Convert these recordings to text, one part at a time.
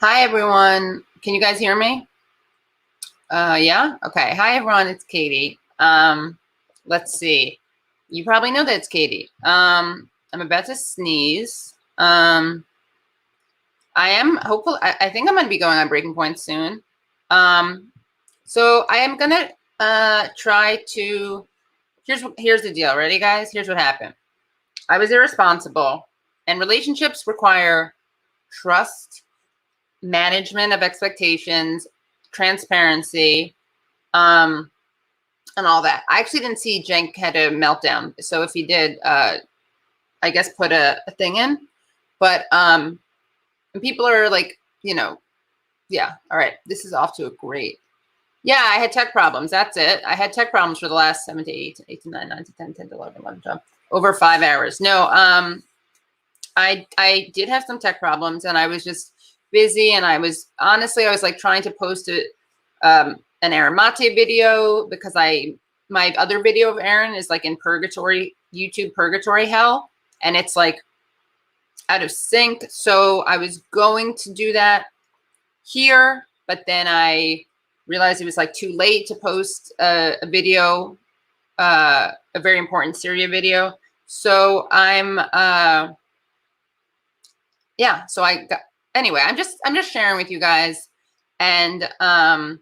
Hi, everyone. Can you guys hear me? Yeah? Okay. Hi, everyone. It's Katie. Let's see. You probably know that it's Katie. I'm about to sneeze. I am hopeful. I think I'm going to be going on breaking point soon. So I am going to try to. Here's the deal. Ready, guys? Here's what happened. I was irresponsible, and relationships require trust, management of expectations, transparency, and all that. I actually didn't see Cenk had a meltdown. So if he did, I guess put a thing in. But people are like, yeah, all right, this is off to a great. Yeah, I had tech problems. That's it. I had tech problems for the last 7 to 8, 8 to 9, 9 to 10, 10 to 11, 11 to 12, over 5 hours. No, I did have some tech problems, and I was just busy, and I was like trying to post an Aaron Mate video because my other video of Aaron is like in purgatory, YouTube purgatory hell, and it's like out of sync. So I was going to do that here, but then I realized it was like too late to post a video, a very important Syria video. So I'm yeah, so anyway, I'm just sharing with you guys, and I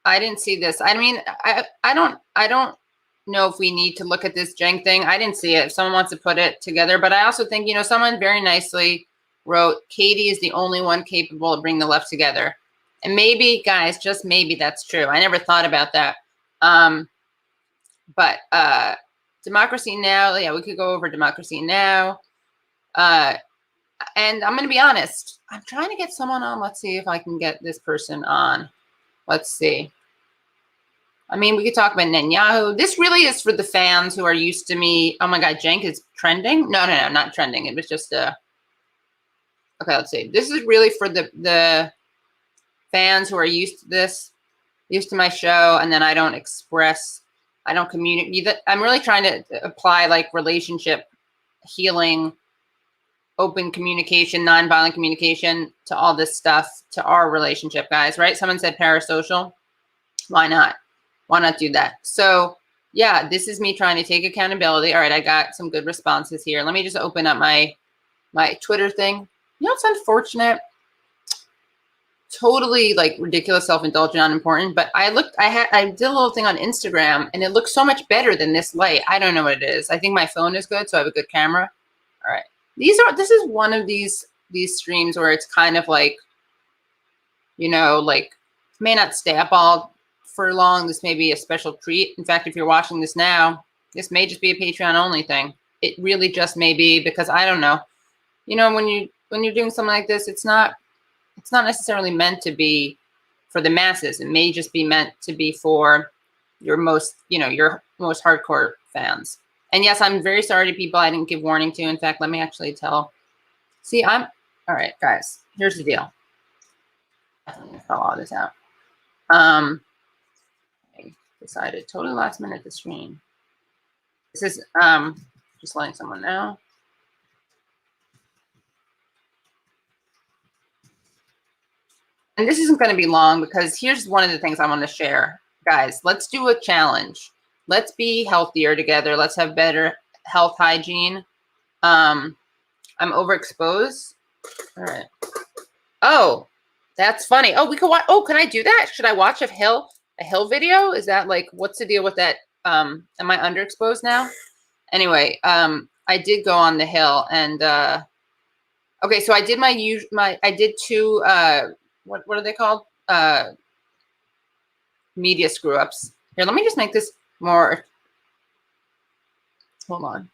didn't see this. I mean, I don't know if we need to look at this Cenk thing. I didn't see it. If someone wants to put it together, but I also think, someone very nicely wrote, Katie is the only one capable of bringing the left together. And maybe, guys, just maybe that's true. I never thought about that. But Democracy Now, yeah, we could go over Democracy Now. And I'm going to be honest, I'm trying to get someone on. Let's see if I can get this person on. Let's see. I mean, we could talk about Netanyahu. This really is for the fans who are used to me. Oh my God, Cenk is trending? No, not trending. It was just okay, let's see. This is really for the fans who are used to this, used to my show, and then I don't communicate. I'm really trying to apply like relationship healing, open communication, nonviolent communication to all this stuff, to our relationship, guys, right? Someone said parasocial. Why not? Why not do that? So yeah, this is me trying to take accountability. All right, I got some good responses here. Let me just open up my Twitter thing. It's unfortunate. Totally like ridiculous, self-indulgent, unimportant. But I did a little thing on Instagram, and it looks so much better than this light. I don't know what it is. I think my phone is good, so I have a good camera. All right. This is one of these streams where it's kind of like, like may not stay up all for long. This may be a special treat. In fact, if you're watching this now, this may just be a Patreon only thing. It really just may be, because I don't know. When you're doing something like this, it's not necessarily meant to be for the masses. It may just be meant to be for your most hardcore fans. And yes, I'm very sorry to people I didn't give warning to. In fact, let me actually tell. See, all right, guys, here's the deal. Let me fill all this out. I decided totally last minute to stream. This is just letting someone know. And this isn't going to be long, because here's one of the things I want to share. Guys, let's do a challenge. Let's be healthier together. Let's have better health hygiene. I'm overexposed. All right. Oh, that's funny. Oh, we could watch. Oh, can I do that? Should I watch a hill video? Is that like, what's the deal with that? Am I underexposed now? Anyway, I did go on the hill, and okay, so I did I did two what are they called? Media screw ups. Here, let me just make this more. Hold on.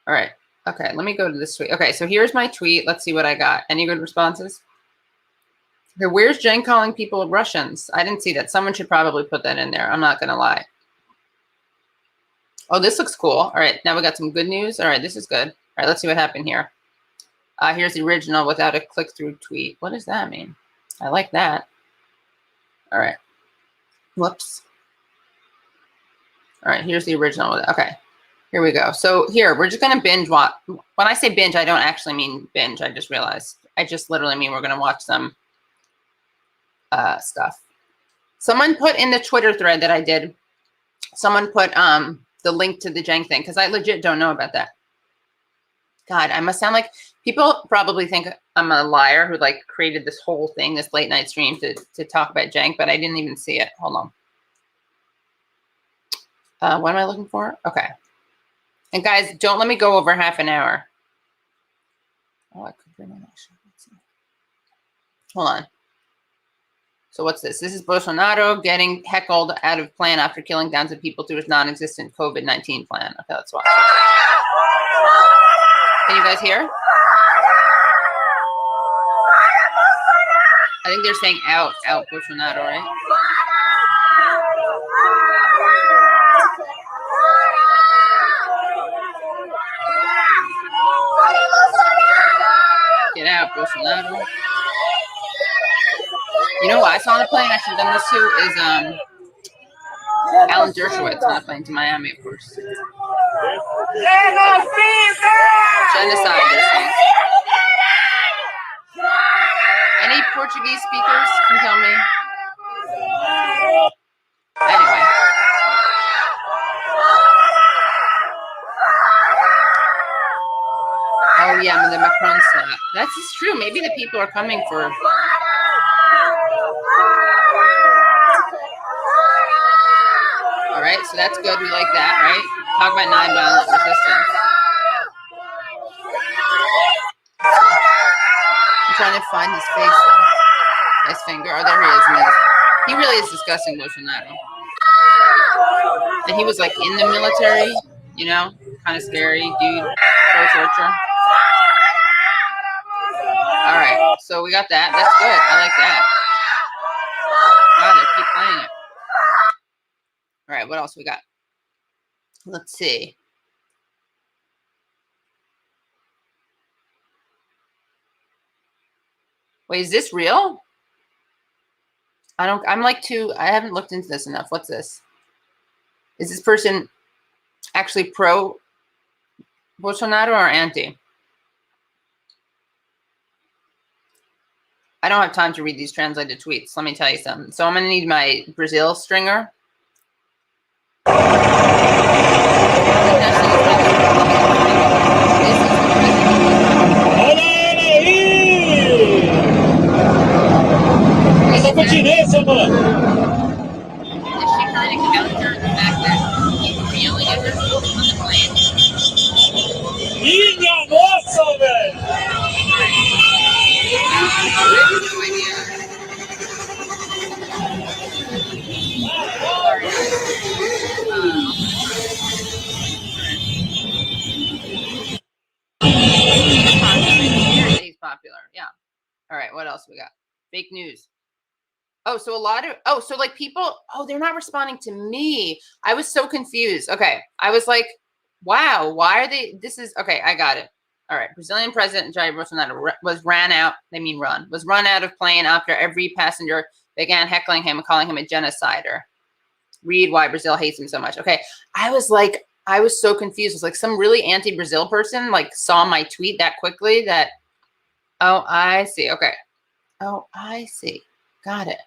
All right. Okay, let me go to this tweet. Okay, so here's my tweet. Let's see what I got. Any good responses? Okay, where's Cenk calling people Russians? I didn't see that. Someone should probably put that in there. I'm not going to lie. Oh, this looks cool. All right, now we got some good news. All right, this is good. All right, let's see what happened here. Here's the original without a click-through tweet. What does that mean? I like that. All right. Whoops. All right, here's the original. Okay. Here we go. So here, we're just going to binge watch. When I say binge, I don't actually mean binge. I just realized. I just literally mean we're going to watch some stuff. Someone put in the Twitter thread that I did, someone put the link to the Jenk thing, because I legit don't know about that. God, I must sound like, people probably think I'm a liar who like created this whole thing, this late night stream to talk about Jenk, but I didn't even see it. Hold on. What am I looking for? Okay. And guys, don't let me go over half an hour. Oh, I could bring on actually. Let's see. Hold on. So what's this? This is Bolsonaro getting heckled out of plan after killing thousands of people through his non-existent COVID-19 plan. Okay, let's watch this. Can you guys hear? I think they're saying out Bolsonaro, right? Get out, Bolsonaro. You know what I saw on the plane? I should have done this too. Is Alan Dershowitz on the plane to Miami, of course. Genocide, they're saying. Any Portuguese speakers can tell me. Anyway. Oh yeah, the Macron slap. That's just true. Maybe the people are coming for. All right, so that's good. We like that, right? Talk about nonviolent resistance. I'm trying to find his face, though. His finger. Oh, there he is. He really is disgusting, Bolsonaro. And he was like in the military, you know, kind of scary dude, pro torture. All right, so we got that. That's good. I like that. Wow, they keep playing it. All right, what else we got? Let's see. Wait, is this real? I haven't looked into this enough. What's this? Is this person actually pro Bolsonaro or anti? I don't have time to read these translated tweets. Let me tell you something. So I'm going to need my Brazil stringer. Essa continência, mano. Is she trying to counter the fact that people were yelling at her on the plane? Minha nossa, velho! I have no idea. Sorry, guys. He's popular. Yeah. All right. What else we got? Fake news. Oh, so so like people, they're not responding to me. I was so confused. Okay. I was like, wow, why are they, okay, I got it. All right. Brazilian President Jair Bolsonaro was run out of plane after every passenger began heckling him and calling him a genocider. Read why Brazil hates him so much. Okay. I was so confused. It was like some really anti-Brazil person like saw my tweet that quickly that, oh, I see. Okay. Oh, I see. Got it.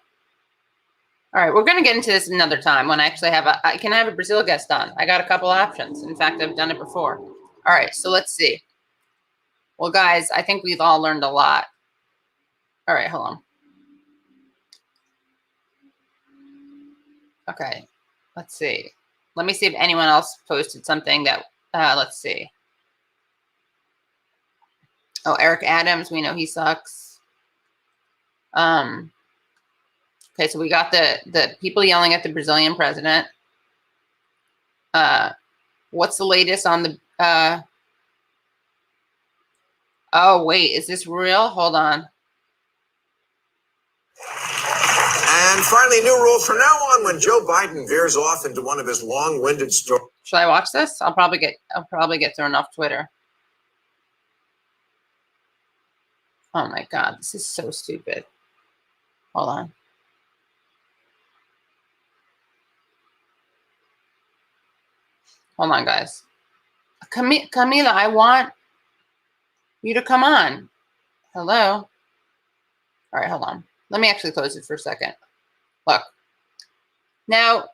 All right, we're going to get into this another time when I actually I can have a Brazil guest on. I got a couple options. In fact, I've done it before. All right, so let's see. Well, guys, I think we've all learned a lot. All right, hold on. Okay, let's see. Let me see if anyone else posted something that, let's see. Oh, Eric Adams, we know he sucks. Okay, so we got the people yelling at the Brazilian president. What's the latest on the oh wait, is this real? Hold on. And finally, new rules from now on when Joe Biden veers off into one of his long-winded stories. Should I watch this? I'll probably get thrown off Twitter. Oh my God, this is so stupid. Hold on. Hold on, guys. Camila, I want you to come on. Hello. All right, hold on. Let me actually close it for a second. Look. Now,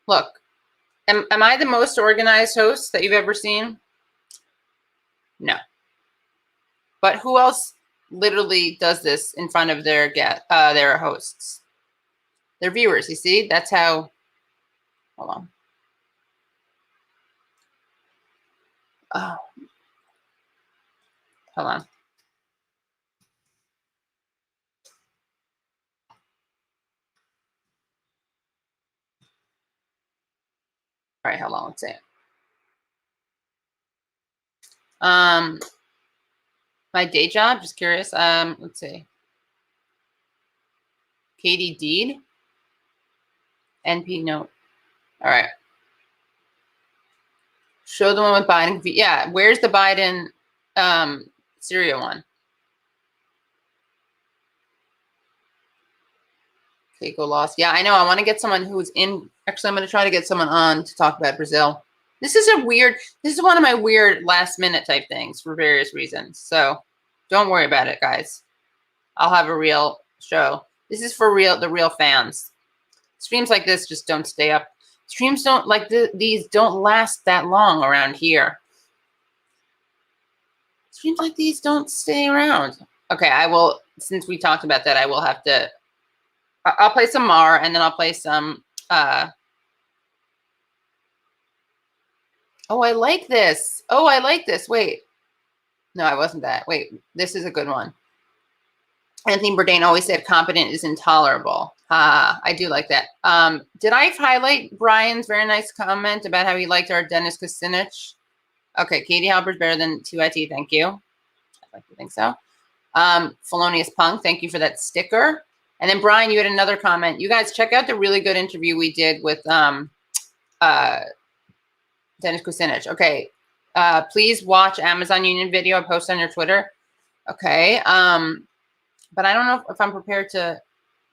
look. Am I the most organized host that you've ever seen? No. But who else literally does this in front of their hosts? Their viewers, you see? That's how, hold on. Oh. Hold on. All right, hold on, let's see. My day job, just curious. Let's see. Katie Deed. NP note. All right. Show the one with Biden. Yeah, where's the Biden Syria one? Okay, go lost. Yeah, I know. I want to get someone who's in. Actually, I'm going to try to get someone on to talk about Brazil. This is one of my weird last minute type things for various reasons. So don't worry about it, guys. I'll have a real show. This is for the real fans. Streams like this just don't stay up. Streams don't like these don't last that long around here. Streams like these don't stay around. Okay, I will, since we talked about that, I will have to, I'll play some Mar and then I'll play some, oh, I like this. Oh, I like this. Wait. No, I wasn't that. Wait, this is a good one. Anthony Bourdain always said competent is intolerable. I do like that. Did I highlight Brian's very nice comment about how he liked our Dennis Kucinich? Okay, Katie Halper's better than 2IT. Thank you. I'd like to think so. Felonious Punk, thank you for that sticker. And then Brian, you had another comment. You guys check out the really good interview we did with Dennis Kucinich. Okay, please watch Amazon Union video. I post on your Twitter. Okay. But I don't know if I'm prepared to.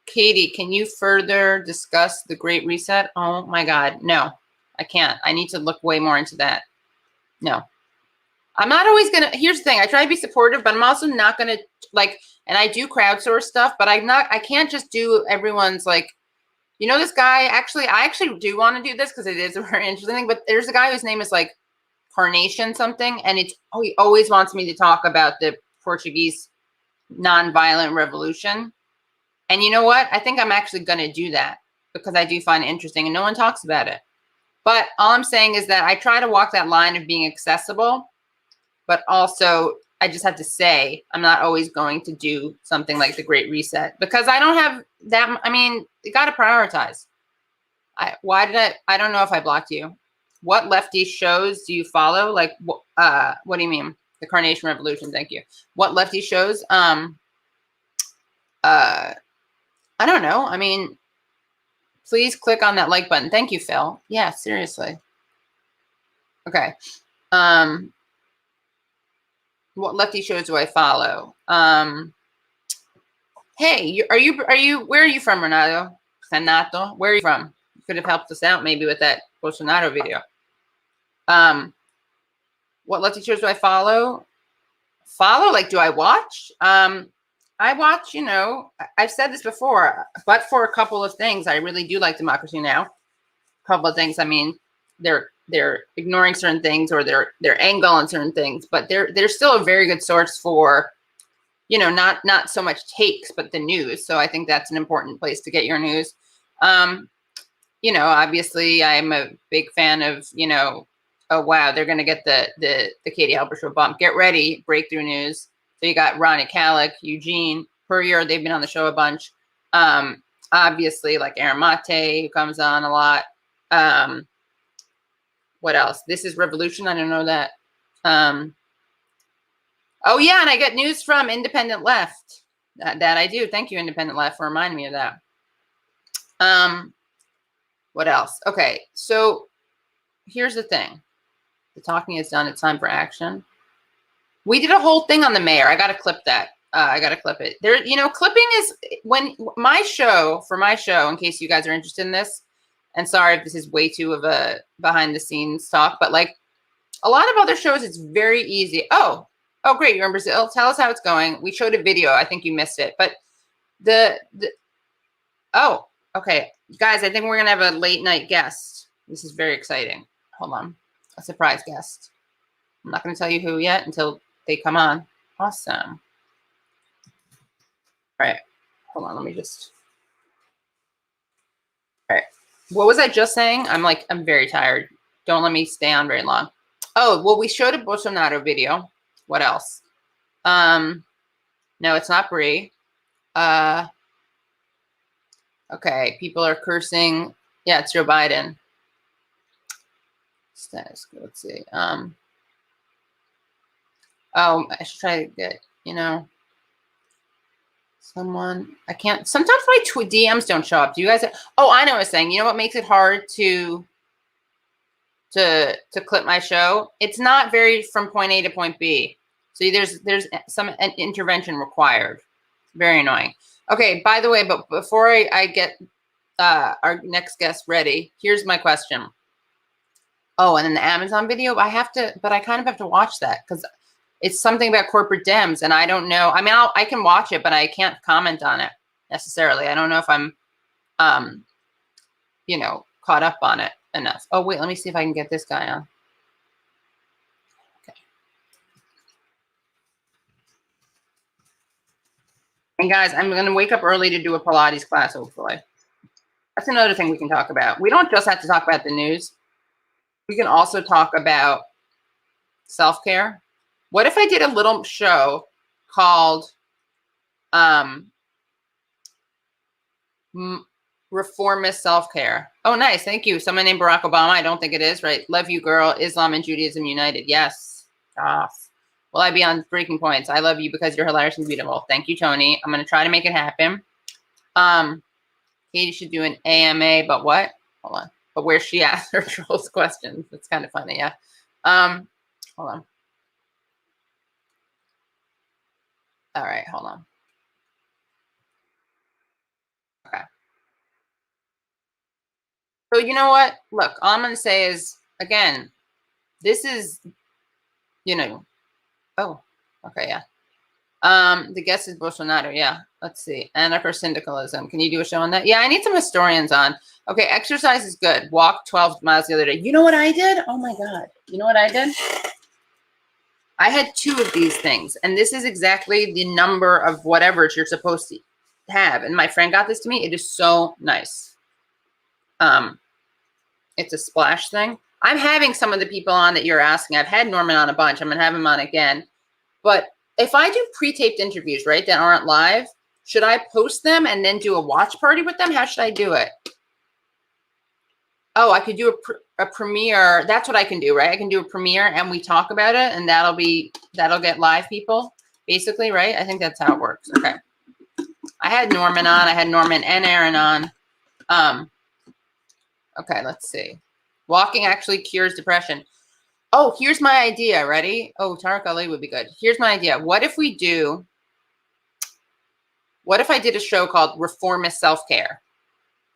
Katie, can you further discuss the Great Reset? Oh my God, no, I can't. I need to look way more into that. No, I'm not always gonna. Here's the thing: I try to be supportive, but I'm also not gonna like. And I do crowdsource stuff, but I can't just do everyone's like. You know, this guy. Actually, I actually do want to do this because it is a very interesting thing. But there's a guy whose name is like Carnation something, and he always wants me to talk about the Portuguese nonviolent revolution. And you know what? I think I'm actually going to do that because I do find it interesting and no one talks about it. But all I'm saying is that I try to walk that line of being accessible, but also I just have to say I'm not always going to do something like the Great Reset because I don't have that. I mean, you got to prioritize. I don't know if I blocked you. What lefty shows do you follow? Like, what do you mean? The Carnation Revolution. Thank you. What lefty shows? I don't know. I mean, please click on that like button. Thank you, Phil. Yeah, seriously. Okay. What lefty shows do I follow? Hey, where are you from, Renato? Where are you from? You could have helped us out maybe with that Bolsonaro video. What lefty shows do I follow? Like, do I watch? I watch, you know, I've said this before, but for a couple of things, I really do like Democracy Now! A couple of things. I mean, they're ignoring certain things or they're angle on certain things, but they're still a very good source for, you know, not so much takes, but the news. So I think that's an important place to get your news. You know, obviously I'm a big fan of, you know, oh wow, they're gonna get the Katie Halper show bump. Get ready, breakthrough news. So you got Ronnie Kallick, Eugene Puryear. They've been on the show a bunch. Obviously, like Aaron Mate, who comes on a lot. What else? This is Revolution. I don't know that. Oh, yeah, and I get news from Independent Left. That I do. Thank you, Independent Left, for reminding me of that. What else? Okay, so here's the thing. The talking is done. It's time for action. We did a whole thing on the mayor. I got to clip that. I got to clip it. There, you know, clipping is when for my show, in case you guys are interested in this, and sorry if this is way too of a behind the scenes talk, but like A lot of other shows, it's very easy. Oh, great. You're in Brazil. Tell us how it's going. We showed a video. I think you missed it. But oh, okay. Guys, I think we're going to have a late night guest. This is very exciting. Hold on. A surprise guest. I'm not going to tell you who yet until they come on. Awesome. All right. Hold on. Let me just. All right. What was I just saying? I'm very tired. Don't let me stay on very long. Oh, well, we showed a Bolsonaro video. What else? No, it's not Brie. Okay, people are cursing. Yeah, it's Joe Biden. Status. Let's see. Oh, I should try to get, someone. I can't. Sometimes my DMs don't show up. Do you guys? Oh, I know what I was saying. You know what makes it hard to clip my show? It's not very from point A to point B. So there's an intervention required. Very annoying. Okay, by the way, but before I get our next guest ready, here's my question. Oh, and then the Amazon video, I kind of have to watch that because it's something about corporate Dems, and I don't know. I mean, I can watch it, but I can't comment on it necessarily. I don't know if I'm, caught up on it enough. Oh, wait, let me see if I can get this guy on. Okay. And guys, I'm going to wake up early to do a Pilates class, hopefully. That's another thing we can talk about. We don't just have to talk about the news. We can also talk about self-care. What if I did a little show called Reformist Self-Care? Oh, nice. Thank you. Someone named Barack Obama. I don't think it is, right? Love you, girl. Islam and Judaism united. Yes. Will I be on Breaking Points? I love you because you're hilarious and beautiful. Thank you, Tony. I'm going to try to make it happen. Katie should do an AMA, but what? Hold on. But where she asks her trolls questions. It's kind of funny, yeah. Hold on. All right, hold on. Okay. So you know what? Look, all I'm going to say is, again, this is, oh, okay, yeah. The guest is Bolsonaro, yeah. Let's see. Anarcho-syndicalism. Can you do a show on that? Yeah, I need some historians on. Okay, exercise is good. Walk 12 miles the other day. You know what I did? Oh, my God. You know what I did? I had 2 of these things, and this is exactly the number of whatever you're supposed to have. And my friend got this to me. It is so nice. It's a splash thing. I'm having some of the people on that you're asking. I've had Norman on a bunch. I'm going to have him on again. But if I do pre-taped interviews, right, that aren't live, should I post them and then do a watch party with them? How should I do it? Oh, I could do a premiere. That's what I can do, right? I can do a premiere and we talk about it, and that'll get live people, basically, right? I think that's how it works. Okay. I had Norman on. I had Norman and Aaron on. Okay, let's see. Walking actually cures depression. Oh, here's my idea. Ready? Oh, Tariq Ali would be good. Here's my idea. What if I did a show called Reformist Self-Care?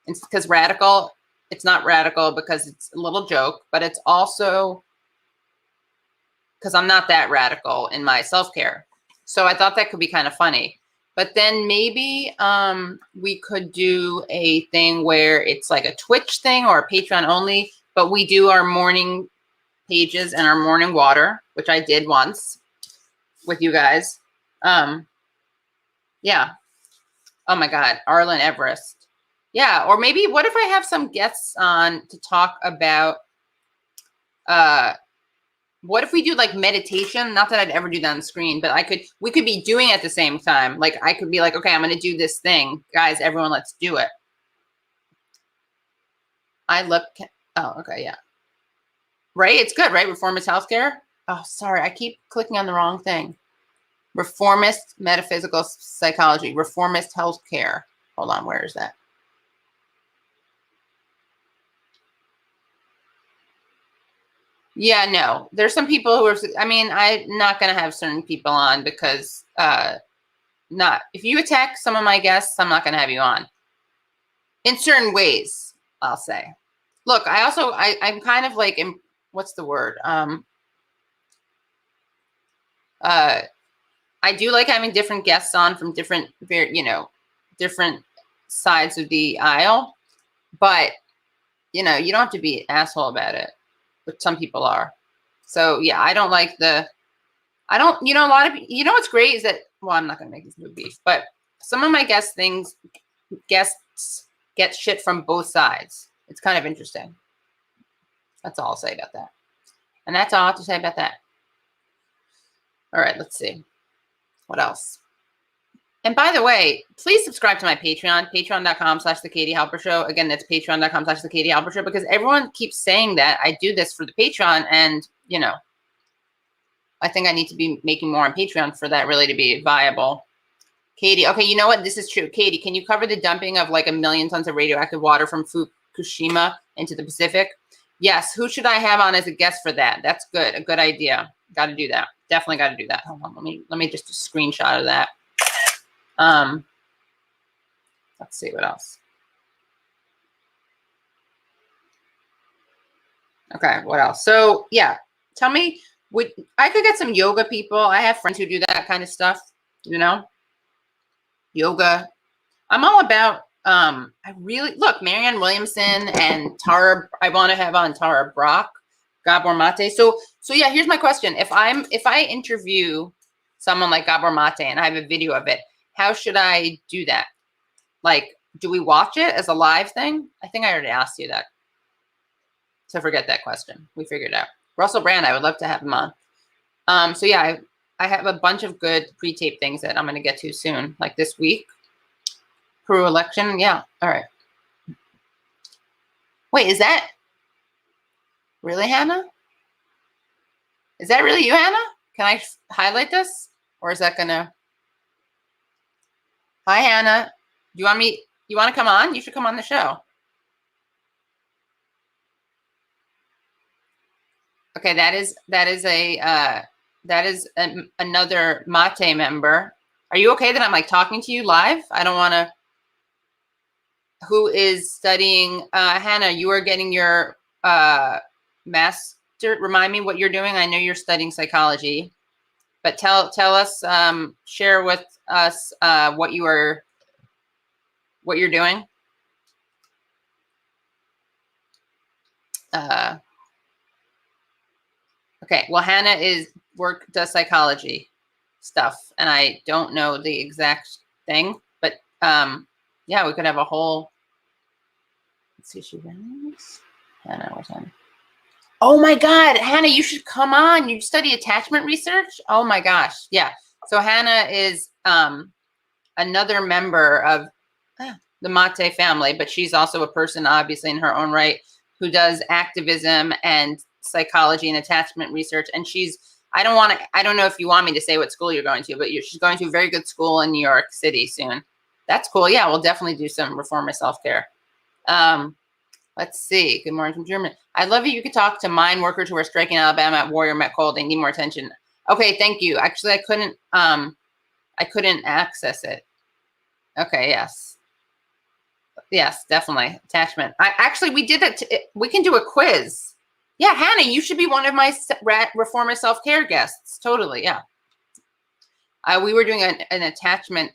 Because radical, it's not radical because it's a little joke, but it's also because I'm not that radical in my self-care. So I thought that could be kind of funny. But then maybe we could do a thing where it's like a Twitch thing or a Patreon only, but we do our morning pages and our morning water, which I did once with you guys. Yeah. Oh my God, Arlen Everest. Yeah, or maybe what if I have some guests on to talk about, what if we do like meditation? Not that I'd ever do that on the screen, but we could be doing it at the same time. Like I could be like, okay, I'm going to do this thing. Guys, everyone, let's do it. Oh, okay, yeah. Right? It's good, right? Reformist healthcare. Oh, sorry. I keep clicking on the wrong thing. Reformist metaphysical psychology. Reformist healthcare. Hold on. Where is that? Yeah, no. There's some people who are, I'm not going to have certain people on because if you attack some of my guests, I'm not going to have you on. In certain ways, I'll say. Look, I'm kind of like, what's the word? I do like having different guests on from different, different sides of the aisle, but you don't have to be an asshole about it, but some people are. So yeah, I don't like a lot of, what's great is that, well, I'm not going to make this move beef, but some of my guests get shit from both sides. It's kind of interesting. That's all I'll say about that. And that's all I have to say about that. All right, let's see. What else? And by the way, please subscribe to my Patreon, patreon.com/The Katie Halper Show. Again, that's patreon.com/The Katie Halper Show, because everyone keeps saying that I do this for the Patreon, and, I think I need to be making more on Patreon for that really to be viable. Katie, okay, you know what? This is true. Katie, can you cover the dumping of like 1 million tons of radioactive water from Fukushima into the Pacific? Yes. Who should I have on as a guest for that? That's good. A good idea. Got to do that. Definitely got to do that. Hold on. Let me just a screenshot of that. Let's see what else. Okay, what else? So yeah, tell me, I could get some yoga people. I have friends who do that kind of stuff, yoga. I'm all about, I really, look, Marianne Williamson and Tara, I want to have on Tara Brock, Gabor Mate. So yeah, here's my question. If I interview someone like Gabor Mate and I have a video of it, how should I do that? Like, do we watch it as a live thing? I think I already asked you that. So forget that question. We figured it out. Russell Brand, I would love to have him on. So yeah, I have a bunch of good pre-tape things that I'm going to get to soon, like this week. Peru election. Yeah. All right. Wait, is that really Hannah? Is that really you, Hannah? Can I highlight this? Or is that going to... Hi, Hannah. Do you want to come on? You should come on the show. Okay, that is another Mate member. Are you okay that I'm like talking to you live? I don't want to. Who is studying? Hannah, you are getting your master. Remind me what you're doing. I know you're studying psychology, but tell us, share with us what you're doing. Okay, well, Hannah does psychology stuff, and I don't know the exact thing, but yeah, we could have a whole. Let's see, she runs. Hannah, where's Hannah? Oh my God, Hannah, you should come on. You study attachment research. Oh my gosh, yeah. So Hannah is another member of the Mate family, but she's also a person, obviously, in her own right, who does activism and psychology and attachment research. And I don't know if you want me to say what school you're going to, but she's going to a very good school in New York City soon. That's cool. Yeah, we'll definitely do some reformer self-care. Let's see. Good morning from Germany. I love it. You could talk to mine workers who are striking Alabama at Warrior Met Coal. They need more attention. Okay, thank you. Actually, I couldn't access it. Okay, yes. Yes, definitely. Attachment. We did that. We can do a quiz. Yeah, Hannah, you should be one of my reformer self-care guests. Totally, yeah. We were doing an attachment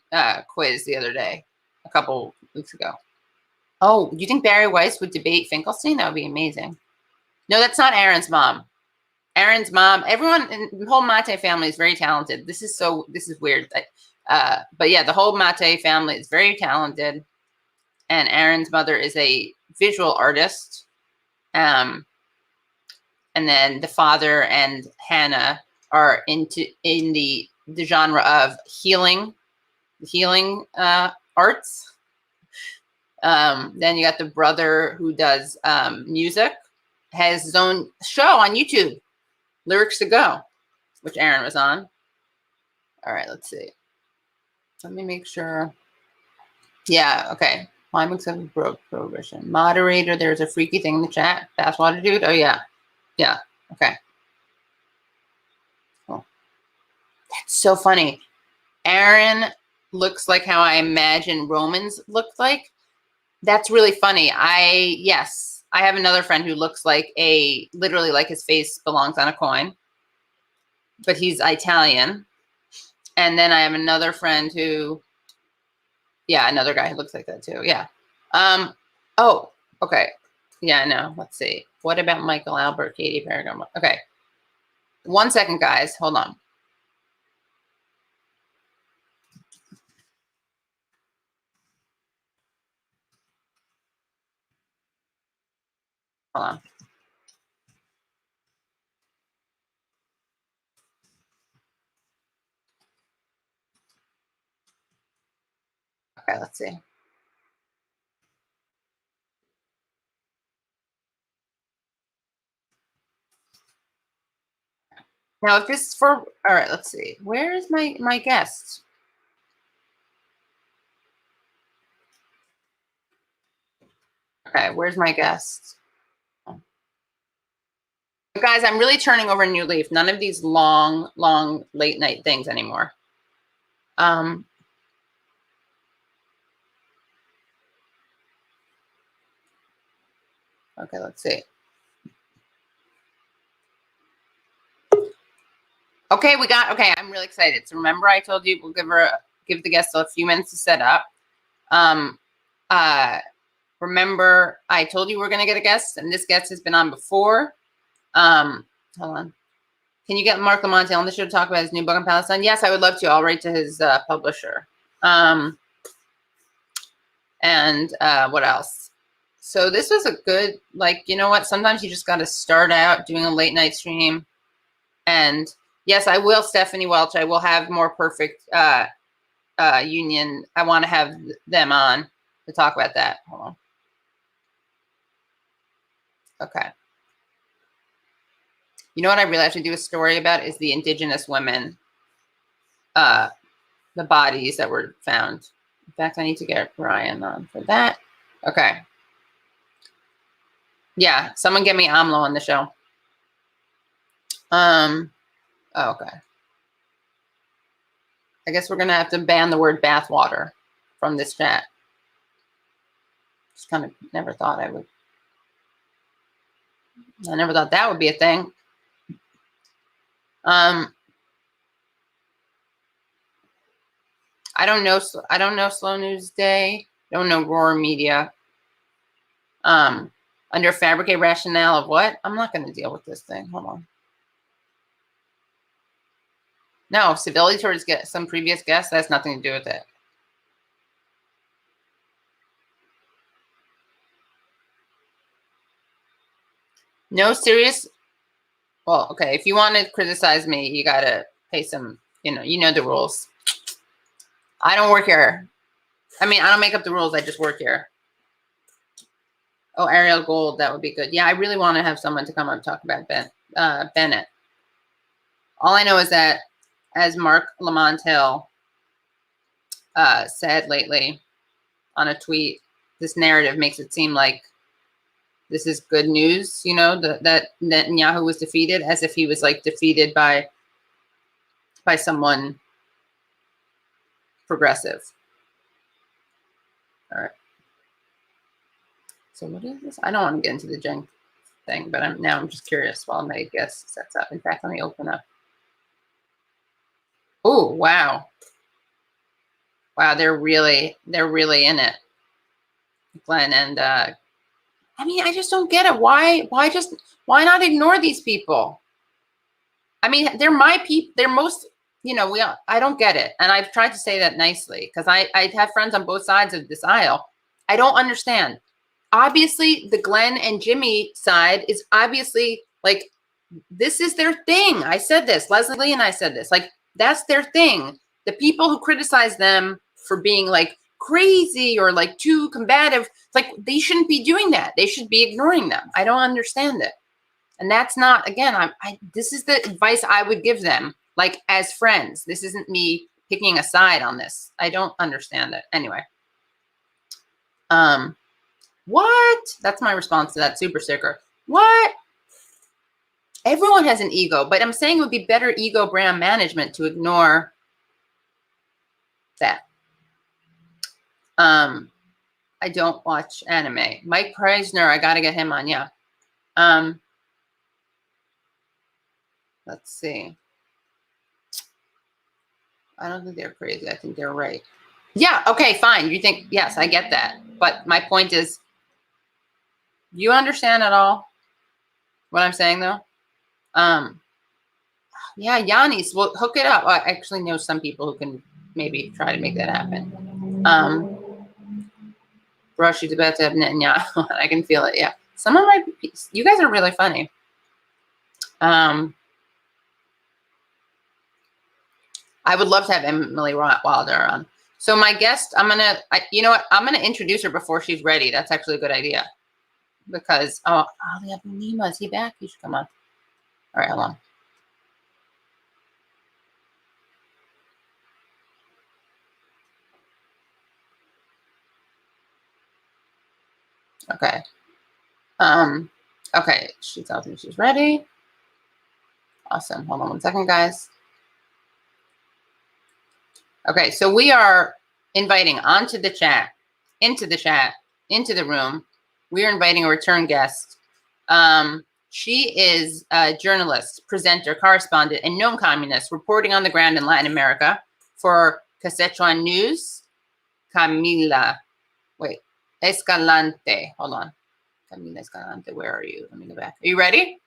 quiz the other day, a couple weeks ago. Oh, do you think Barry Weiss would debate Finkelstein? That would be amazing. No, that's not Aaron's mom. Aaron's mom, everyone in the whole Mate family is very talented. This is weird. But yeah, the whole Mate family is very talented. And Aaron's mother is a visual artist. And then the father and Hannah are in the genre of healing arts. Then you got the brother who does music, has his own show on YouTube, Lyrics to Go, which Aaron was on. All right, let's see. Let me make sure. Yeah, okay. Climax of prohibition. Moderator, there's a freaky thing in the chat. Fastwater dude. Oh, yeah. Yeah, okay. Cool. That's so funny. Aaron looks like how I imagine Romans looked like. That's really funny. I have another friend who looks like literally like his face belongs on a coin. but he's Italian. And then I have another friend who, yeah, another guy who looks like that too. Yeah. Oh, okay. Yeah, no. Let's see. What about Michael Albert, Katie Paragon? Okay. 1 second, guys. Hold on. Hold on. Okay, let's see. Now, if this is for, all right, let's see. Where is my guest? Okay, where's my guest? Guys, I'm really turning over a new leaf. None of these long late night things anymore. Okay, let's see. Okay, okay, I'm really excited. So remember I told you we'll give the guest a few minutes to set up. Remember I told you we're going to get a guest, and this guest has been on before. Hold on. Can you get Mark Lamonte on the show to talk about his new book on Palestine? Yes, I would love to. I'll write to his publisher. And what else? So this was a good, like, you know what? Sometimes you just got to start out doing a late night stream. And yes, I will, Stephanie Welch. I will have More Perfect Union. I want to have them on to talk about that. Hold on. Okay. You know what I really have to do a story about is the indigenous women, the bodies that were found. In fact, I need to get Brian on for that. Okay. Yeah, someone get me AMLO on the show. Oh, okay. I guess we're gonna have to ban the word bathwater from this chat. Just kind of never thought I would. I never thought that would be a thing. I don't know Slow News Day. Don't know Roar Media. Under fabricate rationale of what? I'm not going to deal with this thing. Hold on. No, civility towards some previous guests. That has nothing to do with it. No serious. Well, okay. If you want to criticize me, you got to pay some, you know the rules. I don't work here. I mean, I don't make up the rules. I just work here. Oh, Ariel Gold. That would be good. Yeah, I really want to have someone to come up and talk about Bennett. All I know is that, as Mark Lamontel said lately on a tweet, this narrative makes it seem like this is good news, that Netanyahu was defeated, as if he was like defeated by someone progressive. All right. So what is this? I don't want to get into the junk thing, but I'm just curious while my guest sets up. In fact, let me open up. Oh, wow. Wow, they're really in it. Glenn and I mean, I just don't get it. Why not ignore these people? I mean, they're my people. They're most, I don't get it. And I've tried to say that nicely because I have friends on both sides of this aisle. I don't understand. Obviously, the Glenn and Jimmy side is obviously like, this is their thing. I said this. Leslie and I said this. Like, that's their thing. The people who criticize them for being like crazy or like too combative, like they shouldn't be doing that. They should be ignoring them. I don't understand it. And that's not, again, this is the advice I would give them, like as friends. This isn't me picking a side on this. I don't understand it. Anyway. What? That's my response to that super sticker. What? Everyone has an ego, but I'm saying it would be better ego brand management to ignore that. I don't watch anime. Mike Preisner, I got to get him on. Yeah. Let's see. I don't think they're crazy. I think they're right. Yeah, okay, fine. You think, yes, I get that. But my point is, you understand at all what I'm saying, though? Yeah, Yannis, well, hook it up. I actually know some people who can maybe try to make that happen. Bro, she's about to have Netanyahu. I can feel it, yeah. Some of my, you guys are really funny. I would love to have Emily Wilder on. So my guest, you know what? I'm going to introduce her before she's ready. That's actually a good idea. Because, Ali Abunima, is he back? He should come on. All right, hold on. Okay. Okay, she tells me she's ready. Awesome. Hold on 1 second, guys. Okay, so we are inviting into the room. We are inviting a return guest. She is a journalist, presenter, correspondent, and known communist reporting on the ground in Latin America for Quechua News. Camila Escalante. Hold on. Camila Escalante, where are you? Let me go back. Are you ready?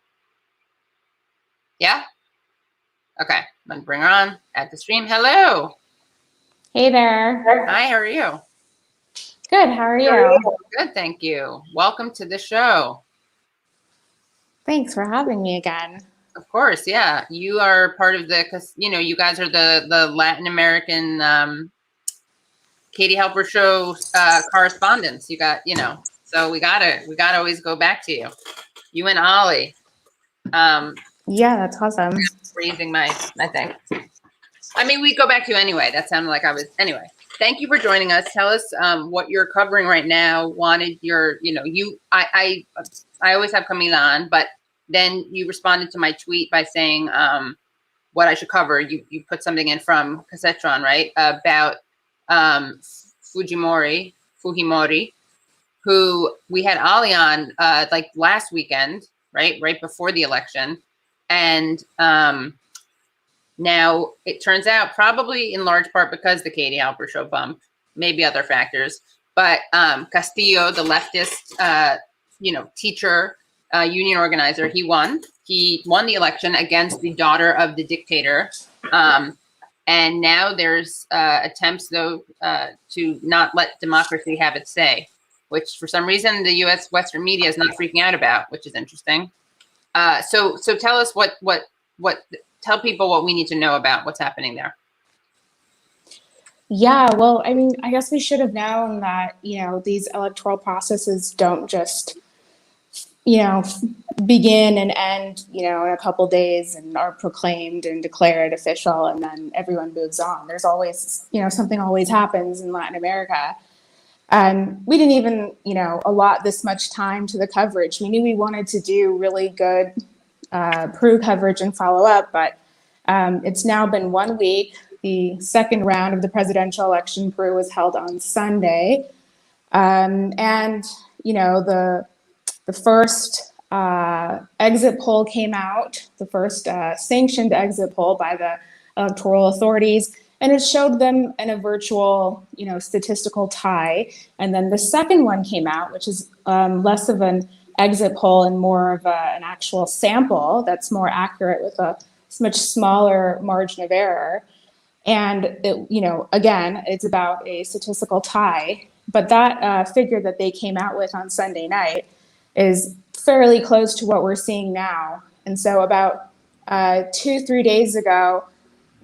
Yeah? Okay, I'm going to bring her on at the stream. Hello. Hey there. Hi, how are you? Good, how are you? Good, thank you. Welcome to the show. Thanks for having me again. Of course, yeah. You are part of you guys are the Latin American Katie Halper show correspondents. You got, so we gotta always go back to you. You and Ollie. Yeah, that's awesome. Raising my thing. I mean, we go back to you anyway. That sounded like anyway. Thank you for joining us. Tell us what you're covering right now. I always have Camila on, but then you responded to my tweet by saying what I should cover. You put something in from Quechua, right? About Fujimori, who we had Ali on like last weekend, right before the election. And now it turns out, probably in large part because the Katie Halper show bump, maybe other factors, but Castillo, the leftist, teacher, union organizer, he won. He won the election against the daughter of the dictator. And now there's attempts, though, to not let democracy have its say, which for some reason the U.S. Western media is not freaking out about, which is interesting. So tell us tell people what we need to know about what's happening there. Yeah, well, I mean, I guess we should have known that, these electoral processes don't just, begin and end, in a couple days and are proclaimed and declared official, and then everyone moves on. There's always, something always happens in Latin America. We didn't even, allot this much time to the coverage. We knew we wanted to do really good Peru coverage and follow up, but it's now been 1 week. The second round of the presidential election in Peru was held on Sunday. And, the first exit poll came out, the first sanctioned exit poll by the electoral authorities, and it showed them in a virtual, statistical tie. And then the second one came out, which is less of an exit poll and more of an actual sample that's more accurate with a much smaller margin of error. And it, again, it's about a statistical tie, but that figure that they came out with on Sunday night is fairly close to what we're seeing now. And so about 2-3 days ago,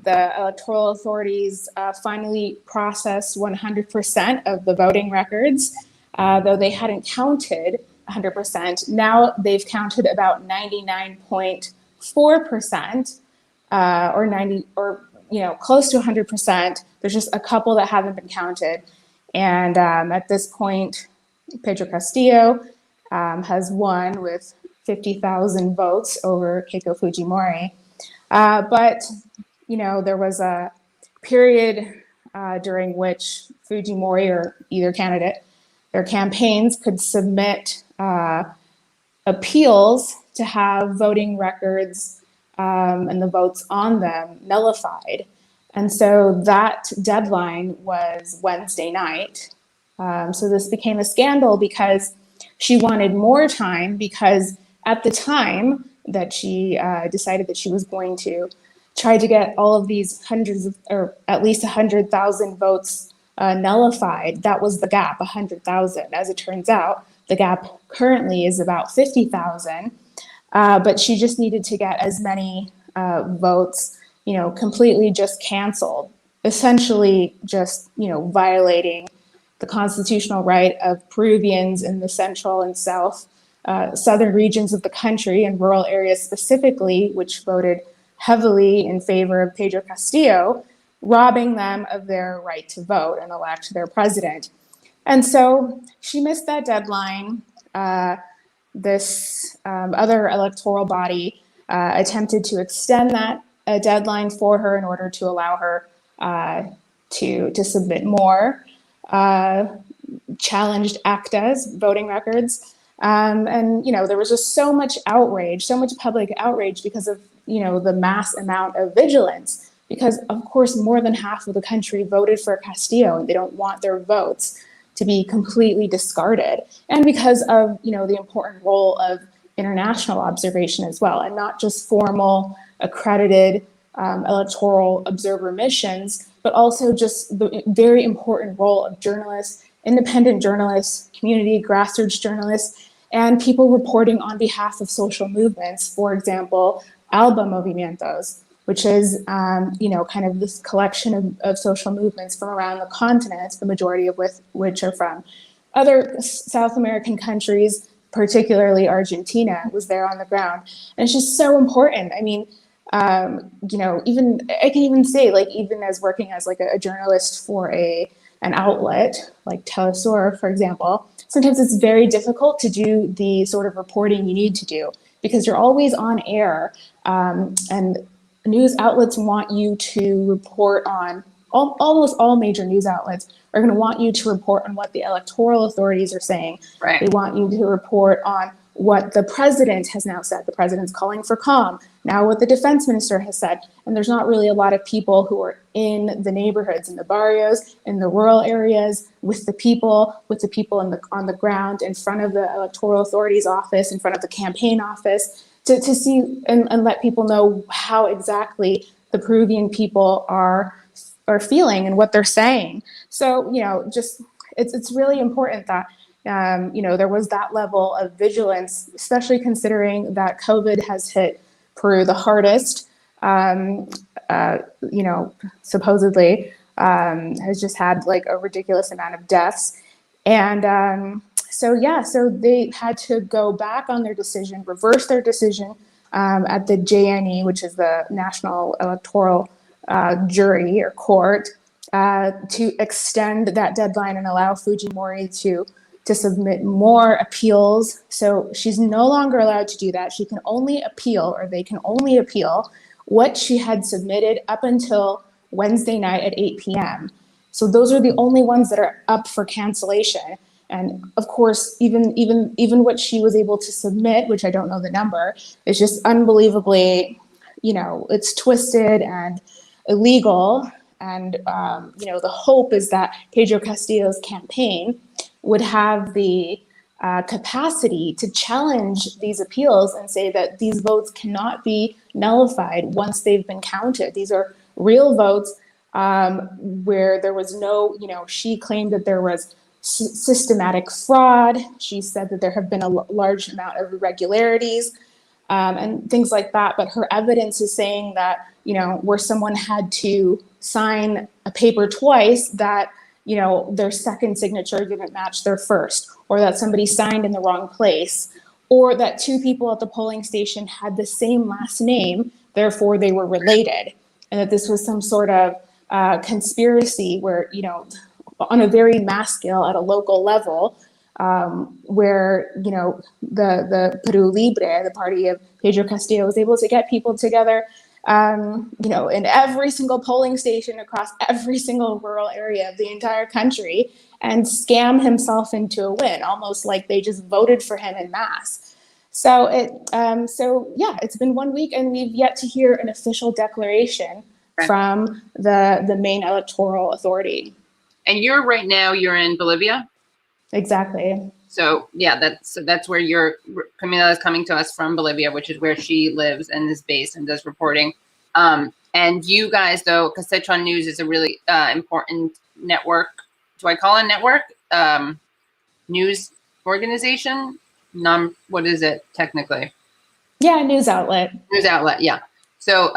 the electoral authorities finally processed 100% of the voting records, though they hadn't counted 100%. Now they've counted about 99.4%, or close to 100%. There's just a couple that haven't been counted. And at this point, Pedro Castillo has won with 50,000 votes over Keiko Fujimori. But there was a period during which Fujimori or either candidate, their campaigns could submit appeals to have voting records and the votes on them nullified. And so that deadline was Wednesday night. So this became a scandal because she wanted more time, because at the time that she decided that she was going to try to get all of these hundreds of, or at least 100,000 votes nullified, that was the gap, 100,000. As it turns out, the gap currently is about 50,000, but she just needed to get as many votes, completely just canceled, essentially just, violating the constitutional right of Peruvians in the central and southern regions of the country and rural areas specifically, which voted heavily in favor of Pedro Castillo, robbing them of their right to vote and elect their president. And so she missed that deadline. This other electoral body attempted to extend that deadline for her in order to allow her to submit more challenged actas, voting records. And, there was just so much outrage, so much public outrage because of, the mass amount of vigilance. Because, of course, more than half of the country voted for Castillo, and they don't want their votes to be completely discarded. And because of, the important role of international observation as well, and not just formal accredited electoral observer missions, but also just the very important role of journalists, independent journalists, community grassroots journalists, and people reporting on behalf of social movements. For example, ALBA movimientos, which is, kind of this collection of social movements from around the continent, the majority of which are from other South American countries, particularly Argentina was there on the ground. And it's just so important. I mean, even I can even say, like, even as working as like a journalist for an outlet like Telesur, for example, sometimes it's very difficult to do the sort of reporting you need to do because you're always on air, and news outlets want you to report on, almost all major news outlets are going to want you to report on what the electoral authorities are saying. Right. They want you to report on what the president has now said. The president's calling for calm. Now what the defense minister has said. And there's not really a lot of people who are in the neighborhoods, in the barrios, in the rural areas, with the people on the ground, in front of the electoral authorities office, in front of the campaign office, to see and let people know how exactly the Peruvian people are feeling and what they're saying. So, just it's really important that there was that level of vigilance, especially considering that COVID has hit Peru the hardest. Supposedly has just had like a ridiculous amount of deaths, and so they had to go back on their decision, reverse their decision at the JNE, which is the National Electoral Jury or Court, to extend that deadline and allow Fujimori to submit more appeals. So she's no longer allowed to do that. She can only appeal, or they can only appeal, what she had submitted up until Wednesday night at 8 p.m. So those are the only ones that are up for cancellation. And of course, even what she was able to submit, which I don't know the number, is just unbelievably, it's twisted and illegal. And, the hope is that Pedro Castillo's campaign would have the capacity to challenge these appeals and say that these votes cannot be nullified once they've been counted. These are real votes where there was no, she claimed that there was systematic fraud. She said that there have been a large amount of irregularities and things like that. But her evidence is saying that, where someone had to sign a paper twice, that their second signature didn't match their first, or that somebody signed in the wrong place, or that two people at the polling station had the same last name, therefore they were related, and that this was some sort of conspiracy where, on a very mass scale at a local level, where, the Peru Libre, the party of Pedro Castillo, was able to get people together in every single polling station across every single rural area of the entire country and scam himself into a win, almost like they just voted for him en masse. So it's been 1 week and we've yet to hear an official declaration from the main electoral authority. And you're right now, you're in Bolivia? Exactly. So yeah, that's where Camila is coming to us from, Bolivia, which is where she lives and is based and does reporting. And you guys, though, because Sichuan News is a really important network. Do I call it a network? News organization? What is it technically? Yeah, news outlet. News outlet, yeah. So,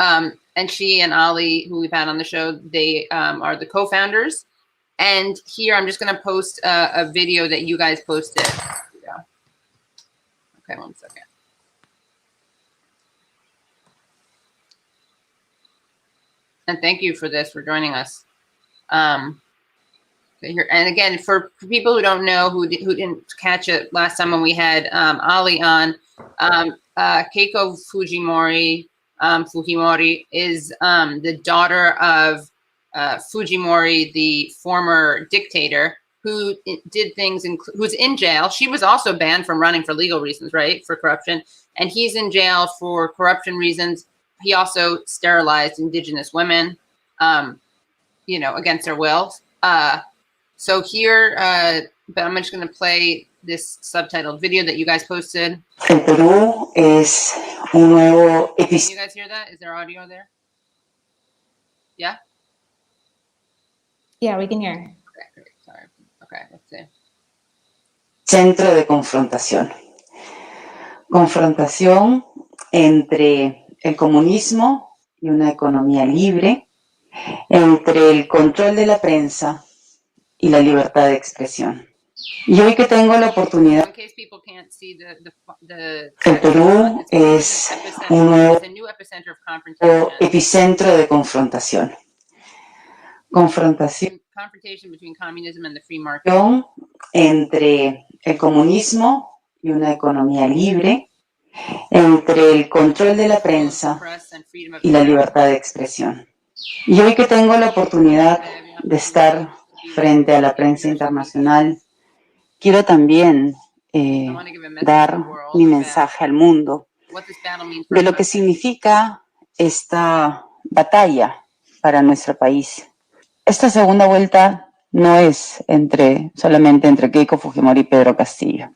and she and Ali, who we've had on the show, they are the co-founders. And here, I'm just going to post a video that you guys posted. Yeah. Okay, 1 second. And thank you for this, for joining us. And again, for people who don't know, who didn't catch it last time when we had Ali on, Keiko Fujimori is the daughter of Fujimori, the former dictator, who did things, who's in jail. She was also banned from running for legal reasons, right? For corruption. And he's in jail for corruption reasons. He also sterilized indigenous women, you know, against their will. So here, but I'm just going to play this subtitled video that you guys posted. El Perú es un nuevo Can you guys hear that? Is there audio there? Yeah? Yeah, we can hear. Okay, great. Sorry. Okay, let's see. epicentro de confrontación. Confrontación entre el comunismo y una economía libre, entre el control de la prensa y la libertad de expresión. Y hoy que tengo la oportunidad, el Perú es un nuevo epicentro de confrontación. Confrontación entre el comunismo y una economía libre, entre el control de la prensa y la libertad de expresión. Y hoy que tengo la oportunidad de estar frente a la prensa internacional, quiero también dar mi mensaje al mundo de lo que significa esta batalla para nuestro país. Esta segunda vuelta no es solamente entre Keiko Fujimori y Pedro Castillo,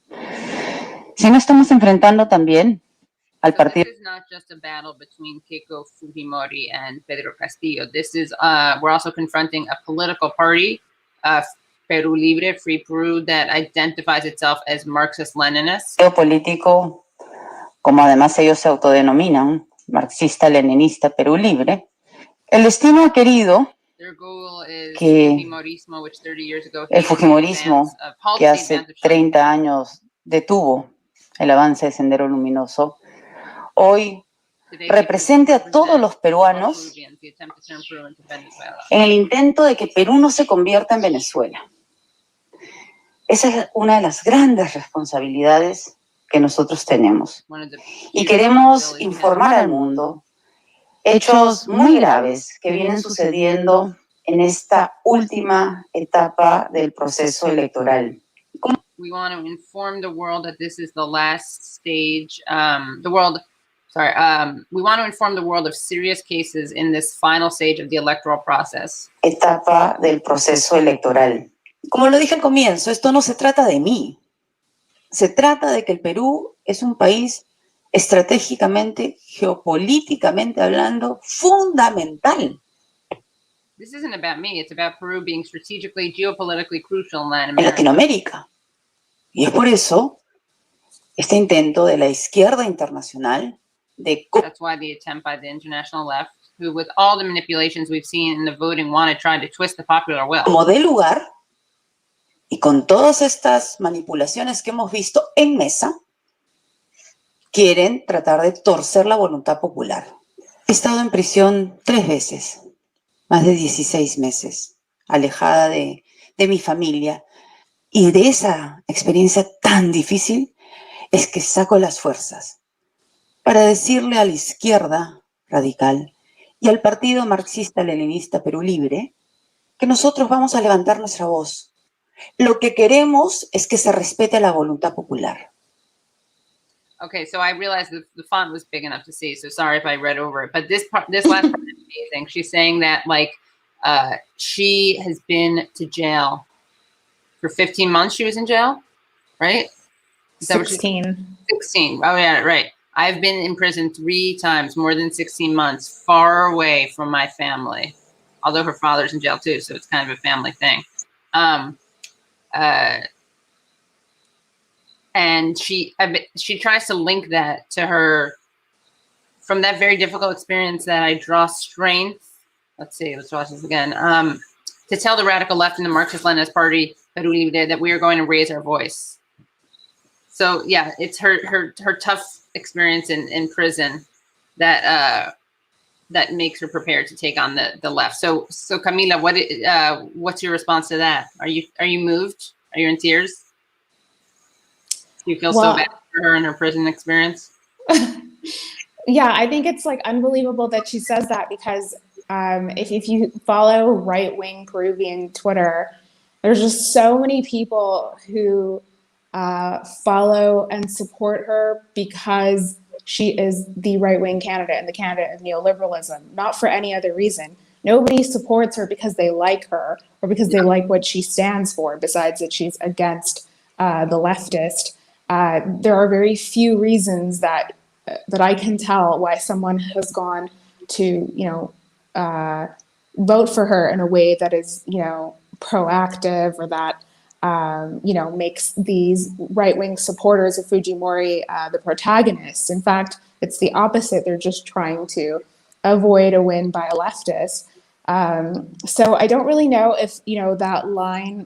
sino estamos enfrentando también al partido. This is not just a battle between Keiko Fujimori and Pedro Castillo. This is we're also confronting a political party, Perú Libre, Free Peru, that identifies itself as Marxist-Leninist. Político, como además ellos se autodenominan, marxista-leninista Perú Libre. El destino ha querido que el fujimorismo, que hace 30 años detuvo el avance del Sendero Luminoso, hoy represente a todos los peruanos en el intento de que Perú no se convierta en Venezuela. Esa es una de las grandes responsabilidades que nosotros tenemos. Y queremos informar al mundo hechos muy graves que vienen sucediendo en esta última etapa del proceso electoral. We want to inform the world that this is the last stage. We want to inform the world of serious cases in this final stage of the electoral process. Etapa del proceso electoral. Como lo dije al comienzo, esto no se trata de mí. Se trata de que el Perú es un país estratégicamente, geopolíticamente hablando, fundamental. This isn't about me. It's about Peru being strategically, geopolitically crucial in Latin En America. Latinoamérica. Y es por eso este intento de la izquierda internacional de That's why the attempt by the international left, who with all the manipulations we've seen in the voting want to try to twist the popular will. como de lugar y con todas estas manipulaciones que hemos visto en mesa, quieren tratar de torcer la voluntad popular. He estado en prisión 3 veces, más de 16 meses, alejada de mi familia. Y de esa experiencia tan difícil es que saco las fuerzas para decirle a la izquierda radical y al partido marxista-leninista Perú Libre que nosotros vamos a levantar nuestra voz. Lo que queremos es que se respete la voluntad popular. Okay, so I realized the font was big enough to see, so sorry if I read over it. But this last part amazing. She's saying that like she has been to jail for 15 months. She was in jail, right? Is that 16. 16. Oh yeah, right. I've been in prison 3 times, more than 16 months, far away from my family. Although her father's in jail too, so it's kind of a family thing. And she tries to link that to her, from that very difficult experience, that I draw strength. Let's watch this again. To tell the radical left and the Marxist-Leninist Party, Peru Libre, that we are going to raise our voice. So yeah, it's her tough experience in prison that that makes her prepared to take on the left. So Camila, what's your response to that? Are you moved? Are you in tears? Do you feel so bad for her and her prison experience? Yeah, I think it's like unbelievable that she says that, because if you follow right-wing Peruvian Twitter, there's just so many people who follow and support her because she is the right-wing candidate and the candidate of neoliberalism, not for any other reason. Nobody supports her because they like her or because they like what she stands for, besides that she's against the leftist. There are very few reasons that I can tell why someone has gone to, vote for her in a way that is, proactive, or that, makes these right-wing supporters of Fujimori the protagonists. In fact, it's the opposite. They're just trying to avoid a win by a leftist. So I don't really know if, that line,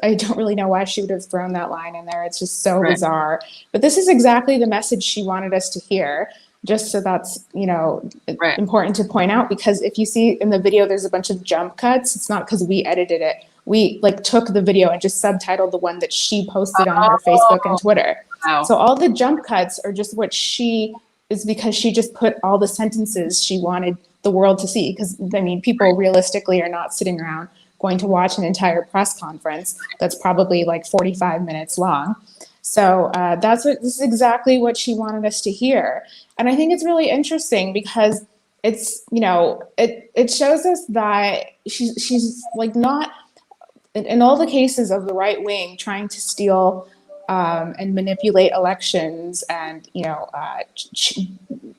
I don't really know why she would have thrown that line in there. It's just so bizarre. But this is exactly the message she wanted us to hear. Just so that's, important to point out, because if you see in the video, there's a bunch of jump cuts. It's not because we edited it. We took the video and just subtitled the one that she posted on her Facebook and Twitter. Wow. So all the jump cuts are just because she just put all the sentences she wanted the world to see. Because people realistically are not sitting around going to watch an entire press conference that's probably like 45 minutes long. So this is exactly what she wanted us to hear. And I think it's really interesting because it's, it shows us that she's like not, in all the cases of the right wing trying to steal and manipulate elections and,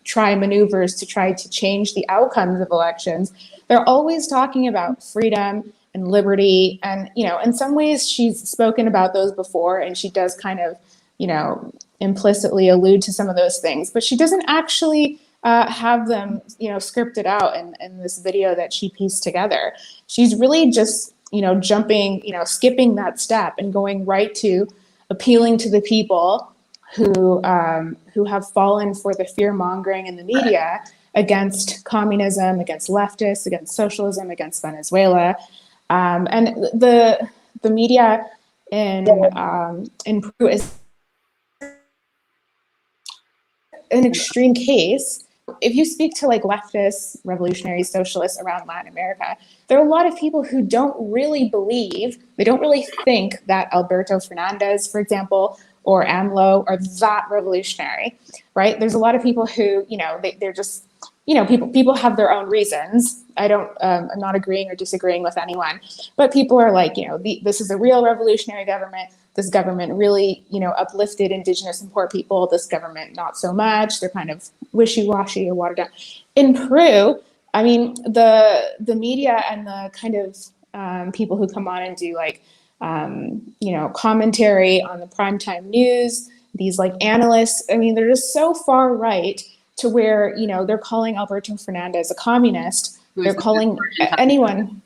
try maneuvers to try to change the outcomes of elections, they're always talking about freedom and liberty. And, in some ways she's spoken about those before, and she does kind of, implicitly allude to some of those things, but she doesn't actually have them, scripted out in this video that she pieced together. She's really just, jumping, skipping that step and going right to appealing to the people who have fallen for the fear mongering in the media against communism, against leftists, against socialism, against Venezuela. And the media in Peru is an extreme case. If you speak to like leftists, revolutionary socialists around Latin America, there are a lot of people who don't really believe, they don't really think that Alberto Fernandez, for example, or AMLO are that revolutionary, right? There's a lot of people who, they're just, people have their own reasons. I'm not agreeing or disagreeing with anyone, but people are like, this is a real revolutionary government. This government really, uplifted indigenous and poor people. This government, not so much. They're kind of wishy-washy or watered down. In Peru, the media and the kind of people who come on and do like, commentary on the primetime news, these like analysts, they're just so far right to where, they're calling Alberto Fernandez a communist. They're calling anyone.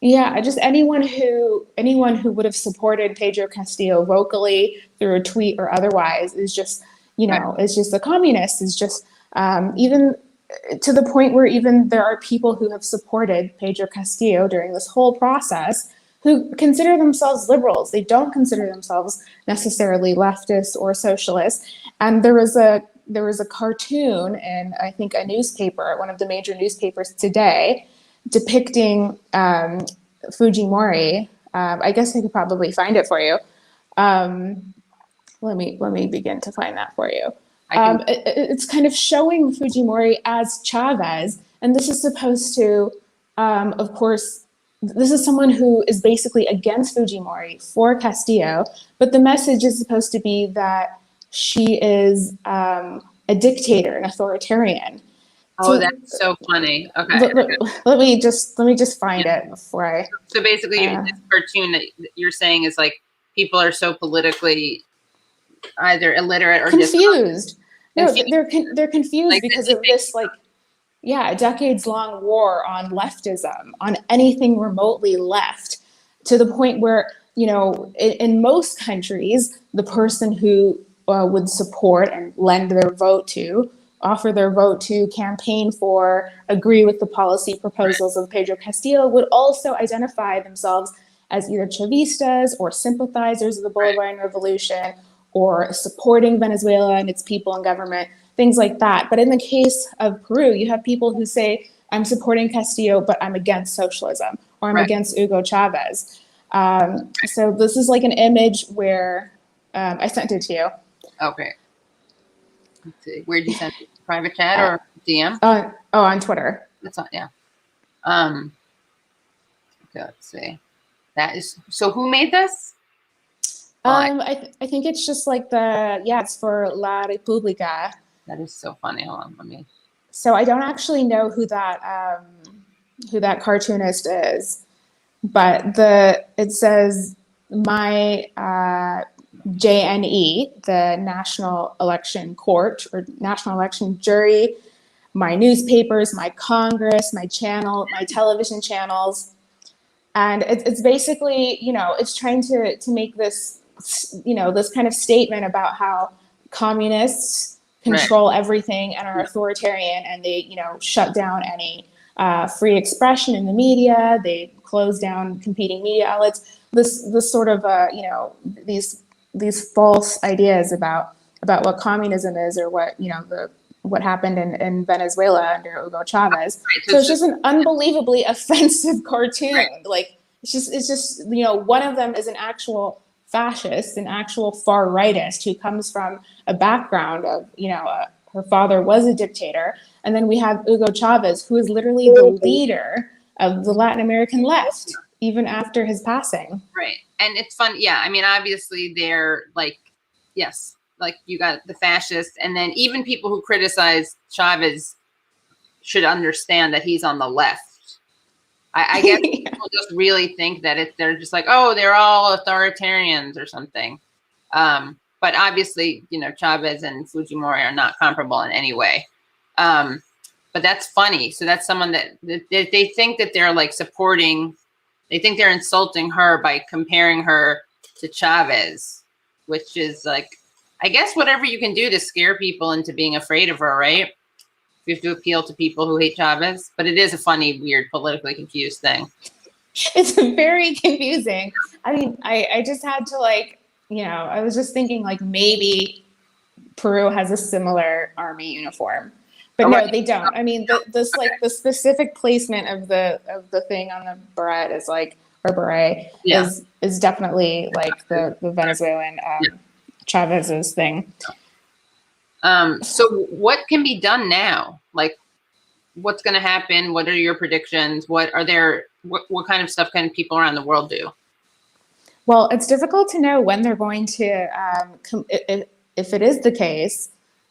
Yeah, just anyone who would have supported Pedro Castillo vocally through a tweet or otherwise is just, is just a communist. Is just even to the point where even there are people who have supported Pedro Castillo during this whole process who consider themselves liberals. They don't consider themselves necessarily leftists or socialists. And there was a cartoon in, I think, a newspaper, one of the major newspapers today, depicting Fujimori. I guess I could probably find it for you. Let me begin to find that for you. It's kind of showing Fujimori as Chavez, And this is supposed to, of course, this is someone who is basically against Fujimori, for Castillo, but the message is supposed to be that she is a dictator, an authoritarian. Oh, So that's so funny. Okay. let me just find it before I. So basically, this cartoon that you're saying is like people are so politically either illiterate or confused. No, confused. they're confused Like, because of this, like, yeah, decades-long war on leftism, on anything remotely left, to the point where, you know, in most countries, the person who would support and lend their vote to, offer their vote to, campaign for, agree with the policy proposals of Pedro Castillo, would also identify themselves as either Chavistas or sympathizers of the Bolivarian Revolution, or supporting Venezuela and its people and government, things like that. But in the case of Peru, you have people who say, I'm supporting Castillo, but I'm against socialism, or I'm against Hugo Chavez. So this is like an image where, I sent it to you. Okay. Let's see. Where did you send it? Private chat or DM? On Twitter. That's not, yeah. Okay, let's see. That is, so who made this? I think it's just like it's for La República. That is so funny. Hold on, let me. So I don't actually know who that cartoonist is, but it says my JNE, the National Election Court or National Election Jury, my newspapers, my Congress, my channel, my television channels, and it's basically, you know, it's trying to make this, you know, this kind of statement about how communists control everything and are authoritarian, and they, you know, shut down any free expression in the media. They close down competing media outlets. This sort of you know, these false ideas about what communism is, or what, you know, what happened in Venezuela under Hugo Chavez. So it's just an unbelievably offensive cartoon. Like it's just you know, one of them is an actual fascist, an actual far rightist who comes from a background of, you know, her father was a dictator, and then we have Hugo Chavez, who is literally the leader of the Latin American left, even after his passing. Right, and it's fun. Yeah, I mean, obviously they're like, yes, like you got the fascists, and then even people who criticize Chavez should understand that he's on the left. I guess people just really think that they're just like, oh, they're all authoritarians or something. But obviously, you know, Chavez and Fujimori are not comparable in any way. But that's funny. So that's someone that they think that they're like supporting, they think they're insulting her by comparing her to Chavez, which is like, I guess whatever you can do to scare people into being afraid of her, right? You have to appeal to people who hate Chavez, but it is a funny, weird, politically confused thing. It's very confusing. I mean, I just had to, like, you know, I was just thinking like maybe Peru has a similar army uniform, but no, they don't. I mean, the specific placement of the thing on the beret is like, or beret is definitely like the Venezuelan Chavez's thing. So what can be done now? Like, what's going to happen? What are your predictions? What kind of stuff can people around the world do? Well, it's difficult to know when they're going to, if it is the case,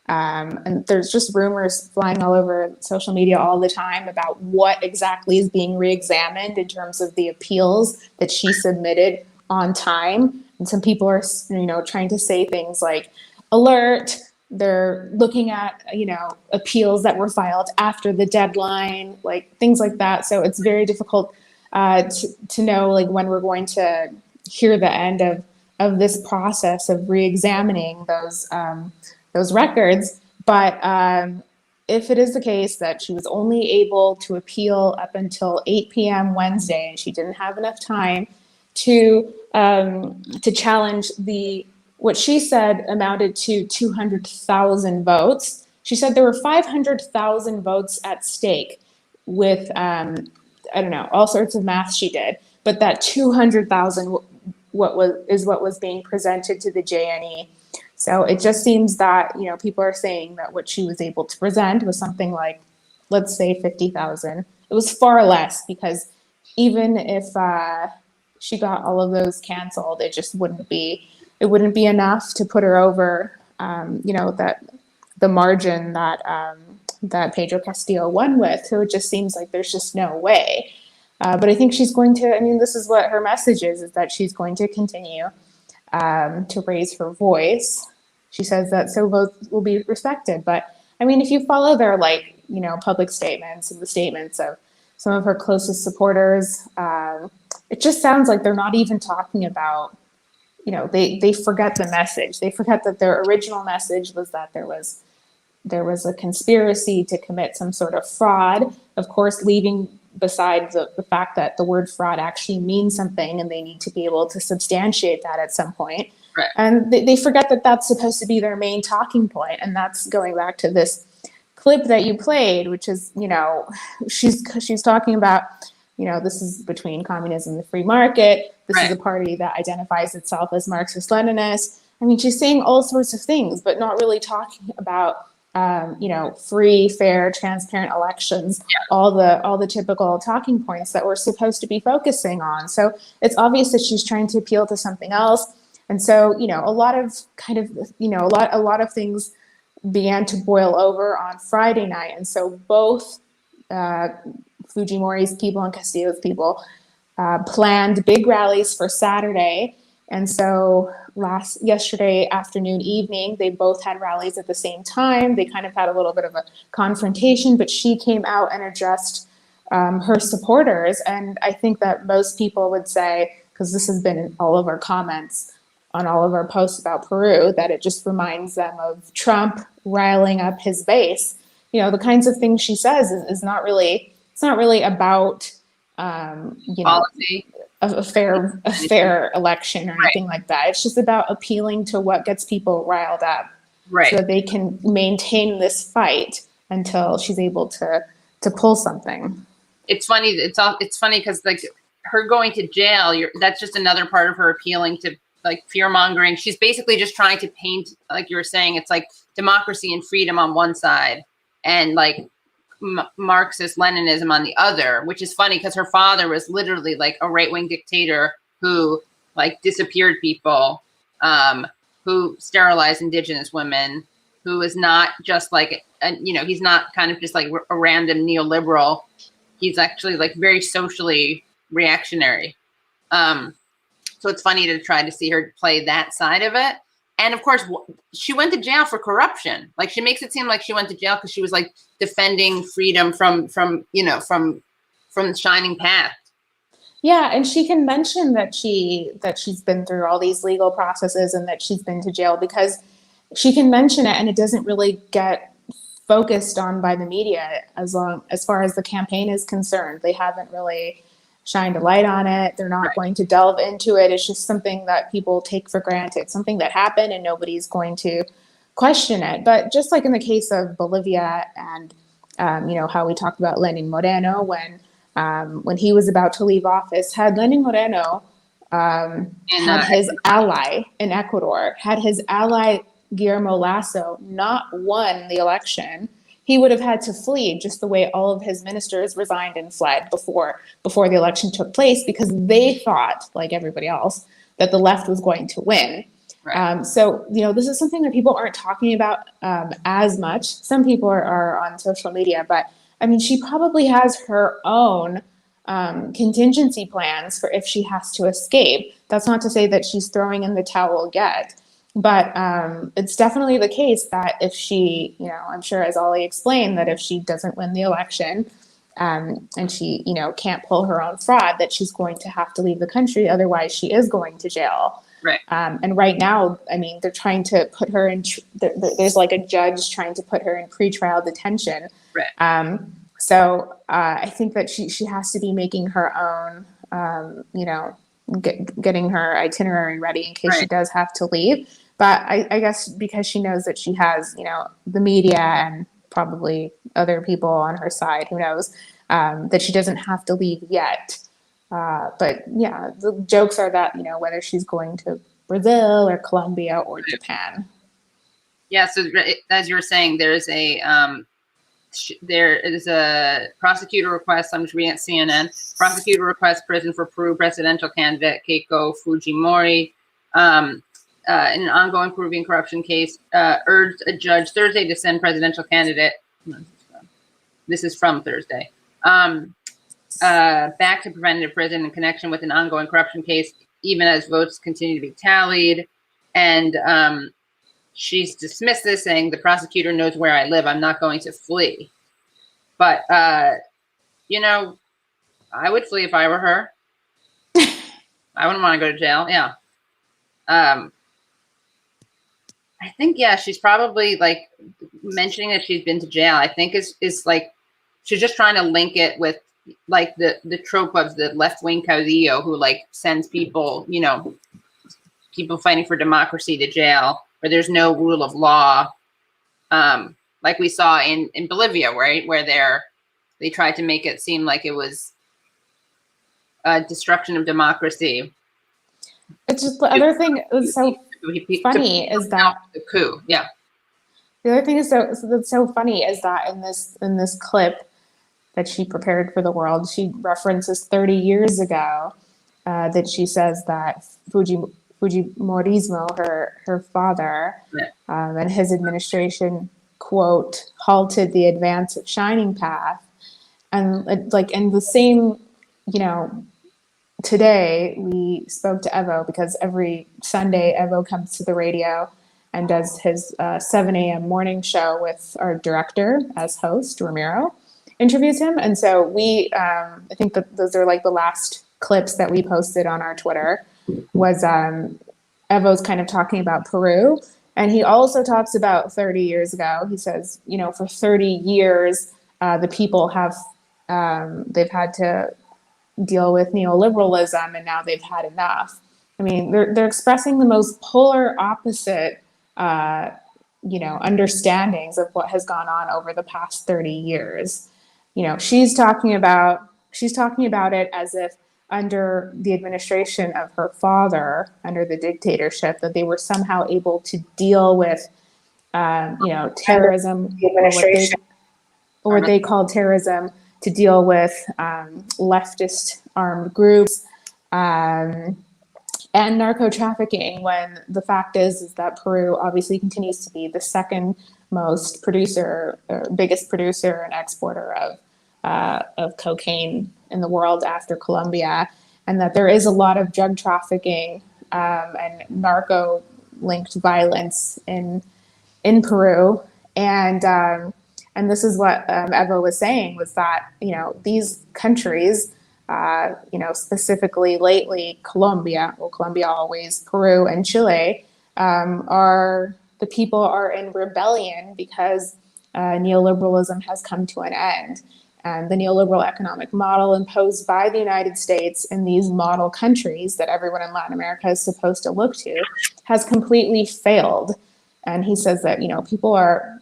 and there's just rumors flying all over social media all the time about what exactly is being reexamined in terms of the appeals that she submitted on time. And some people are, you know, trying to say things like, alert, they're looking at, you know, appeals that were filed after the deadline, like things like that. So it's very difficult to know like when we're going to hear the end of this process of re-examining those records. But if it is the case that she was only able to appeal up until 8 p.m. Wednesday, and she didn't have enough time to challenge what she said amounted to 200,000 votes. She said there were 500,000 votes at stake with, I don't know, all sorts of math she did, but that 200,000 what was being presented to the JNE. So it just seems that, you know, people are saying that what she was able to present was something like let's say 50,000. It was far less because even if she got all of those canceled, it just wouldn't be enough to put her over, that the margin that that Pedro Castillo won with. So it just seems like there's just no way. But I think she's going to. I mean, this is what her message is that she's going to continue to raise her voice. She says that so votes will be respected. But I mean, if you follow their public statements and the statements of some of her closest supporters, it just sounds like they're not even talking about. They forget the message. They forget that their original message was that there was a conspiracy to commit some sort of fraud. Of course, leaving beside the fact that the word fraud actually means something and they need to be able to substantiate that at some point. Right. And they forget that that's supposed to be their main talking point. And that's going back to this clip that you played, which is, she's talking about, this is between communism and the free market. This is a party that identifies itself as Marxist-Leninist. I mean, she's saying all sorts of things, but not really talking about free, fair, transparent elections, all the typical talking points that we're supposed to be focusing on. So it's obvious that she's trying to appeal to something else. And so, a lot of things began to boil over on Friday night. And so both Fujimori's people and Castillo's people planned big rallies for Saturday. And so yesterday afternoon, evening, they both had rallies at the same time. They kind of had a little bit of a confrontation, but she came out and addressed her supporters. And I think that most people would say, because this has been in all of our comments on all of our posts about Peru, that it just reminds them of Trump riling up his base. The kinds of things she says is not really, it's not really about, policy. A fair election or anything like that. It's just about appealing to what gets people riled up, so that they can maintain this fight until she's able to pull something. It's funny. It's funny because her going to jail. That's just another part of her appealing to fear mongering. She's basically just trying to paint, like you were saying, it's like democracy and freedom on one side, and Marxist Leninism on the other, which is funny because her father was literally a right-wing dictator who disappeared people, who sterilized indigenous women, who is not just he's not kind of just a random neoliberal. He's actually very socially reactionary. So it's funny to try to see her play that side of it. And of course, she went to jail for corruption. She makes it seem like she went to jail because she was defending freedom from the shining path. Yeah, and she can mention that she's been through all these legal processes and that she's been to jail, because she can mention it and it doesn't really get focused on by the media as far as the campaign is concerned. They haven't really shined a light on it. They're not going to delve into it. It's just something that people take for granted, something that happened and nobody's going to question it. But just like in the case of Bolivia and, how we talked about Lenin Moreno when he was about to leave office, had Lenin Moreno had his ally in Ecuador, had his ally Guillermo Lasso not won the election, he would have had to flee, just the way all of his ministers resigned and fled before the election took place, because they thought, like everybody else, that the left was going to win. Right. So, this is something that people aren't talking about as much. Some people are on social media, but I mean, she probably has her own contingency plans for if she has to escape. That's not to say that she's throwing in the towel yet. But it's definitely the case that if she, I'm sure as Ollie explained, that if she doesn't win the election and she, can't pull her own fraud, that she's going to have to leave the country. Otherwise, she is going to jail. Right. And right now, I mean, they're trying to put her in, there's a judge trying to put her in pretrial detention. Right. So I think that she has to be making her own, getting her itinerary ready in case she does have to leave. But I guess because she knows that she has, the media and probably other people on her side, who knows, that she doesn't have to leave yet. But yeah, the jokes are that, whether she's going to Brazil or Colombia or Japan. Yeah. So as you were saying, there's a there is a prosecutor request. I'm just reading at CNN. Prosecutor requests prison for Peru presidential candidate Keiko Fujimori. In an ongoing Peruvian corruption case, urged a judge Thursday to send presidential candidate. This is from Thursday. Back to preventative prison in connection with an ongoing corruption case, even as votes continue to be tallied. And she's dismissed this, saying the prosecutor knows where I live. I'm not going to flee. But, you know, I would flee if I were her. I wouldn't want to go to jail. Yeah. I think, yeah, she's probably like mentioning that she's been to jail. I think is like, she's just trying to link it with like the trope of the left-wing caudillo who like sends people, you know, people fighting for democracy to jail where there's no rule of law. Like we saw in Bolivia, right? Where they tried to make it seem like it was a destruction of democracy. It's just the other thing that's so funny is that the coup. Yeah. The other thing is that's so funny is that in this clip that she prepared for the world, she references 30 years ago that she says that Fujimorismo, her father, and his administration, quote, halted the advance of Shining Path. And like in the same, you know, today we spoke to Evo because every Sunday Evo comes to the radio and does his 7 a.m. morning show with our director as host, Ramiro, interviews him. And so we, I think that those are like the last clips that we posted on our Twitter was Evo's kind of talking about Peru. And he also talks about 30 years ago. He says, you know, for 30 years, the people have, they've had to deal with neoliberalism and now they've had enough. I mean, they're expressing the most polar opposite, you know, understandings of what has gone on over the past 30 years. You know, she's talking about it as if under the administration of her father, under the dictatorship, that they were somehow able to deal with, you know, terrorism, or what they called terrorism, to deal with leftist armed groups and narco trafficking, when the fact is that Peru obviously continues to be the second most producer, biggest producer and exporter of cocaine in the world after Colombia, and that there is a lot of drug trafficking and narco-linked violence in Peru. And this is what Evo was saying, was that, you know, these countries, you know, specifically lately Colombia always, Peru and Chile, the people are in rebellion because neoliberalism has come to an end. And the neoliberal economic model imposed by the United States in these model countries that everyone in Latin America is supposed to look to has completely failed. And he says that, you know, people are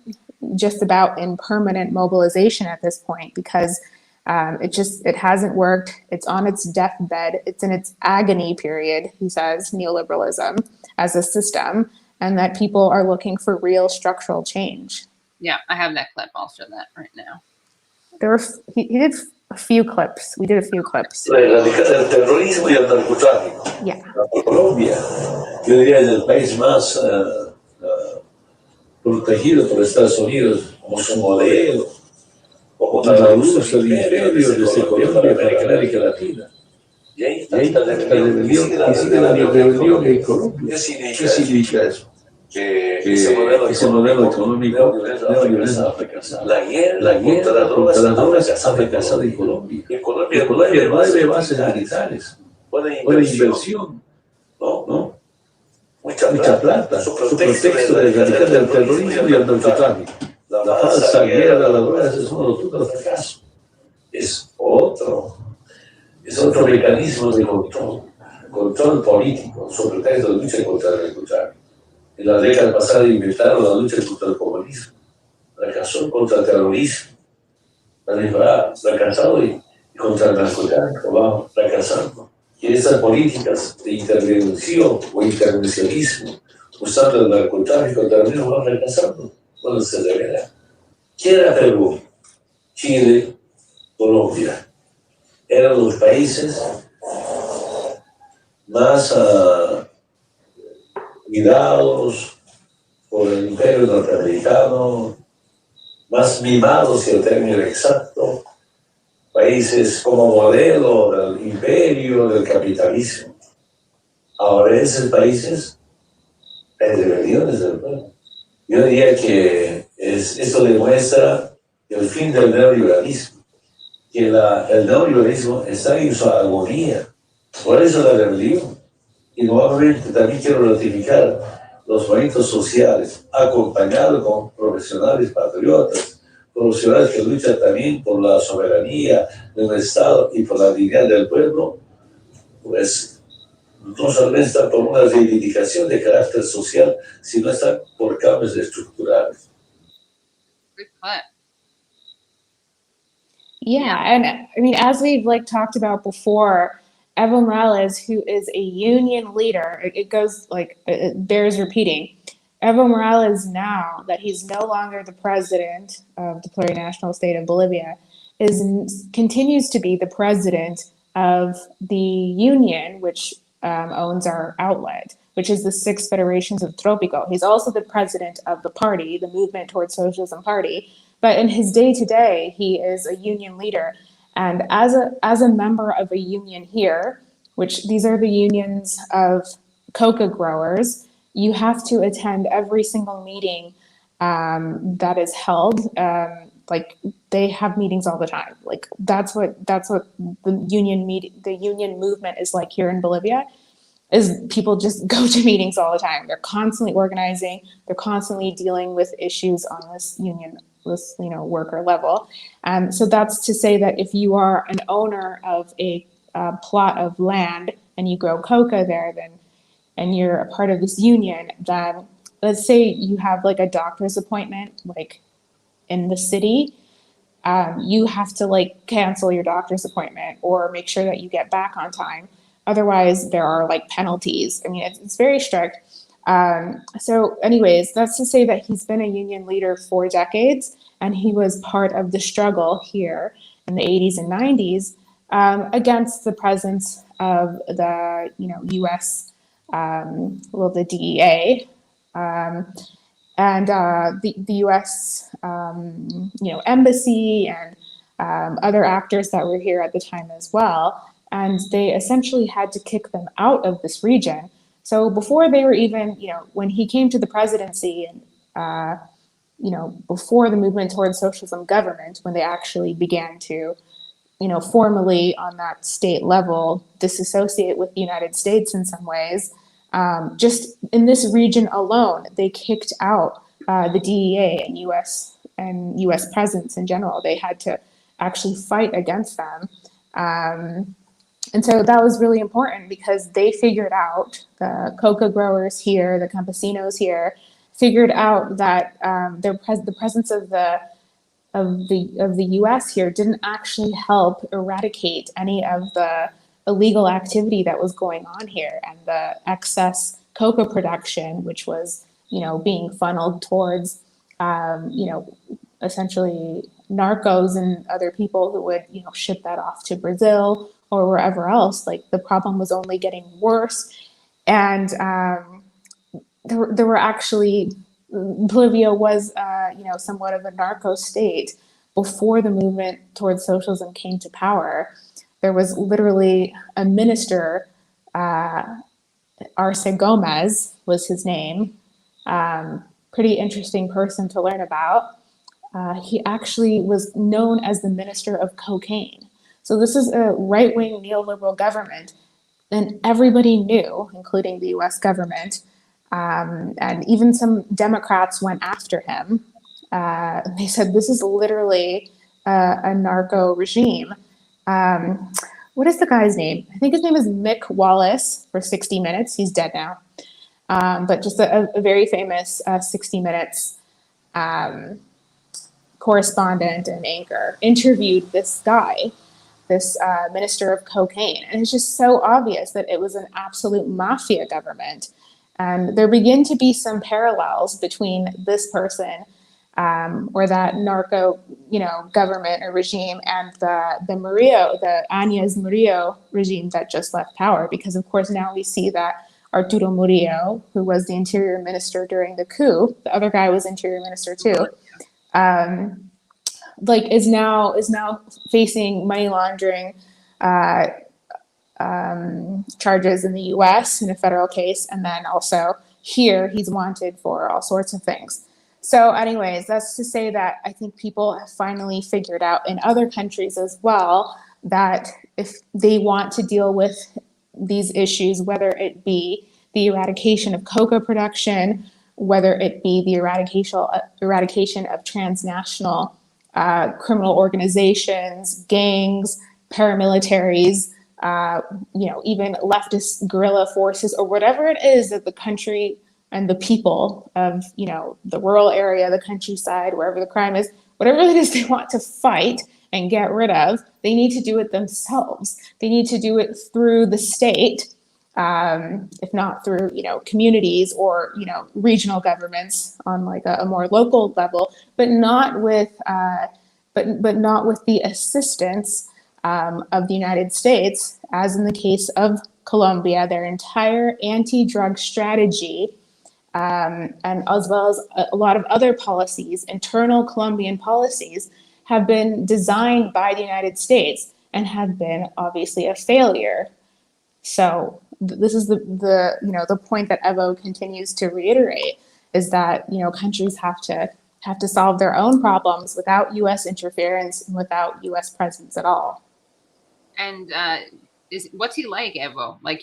just about in permanent mobilization at this point because it hasn't worked. It's on its deathbed. It's in its agony period, he says, neoliberalism as a system, and that people are looking for real structural change. Yeah, I have that clip. I'll show that right now. He did a few clips. We did a few clips. El terrorismo y el narcotráfico. Yeah. Colombia, yo diría, es el país más protegido por Estados Unidos como su modelo, como la luz del imperio desde Colombia para América Latina. Y ahí está la rebelión, y sigue la rebelión en Colombia. ¿Qué significa eso? Que ese modelo económico neoliberal ha fracasado. La guerra contra las drogas ha fracasado en Colombia. En Colombia no hay bases militares, no hay inversión, ¿no? Mucha plata, su pretexto de erradicar el terrorismo y el narcotráfico. La falsa guerra de las drogas es uno de los fracasos. Es otro mecanismo de control político, sobre pretexto de lucha contra el narcotráfico. En la década pasada inventaron la lucha contra el comunismo, fracasó contra el terrorismo, fracasado y contra el narcotráfico, vamos fracasando. Y estas políticas de intervención o intervencionismo usando el narcotráfico también van fracasando cuando se revela. ¿Qué era Perú? Chile, Colombia. Eran los países más cuidados por el imperio norteamericano, más mimados, si el término exacto, países como modelo del imperio, del capitalismo. Ahora en esos países hay rebeliones del pueblo. Yo diría que esto demuestra el fin del neoliberalismo, que el neoliberalismo está en su agonía. Por eso la rebelión. Y nuevamente también quiero ratificar los movimientos sociales, acompañados con profesionales patriotas, profesionales que luchan también por la soberanía de un Estado y por la dignidad del pueblo, pues no solamente están por una reivindicación de carácter social, sino están por cambios estructurales. Yeah, and I mean, as we've like talked about before, Evo Morales, who is a union leader, it goes like it bears repeating. Evo Morales, now that he's no longer the president of the plurinational state of Bolivia, continues to be the president of the union, which owns our outlet, which is the Six Federations of Tropico. He's also the president of the party, the Movement Towards Socialism Party. But in his day-to-day, he is a union leader. And as a member of a union here, which these are the unions of coca growers, you have to attend every single meeting that is held. Like they have meetings all the time. Like that's what the union movement is like here in Bolivia. Is people just go to meetings all the time. They're constantly organizing. They're constantly dealing with issues on this worker level. So that's to say that if you are an owner of a plot of land and you grow coca there, and you're a part of this union, then let's say you have like a doctor's appointment, like in the city, you have to like cancel your doctor's appointment or make sure that you get back on time. Otherwise, there are like penalties. I mean, it's very strict. So anyways, that's to say that he's been a union leader for decades, and he was part of the struggle here in the 80s and 90s against the presence of the U.S. The DEA and the U.S. Embassy and other actors that were here at the time as well. And they essentially had to kick them out of this region. So before they were even, when he came to the presidency and, before the movement towards socialism government, when they actually began to, formally on that state level, disassociate with the United States in some ways, just in this region alone, they kicked out the DEA and U.S. presence in general. They had to actually fight against them. And so that was really important because they figured out, the coca growers here, the campesinos here, figured out that the presence of the U.S. here didn't actually help eradicate any of the illegal activity that was going on here, and the excess coca production, which was being funneled towards essentially narcos and other people who would ship that off to Brazil or wherever else. Like the problem was only getting worse, and there were actually, Bolivia was somewhat of a narco state before the movement towards socialism came to power. There was literally a minister, Arce Gomez was his name. Pretty interesting person to learn about. He actually was known as the minister of cocaine. So this is a right-wing neoliberal government, and everybody knew, including the US government, and even some Democrats went after him. They said, this is literally a narco regime. What is the guy's name? I think his name is Mick Wallace for 60 Minutes. He's dead now. But just a very famous 60 Minutes correspondent and anchor interviewed this guy, this minister of cocaine. And it's just so obvious that it was an absolute mafia government. And there begin to be some parallels between this person or that narco, government or regime, and the Añez Murillo regime that just left power. Because of course now we see that Arturo Murillo, who was the interior minister during the coup, the other guy was interior minister too, is now facing money laundering charges in the U.S. in a federal case, and then also here he's wanted for all sorts of things. So anyways, that's to say that I think people have finally figured out in other countries as well that if they want to deal with these issues, whether it be the eradication of coca production, whether it be the eradication of transnational criminal organizations, gangs, paramilitaries, even leftist guerrilla forces, or whatever it is that the country and the people of, the rural area, the countryside, wherever the crime is, whatever it is they want to fight and get rid of, they need to do it themselves. They need to do it through the state, if not through, communities or, regional governments on like a more local level, but not with, but not with the assistance of the United States, as in the case of Colombia. Their entire anti-drug strategy, and as well as a lot of other policies, internal Colombian policies, have been designed by the United States and have been obviously a failure. So this is the point that Evo continues to reiterate, is that countries have to solve their own problems without U.S. interference and without U.S. presence at all. And what's he like, Evo? Like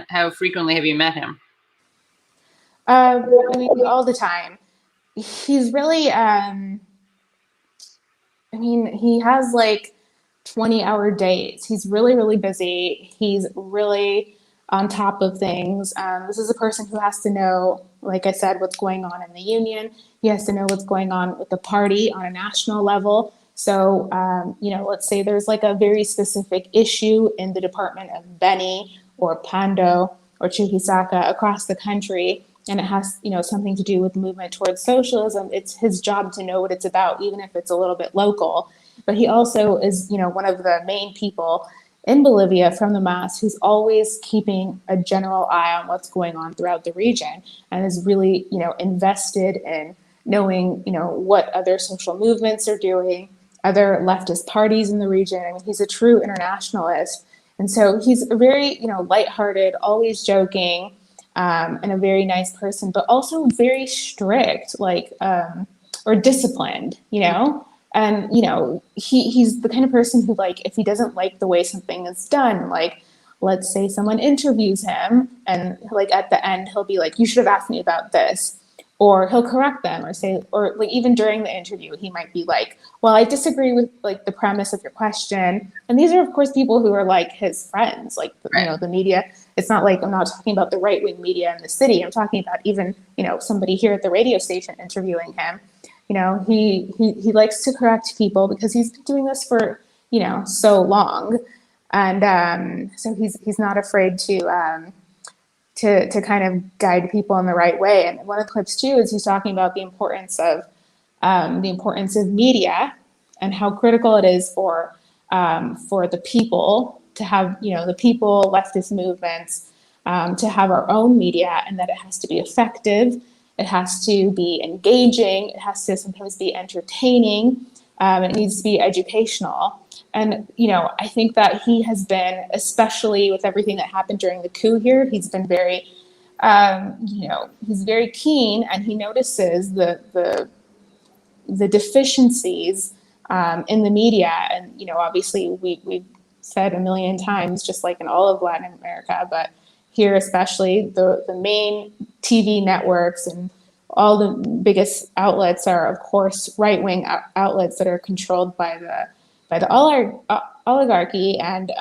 how frequently have you met him? All the time. He's really, he has like 20-hour days. He's really, really busy. He's really on top of things. This is a person who has to know, like I said, what's going on in the union. He has to know what's going on with the party on a national level. So, let's say there's like a very specific issue in the department of Beni or Pando or Chuquisaca across the country, and it has, something to do with the movement towards socialism. It's his job to know what it's about, even if it's a little bit local. But he also is, one of the main people in Bolivia from the MAS who's always keeping a general eye on what's going on throughout the region, and is really, invested in knowing, what other social movements are doing, other leftist parties in the region. I mean, he's a true internationalist. And so he's a very, lighthearted, always joking, and a very nice person, but also very strict, or disciplined, And, he's the kind of person who, like, if he doesn't like the way something is done, like, let's say someone interviews him and, like, at the end, he'll be like, you should have asked me about this. Or he'll correct them or say, or like even during the interview, he might be like, well, I disagree with like the premise of your question. And these are, of course, people who are like his friends, like, the media. It's not like, I'm not talking about the right-wing media in the city. I'm talking about even, somebody here at the radio station interviewing him. He likes to correct people because he's been doing this for, so long. And so he's not afraid to kind of guide people in the right way. And one of the clips too is he's talking about the importance of media and how critical it is for the people to have, the people, leftist movements, to have our own media, and that it has to be effective, it has to be engaging, it has to sometimes be entertaining, it needs to be educational. And, I think that he has been, especially with everything that happened during the coup here, he's been very, he's very keen, and he notices the deficiencies in the media. And, obviously we've said a million times, just like in all of Latin America, but here especially, the main TV networks and all the biggest outlets are, of course, right-wing outlets that are controlled by the oligarchy and,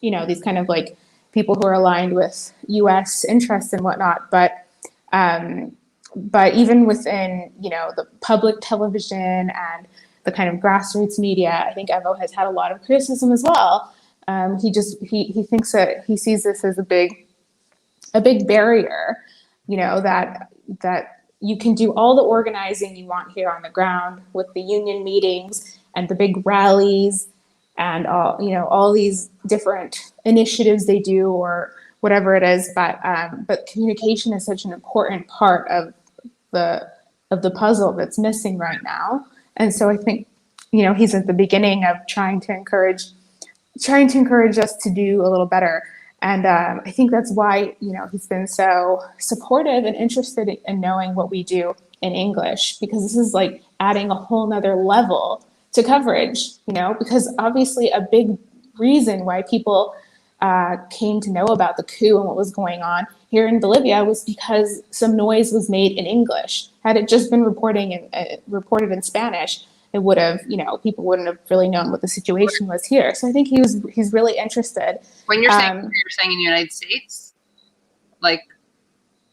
these kind of like people who are aligned with U.S. interests and whatnot. But even within, the public television and the kind of grassroots media, I think Evo has had a lot of criticism as well. He thinks that he sees this as a big barrier, that you can do all the organizing you want here on the ground with the union meetings and the big rallies and all these different initiatives they do or whatever it is. But communication is such an important part of the puzzle that's missing right now. And so I think, he's at the beginning of trying to encourage us to do a little better. And I think that's why, he's been so supportive and interested in knowing what we do in English, because this is like adding a whole nother level to coverage, because obviously a big reason why people came to know about the coup and what was going on here in Bolivia was because some noise was made in English. Had it just been reported in Spanish, it would have, people wouldn't have really known what the situation was here. So I think he's really interested. When you're saying in the United States,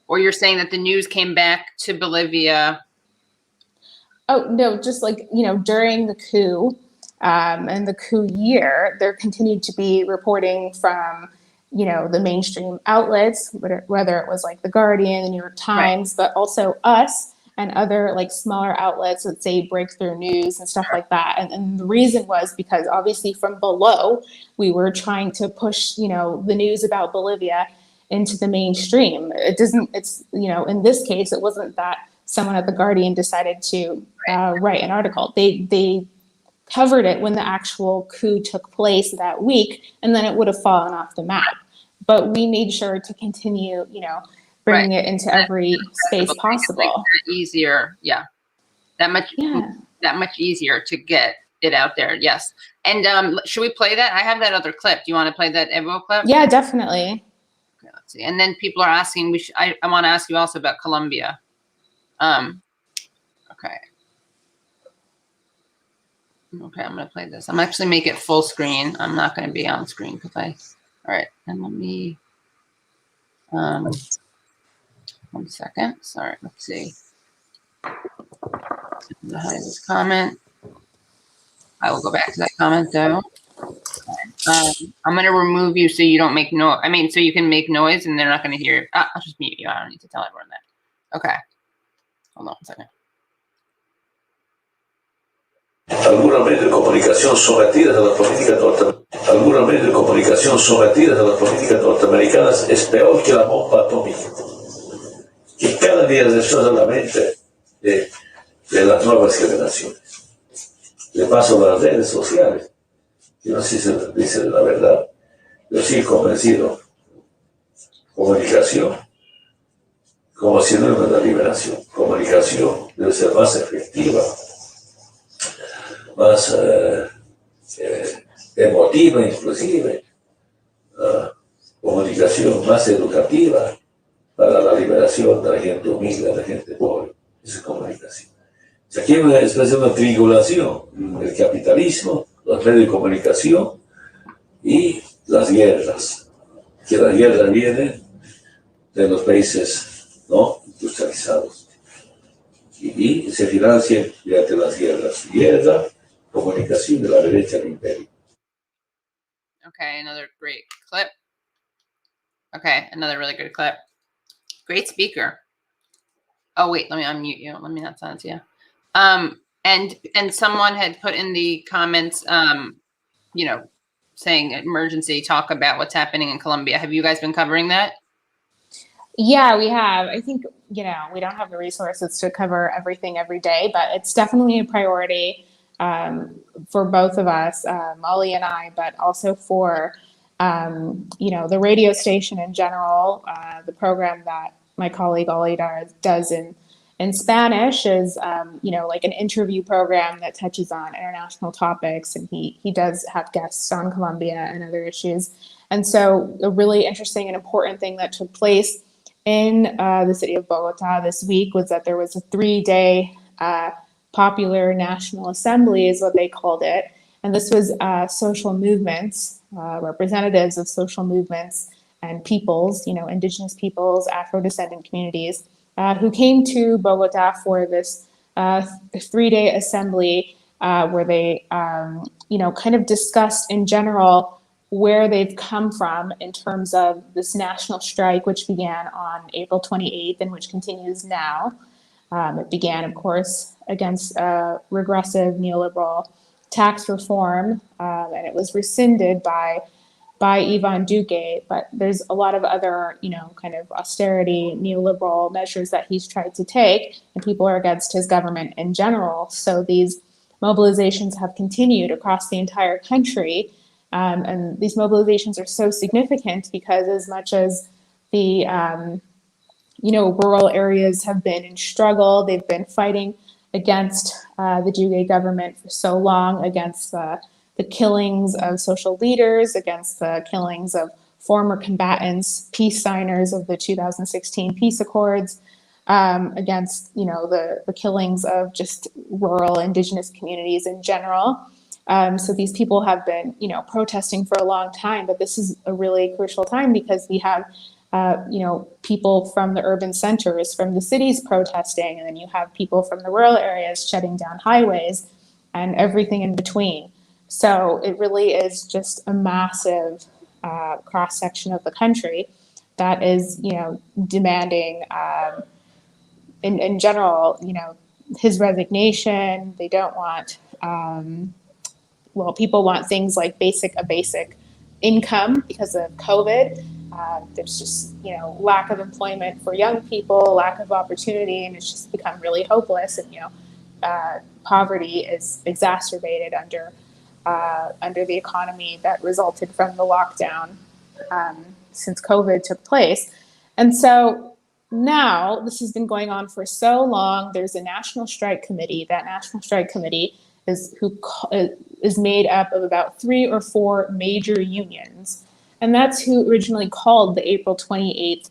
or you're saying that the news came back to Bolivia? Oh no, just during the coup and the coup year, there continued to be reporting from the mainstream outlets, whether it was like The Guardian, The New York Times, right, but also us and other smaller outlets that say Breakthrough News and stuff like that. And the reason was because obviously from below, we were trying to push, the news about Bolivia into the mainstream. In this case, it wasn't that someone at The Guardian decided to write an article. They covered it when the actual coup took place that week, and then it would have fallen off the map. But we made sure to continue, bringing it into every space possible. Easier, that much easier to get it out there. Yes. And should we play that? I have that other clip. Do you want to play that Evo clip? Yeah, definitely. Okay, let's see. And then people are asking. I want to ask you also about Colombia. Okay. Okay, I'm going to play this. I'm actually make it full screen. I'm not going to be on screen because all right. And let me, 1 second. Sorry, let's see. Hide this comment. I will go back to that comment though. I'm going to remove you so you don't make noise. So you can make noise and they're not going to hear. I'll just mute you. I don't need to tell everyone that. Okay. Hold on 1 second. Algunos medios de comunicación sometidos a las políticas norteamericanas es peor que la bomba atómica, que cada día destroza la mente de las nuevas generaciones. Le paso a las redes sociales, que no sé si se dice la verdad, pero sí convencido. Comunicación como sinónimo de la liberación. Comunicación debe ser más efectiva, más emotiva inclusive, comunicación más educativa para la liberación de la gente humilde, de la gente pobre. Esa es comunicación. Aquí hay una especie de una triangulación, el capitalismo, los medios de comunicación y las guerras, que las guerras vienen de los países no industrializados y se financian mediante las guerras. Guerra, comunicación de la derecha del imperio. Okay, another great clip. Okay, another really good clip. Great speaker. Oh wait, let me unmute you. Let me not silence you. And someone had put in the comments, saying emergency, talk about what's happening in Colombia. Have you guys been covering that? Yeah, we have. I think, we don't have the resources to cover everything every day, but it's definitely a priority for both of us, Molly and I, but also for, the radio station in general. The program that my colleague Olida does in Spanish is, like an interview program that touches on international topics. And he does have guests on Colombia and other issues. And so a really interesting and important thing that took place in the city of Bogota this week was that there was a 3-day popular national assembly is what they called it. And this was social movements, representatives of social movements and peoples, indigenous peoples, Afro-descendant communities, who came to Bogota for this 3-day assembly where they, kind of discussed in general where they've come from in terms of this national strike, which began on April 28th and which continues now. It began, of course, against regressive neoliberal tax reform, and it was rescinded by Ivan Duque, but there's a lot of other, kind of austerity, neoliberal measures that he's tried to take, and people are against his government in general. So these mobilizations have continued across the entire country, and these mobilizations are so significant because as much as the rural areas have been in struggle, they've been fighting against the Duque government for so long, against the killings of social leaders, against the killings of former combatants, peace signers of the 2016 peace accords, against the killings of just rural indigenous communities in general. So these people have been protesting for a long time, but this is a really crucial time because we have people from the urban centers, from the cities protesting, and then you have people from the rural areas shutting down highways and everything in between. So it really is just a massive cross section of the country that is, demanding, in general, his resignation. They don't want, people want things like a basic income because of COVID. There's just, lack of employment for young people, lack of opportunity, and it's just become really hopeless. And, poverty is exacerbated under the economy that resulted from the lockdown since COVID took place. And so now this has been going on for so long. There's a national strike committee. That national strike committee is made up of about 3 or 4 major unions. And that's who originally called the April 28th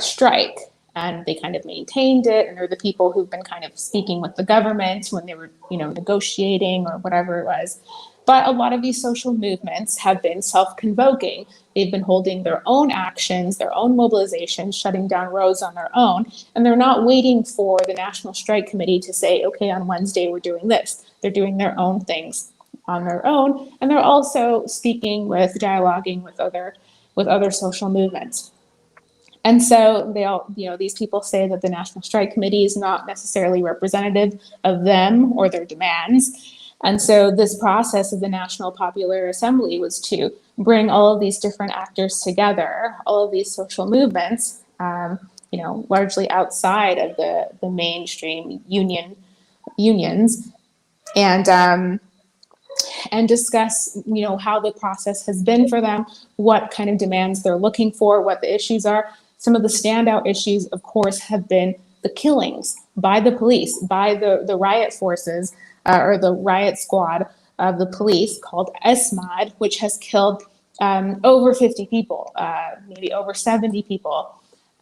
strike. And they kind of maintained it, and they're the people who've been kind of speaking with the government when they were, negotiating or whatever it was. But a lot of these social movements have been self-convoking. They've been holding their own actions, their own mobilizations, shutting down roads on their own, and they're not waiting for the National Strike Committee to say, okay, on Wednesday we're doing this. They're doing their own things on their own, and they're also dialoguing with other social movements. And so they all, these people say that the National Strike Committee is not necessarily representative of them or their demands. And so this process of the National Popular Assembly was to bring all of these different actors together, all of these social movements, largely outside of the mainstream unions, and discuss, how the process has been for them, what kind of demands they're looking for, what the issues are. Some of the standout issues, of course, have been the killings by the police, by the riot forces, or the riot squad of the police called ESMAD, which has killed over 50 people, maybe over 70 people.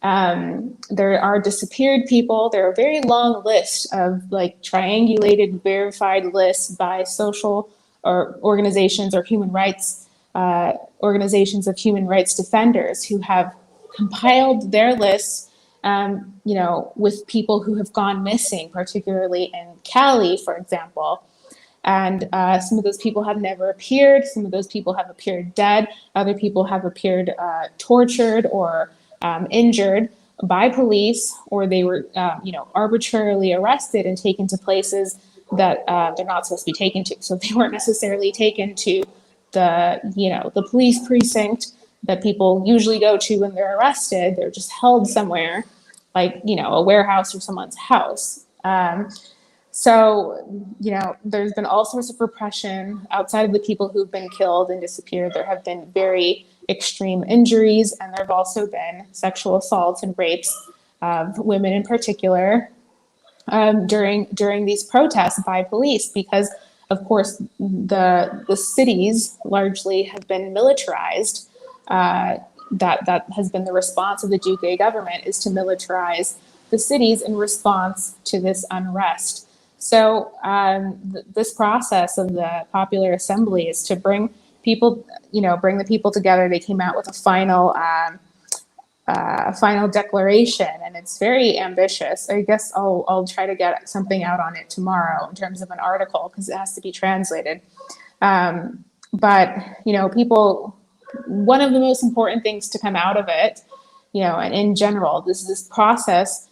There are disappeared people. There are a very long list of triangulated, verified lists by social or organizations or human rights organizations of human rights defenders who have compiled their lists, with people who have gone missing, particularly in Cali, for example. And some of those people have never appeared. Some of those people have appeared dead. Other people have appeared tortured or injured by police, or they were, arbitrarily arrested and taken to places that they're not supposed to be taken to. So they weren't necessarily taken to the police precinct that people usually go to when they're arrested. They're just held somewhere, like, a warehouse or someone's house. So, there's been all sorts of repression outside of the people who've been killed and disappeared. There have been very extreme injuries, and there have also been sexual assaults and rapes of women in particular during these protests by police, because, of course, the cities largely have been militarized. That has been the response of the Duque government, is to militarize the cities in response to this unrest. So this process of the Popular Assembly is to bring the people together. They came out with a final declaration, and it's very ambitious. I guess I'll try to get something out on it tomorrow in terms of an article, because it has to be translated. But people, one of the most important things to come out of it, and in general, this process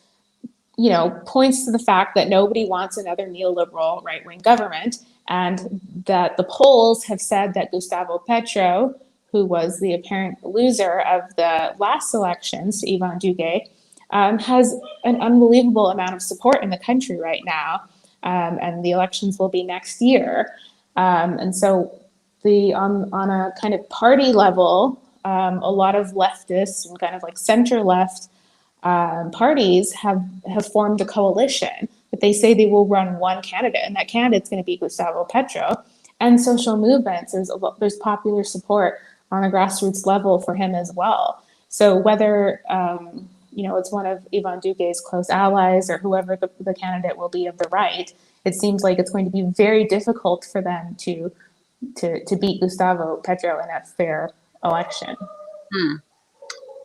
points to the fact that nobody wants another neoliberal right-wing government, and that the polls have said that Gustavo Petro, who was the apparent loser of the last elections to Ivan Duque, has an unbelievable amount of support in the country right now, and the elections will be next year. And so on a kind of party level, a lot of leftists and kind of like center-left parties have formed a coalition, but they say they will run one candidate, and that candidate's going to be Gustavo Petro. And social movements, there's popular support on a grassroots level for him as well. So whether it's one of Ivan Duque's close allies or whoever the candidate will be of the right, it seems like it's going to be very difficult for them to beat Gustavo Petro in a fair election.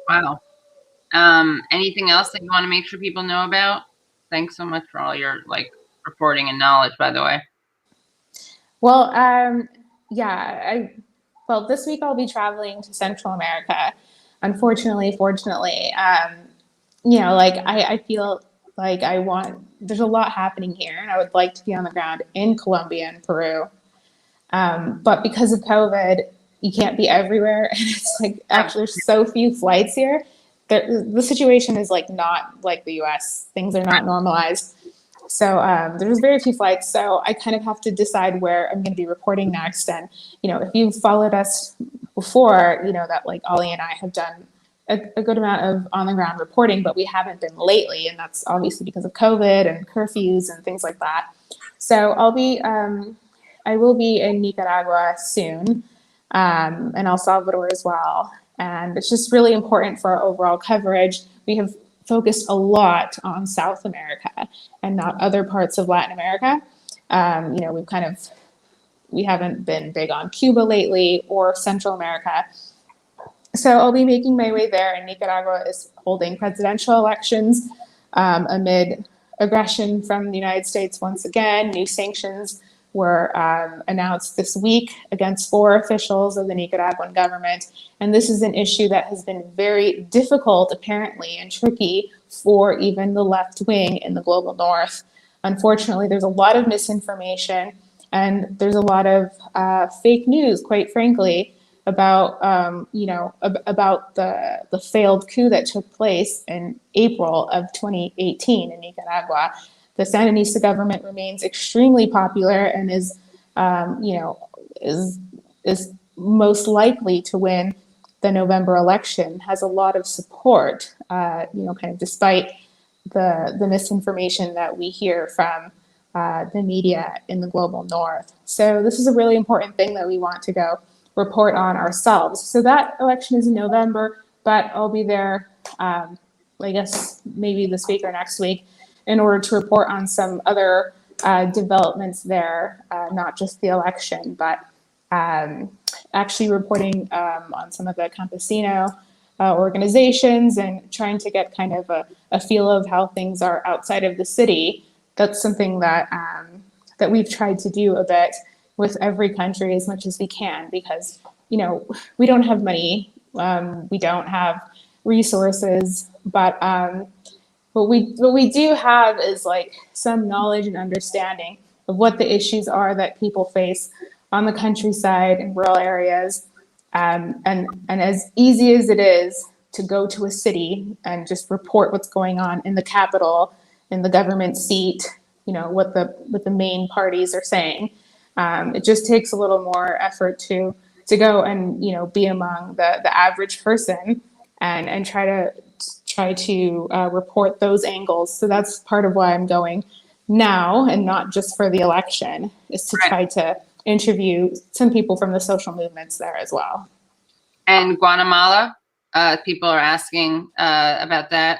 Wow. Anything else that you want to make sure people know about? Thanks so much for all your reporting and knowledge, by the way. Well, this week I'll be traveling to Central America. Unfortunately, fortunately, I feel like there's a lot happening here, and I would like to be on the ground in Colombia and Peru. But because of COVID, you can't be everywhere. And it's actually there's so few flights here. The situation is not like the US. Things are not normalized. So there's very few flights. So I kind of have to decide where I'm going to be reporting next. And, if you've followed us before, that Ollie and I have done a good amount of on the ground reporting, but we haven't been lately. And that's obviously because of COVID and curfews and things like that. So I will be in Nicaragua soon, and El Salvador as well. And it's just really important for our overall coverage. We have focused a lot on South America and not other parts of Latin America. We haven't been big on Cuba lately or Central America. So I'll be making my way there, and Nicaragua is holding presidential elections amid aggression from the United States once again. New sanctions were announced this week against 4 officials of the Nicaraguan government. And this is an issue that has been very difficult, apparently, and tricky for even the left wing in the global north. Unfortunately, there's a lot of misinformation, and there's a lot of fake news, quite frankly, about about the failed coup that took place in April of 2018 in Nicaragua. The Sandinista government remains extremely popular and is most likely to win the November election, has a lot of support, despite the misinformation that we hear from the media in the global north. So this is a really important thing that we want to go report on ourselves. So that election is in November, but I'll be there, I guess maybe this week or next week, in order to report on some other developments there, not just the election, but actually reporting on some of the campesino organizations and trying to get kind of a feel of how things are outside of the city. That's something that that we've tried to do a bit with every country as much as we can, because we don't have money, we don't have resources, but what we do have is some knowledge and understanding of what the issues are that people face on the countryside and rural areas. And as easy as it is to go to a city and just report what's going on in the capital, in the government seat, what the main parties are saying, it just takes a little more effort to go and be among the average person and try to report those angles. So that's part of why I'm going now, and not just for the election, is to try to interview some people from the social movements there as well. And Guatemala, people are asking about that.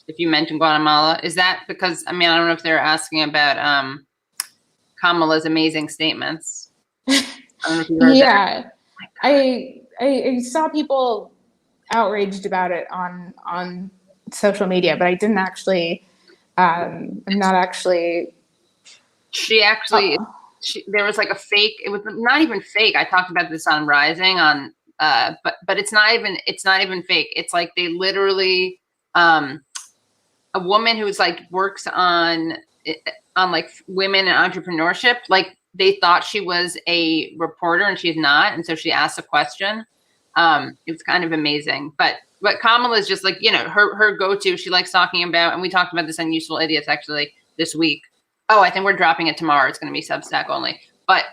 If you mentioned Guatemala, is that because, I don't know if they're asking about Kamala's amazing statements. I don't know if you heard that. I saw people outraged about it on social media, but I didn't actually. I'm not actually. She actually. There was a fake. It was not even fake. I talked about this on Rising but it's not even fake. It's they literally a woman who's like works on like women and entrepreneurship. Like they thought she was a reporter and she's not, and so she asked a question. It was kind of amazing. But Kamala is just like, you know, her go-to. She likes talking about, and we talked about this on Useful Idiots actually this week. Oh, I think we're dropping it tomorrow. It's going to be Substack only. But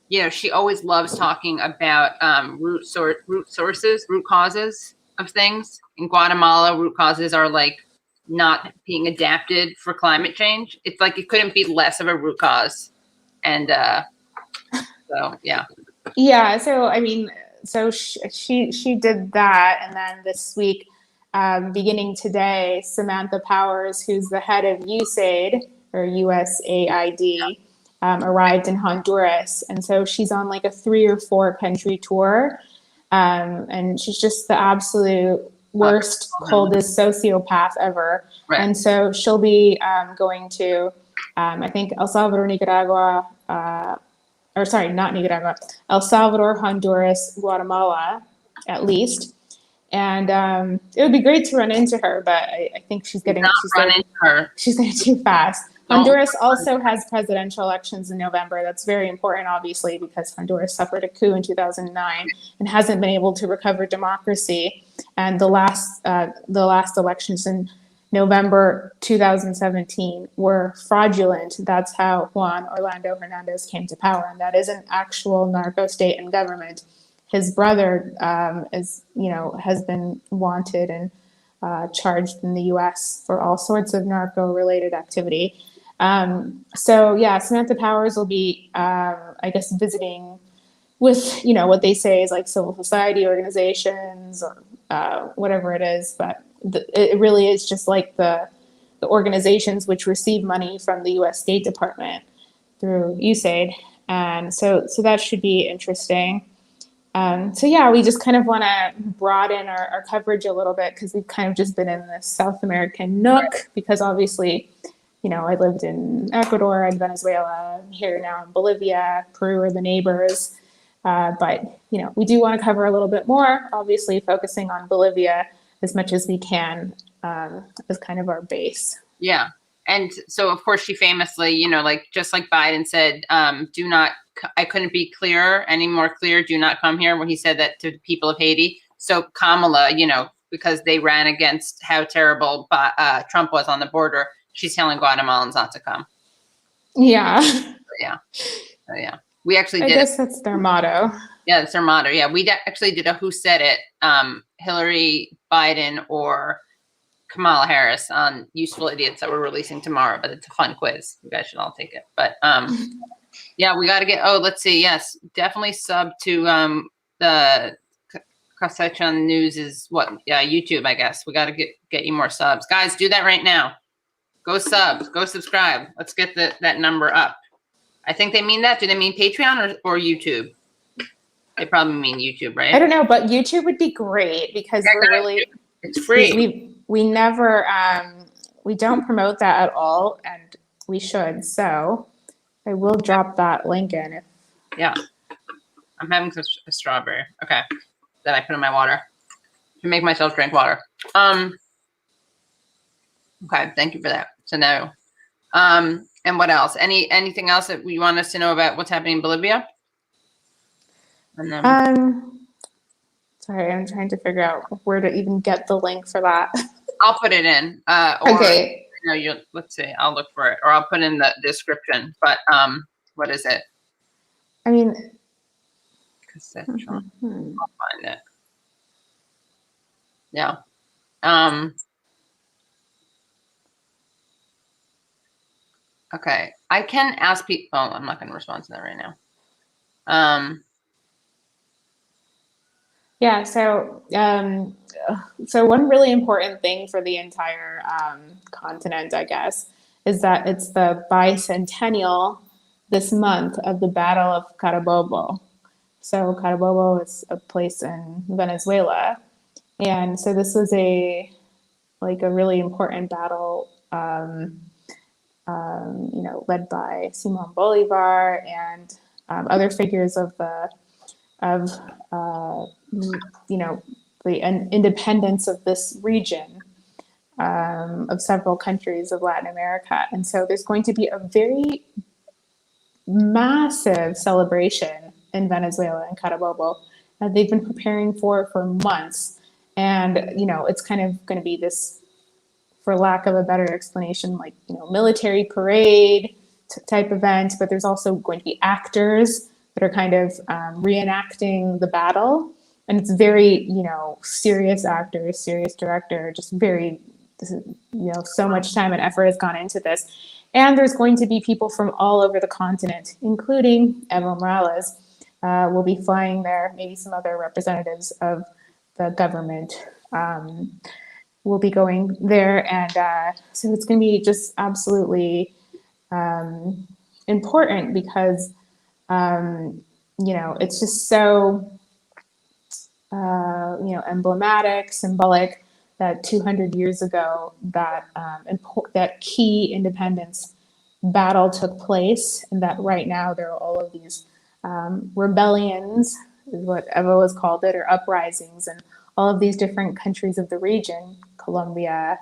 you know, she always loves talking about root causes of things. In Guatemala, root causes are like not being adapted for climate change. It's like it couldn't be less of a root cause. And so, yeah. Yeah. So, I mean, so she did that. And then this week, beginning today, Samantha Powers, who's the head of USAID or USAID, arrived in Honduras. And so she's on like a 3 or 4 country tour. And she's just the absolute worst, coldest sociopath ever. Right. And so she'll be going to, I think, El Salvador, Nicaragua, or sorry, not Nicaragua, El Salvador, Honduras, Guatemala, at least. And it would be great to run into her, but I think she's getting she's getting too fast. Honduras also has presidential elections in November. That's very important, obviously, because Honduras suffered a coup in 2009 and hasn't been able to recover democracy. And the last elections in November 2017 were fraudulent. That's how Juan Orlando Hernandez came to power, and that is an actual narco state and government. His brother has been wanted and charged in the U.S. for all sorts of narco-related activity. So yeah, Samantha Powers will be, I guess, visiting with, you know, what they say is like civil society organizations or whatever it is, but it really is just like the organizations which receive money from the U.S. State Department through USAID, and so that should be interesting. So yeah, we just kind of want to broaden our coverage a little bit because we've kind of just been in this South American nook because obviously, you know, I lived in Ecuador and Venezuela, here now in Bolivia, Peru are the neighbors. But, you know, we do want to cover a little bit more, obviously focusing on Bolivia as much as we can as kind of our base. Yeah. And so, of course, she famously, you know, like just like Biden said, I couldn't be clearer, any more clear, do not come here, when he said that to the people of Haiti. So Kamala, you know, because they ran against how terrible Trump was on the border, she's telling Guatemalans not to come. Yeah. Yeah. We actually did. I guess that's their motto. Yeah, that's their motto. Yeah, we actually did a Who Said It, Hillary, Biden, or Kamala Harris on Useful Idiots that we're releasing tomorrow, but it's a fun quiz. You guys should all take it. But yeah, we got to get, let's see. Yes, definitely sub to the Kasechan News is what? Yeah, YouTube, I guess. We got to get you more subs. Guys, do that right now. Go subscribe. Let's get that number up. I think they mean that. Do they mean Patreon or YouTube? They probably mean YouTube, right? I don't know, but YouTube would be great because it's free. We never we don't promote that at all, and we should. So I will drop that link in. Yeah, I'm having a strawberry. Okay, that I put in my water to make myself drink water. Okay, thank you for that. So now, and what else? Anything else that you want us to know about what's happening in Bolivia? And then, sorry, I'm trying to figure out where to even get the link for that. I'll put it in. Okay. No, let's see. I'll look for it, or I'll put in the description. But what is it? I mean, I'll find it. Yeah. Okay, I can ask people. Oh, I'm not going to respond to that right now. Yeah. So one really important thing for the entire continent, I guess, is that it's the bicentennial this month of the Battle of Carabobo. So Carabobo is a place in Venezuela, and so this was a really important battle. Led by Simón Bolívar and other figures of the independence of this region. of several countries of Latin America. And so there's going to be a very massive celebration in Venezuela and Carabobo that they've been preparing for months. And, you know, it's kind of going to be this, for lack of a better explanation, like, you know, military parade type event, but there's also going to be actors that are kind of reenacting the battle. And it's very, you know, serious actors, serious director, just very, you know, so much time and effort has gone into this. And there's going to be people from all over the continent, including Evo Morales, will be flying there, maybe some other representatives of the government will be going there. And so it's going to be just absolutely important because, you know, it's just so, you know, emblematic, symbolic that 200 years ago that that key independence battle took place, and that right now there are all of these rebellions, is what Evo has called it, or uprisings, and all of these different countries of the region, Colombia,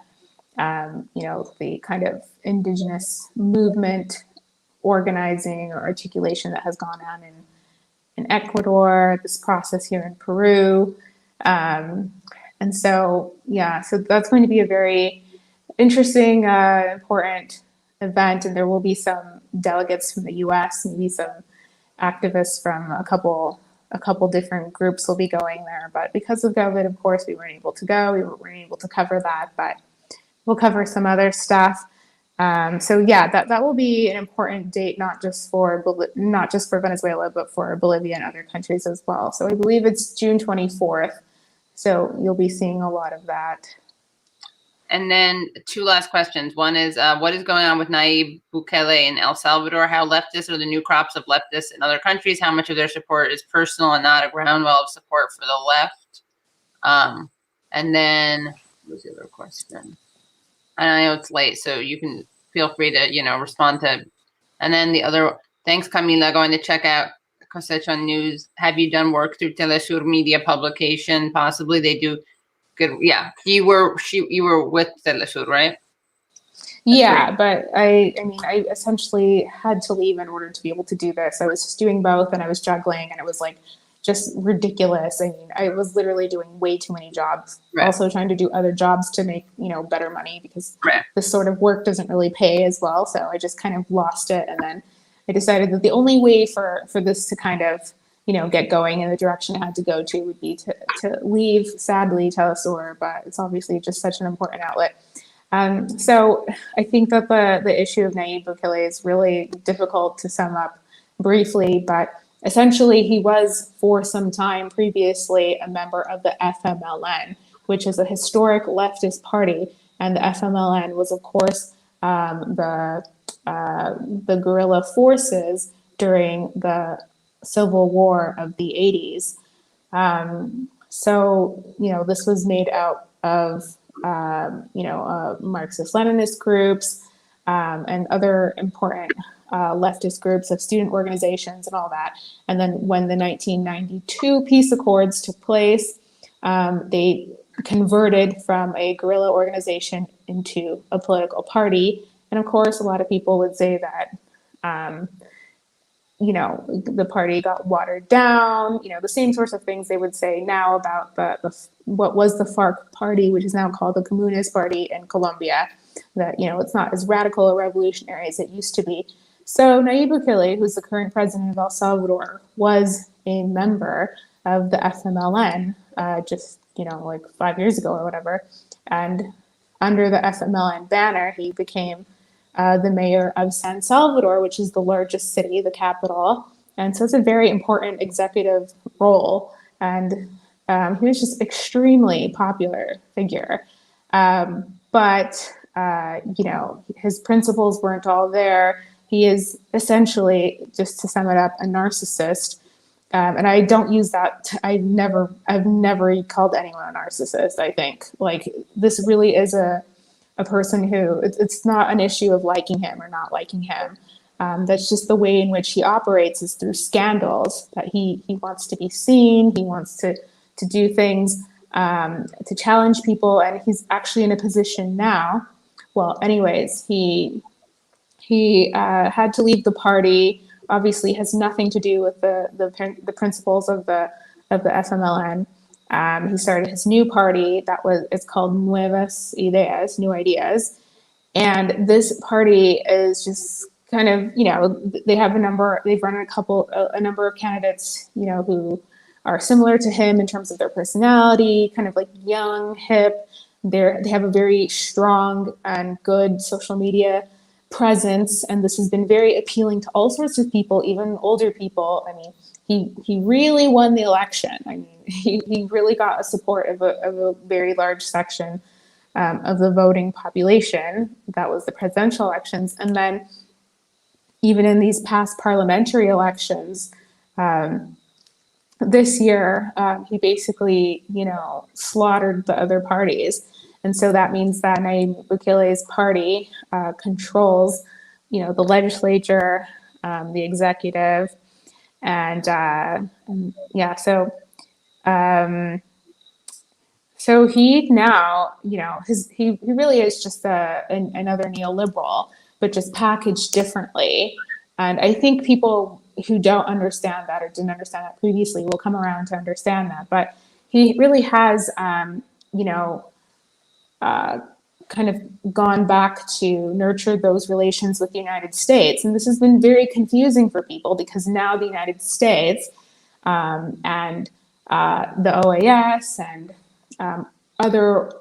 you know, the kind of indigenous movement organizing or articulation that has gone on in Ecuador, this process here in Peru. And so, yeah, so that's going to be a very interesting, important event. And there will be some delegates from the US, maybe some activists from a couple different groups will be going there. But because of COVID, of course, we weren't able to go. We weren't able to cover that, but we'll cover some other stuff. So yeah, that will be an important date, not just for Venezuela, but for Bolivia and other countries as well. So I believe it's June 24th. So you'll be seeing a lot of that. And then two last questions. One is, what is going on with Nayib Bukele in El Salvador? How leftist are the new crops of leftists in other countries? How much of their support is personal and not a groundwell of support for the left? And then, what was the other question? I know it's late, so you can feel free to, you know, respond to. And then the other, thanks, Camila, going to check out Cosecha News. Have you done work through Telesur Media publication? Possibly, they do good. Yeah, you were with Telesur, right? Yeah, but I mean, I essentially had to leave in order to be able to do this. I was just doing both, and I was juggling, and it was like just ridiculous. I mean, I was literally doing way too many jobs. Right. Also trying to do other jobs to make, you know, better money, because this sort of work doesn't really pay as well. So I just kind of lost it, and then I decided that the only way for this to kind of, you know, get going in the direction it had to go to would be to leave, sadly, Telesur, but it's obviously just such an important outlet. So I think that the issue of Nayib Bukele is really difficult to sum up briefly, but essentially he was for some time previously a member of the FMLN, which is a historic leftist party, and the FMLN was, of course, the guerrilla forces during the Civil War of the 80s. So, you know, this was made out of, you know, Marxist-Leninist groups and other important leftist groups of student organizations and all that. And then when the 1992 peace accords took place, they converted from a guerrilla organization into a political party. And of course, a lot of people would say that, you know, the party got watered down, you know, the same sorts of things they would say now about what was the FARC party, which is now called the Communist Party in Colombia, that, you know, it's not as radical or revolutionary as it used to be. So Nayib Bukele, who's the current president of El Salvador, was a member of the FMLN just, you know, like 5 years ago or whatever. And under the FMLN banner, he became the mayor of San Salvador, which is the largest city, the capital. And so it's a very important executive role. And he was just extremely popular figure. But, you know, his principles weren't all there. He is essentially, just to sum it up, a narcissist. And I don't use that. I've never called anyone a narcissist, I think. Like, this really is a person who, it's not an issue of liking him or not liking him. That's just the way in which he operates, is through scandals, that he wants to be seen, he wants to do things to challenge people, and he's actually in a position now. Well, anyways, he had to leave the party. Obviously, has nothing to do with the principles of the FMLN. He started his new party it's called Nuevas Ideas, New Ideas, and this party is just kind of, they've run a number of candidates, who are similar to him in terms of their personality, kind of like young, hip. They have a very strong and good social media presence, and this has been very appealing to all sorts of people, even older people. I mean, he really won the election. I mean, he really got a support of a very large section of the voting population. That was the presidential elections. And then even in these past parliamentary elections, this year, he basically, slaughtered the other parties. And so that means that Nayib Bukele's party controls, the legislature, the executive, and yeah, so he now, he really is just another neoliberal, but just packaged differently. And I think people who don't understand that or didn't understand that previously will come around to understand that. But he really has, kind of gone back to nurture those relations with the United States. And this has been very confusing for people because now the United States and the OAS and other,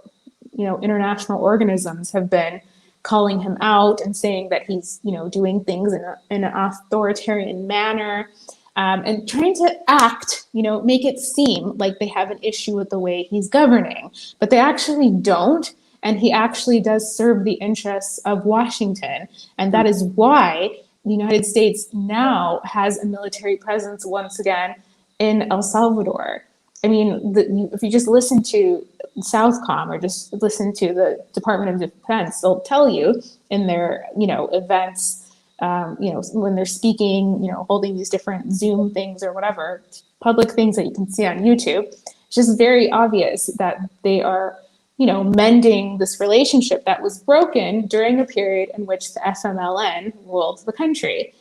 international organisms have been calling him out and saying that he's, doing things in an authoritarian manner, and trying to act, make it seem like they have an issue with the way he's governing, but they actually don't. And he actually does serve the interests of Washington. And that is why the United States now has a military presence once again in El Salvador. I mean, if you just listen to Southcom or just listen to the Department of Defense, they'll tell you in their, events, when they're speaking, holding these different Zoom things or whatever, public things that you can see on YouTube, it's just very obvious that they are, mending this relationship that was broken during a period in which the FMLN ruled the country.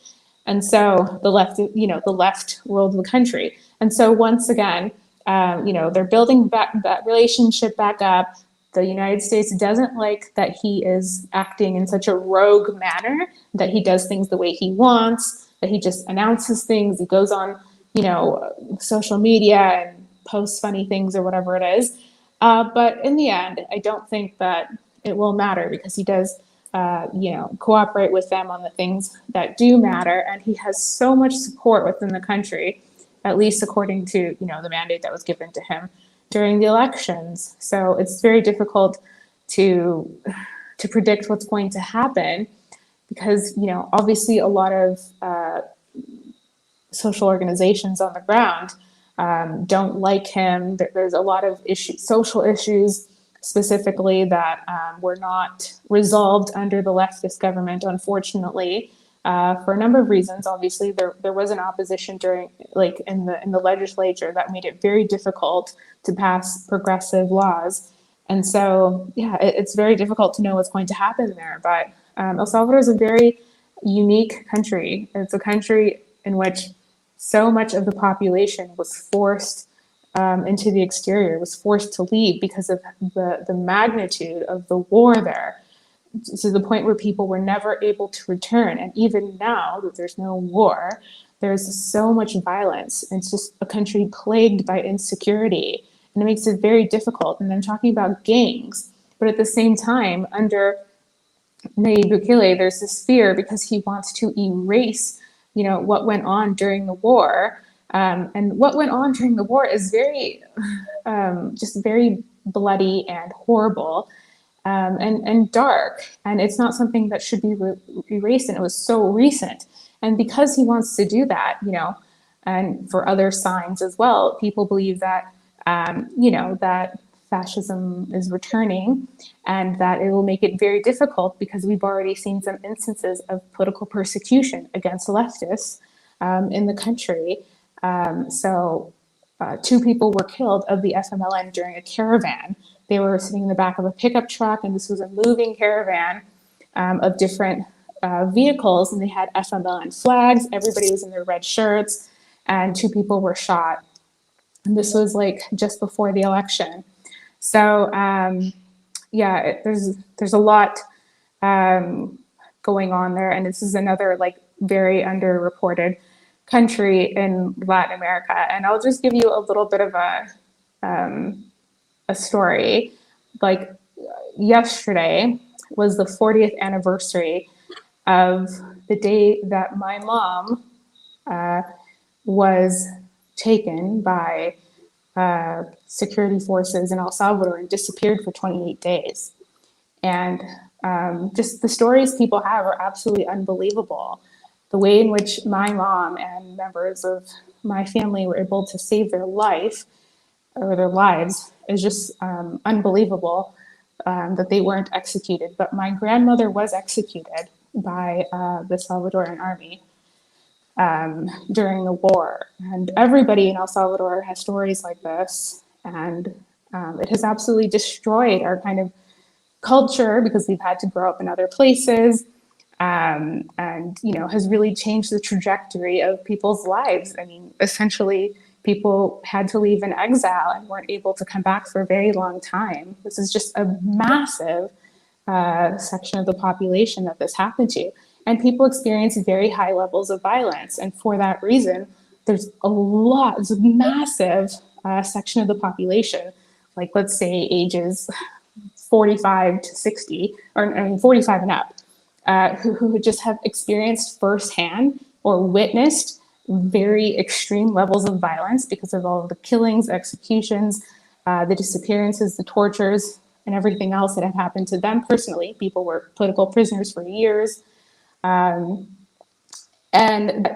And so the left ruled the country. And so once again, they're building back that relationship back up. The United States doesn't like that he is acting in such a rogue manner, that he does things the way he wants, that he just announces things. He goes on, social media and posts funny things or whatever it is. But in the end, I don't think that it will matter because he does, cooperate with them on the things that do matter. And he has so much support within the country, at least according to, the mandate that was given to him during the elections. So it's very difficult to predict what's going to happen because, obviously a lot of social organizations on the ground don't like him. There's a lot of social issues specifically that were not resolved under the leftist government, unfortunately, for a number of reasons. Obviously, there was an opposition during, in the legislature that made it very difficult to pass progressive laws. And so, yeah, it's very difficult to know what's going to happen there. But El Salvador is a very unique country. It's a country in which so much of the population was forced into the exterior, was forced to leave because of the magnitude of the war there, to the point where people were never able to return. And even now that there's no war, there's so much violence. It's just a country plagued by insecurity, and it makes it very difficult. And I'm talking about gangs, but at the same time, under Nayib Bukele, there's this fear because he wants to erase what went on during the war. And what went on during the war is very, just very bloody and horrible, and dark. And it's not something that should be erased. And it was so recent. And because he wants to do that, and for other signs as well, people believe that, that fascism is returning and that it will make it very difficult because we've already seen some instances of political persecution against leftists in the country. So 2 people were killed of the FMLN during a caravan. They were sitting in the back of a pickup truck, and this was a moving caravan of different vehicles, and they had FMLN flags. Everybody was in their red shirts, and 2 people were shot. And this was like just before the election. So there's a lot going on there, and this is another like very underreported country in Latin America. And I'll just give you a little bit of a story. Like yesterday was the 40th anniversary of the day that my mom was taken by security forces in El Salvador and disappeared for 28 days. And just the stories people have are absolutely unbelievable. The way in which my mom and members of my family were able to save their life or their lives is just unbelievable, that they weren't executed. But my grandmother was executed by the Salvadoran army during the war. And everybody in El Salvador has stories like this. And it has absolutely destroyed our kind of culture because we've had to grow up in other places, and has really changed the trajectory of people's lives. I mean, essentially, people had to leave in exile and weren't able to come back for a very long time. This is just a massive section of the population that this happened to. And people experience very high levels of violence. And for that reason, there's a massive section of the population, like let's say ages 45 to 60, or 45 and up, who just have experienced firsthand or witnessed very extreme levels of violence because of all of the killings, executions, the disappearances, the tortures, and everything else that had happened to them personally. People were political prisoners for years. And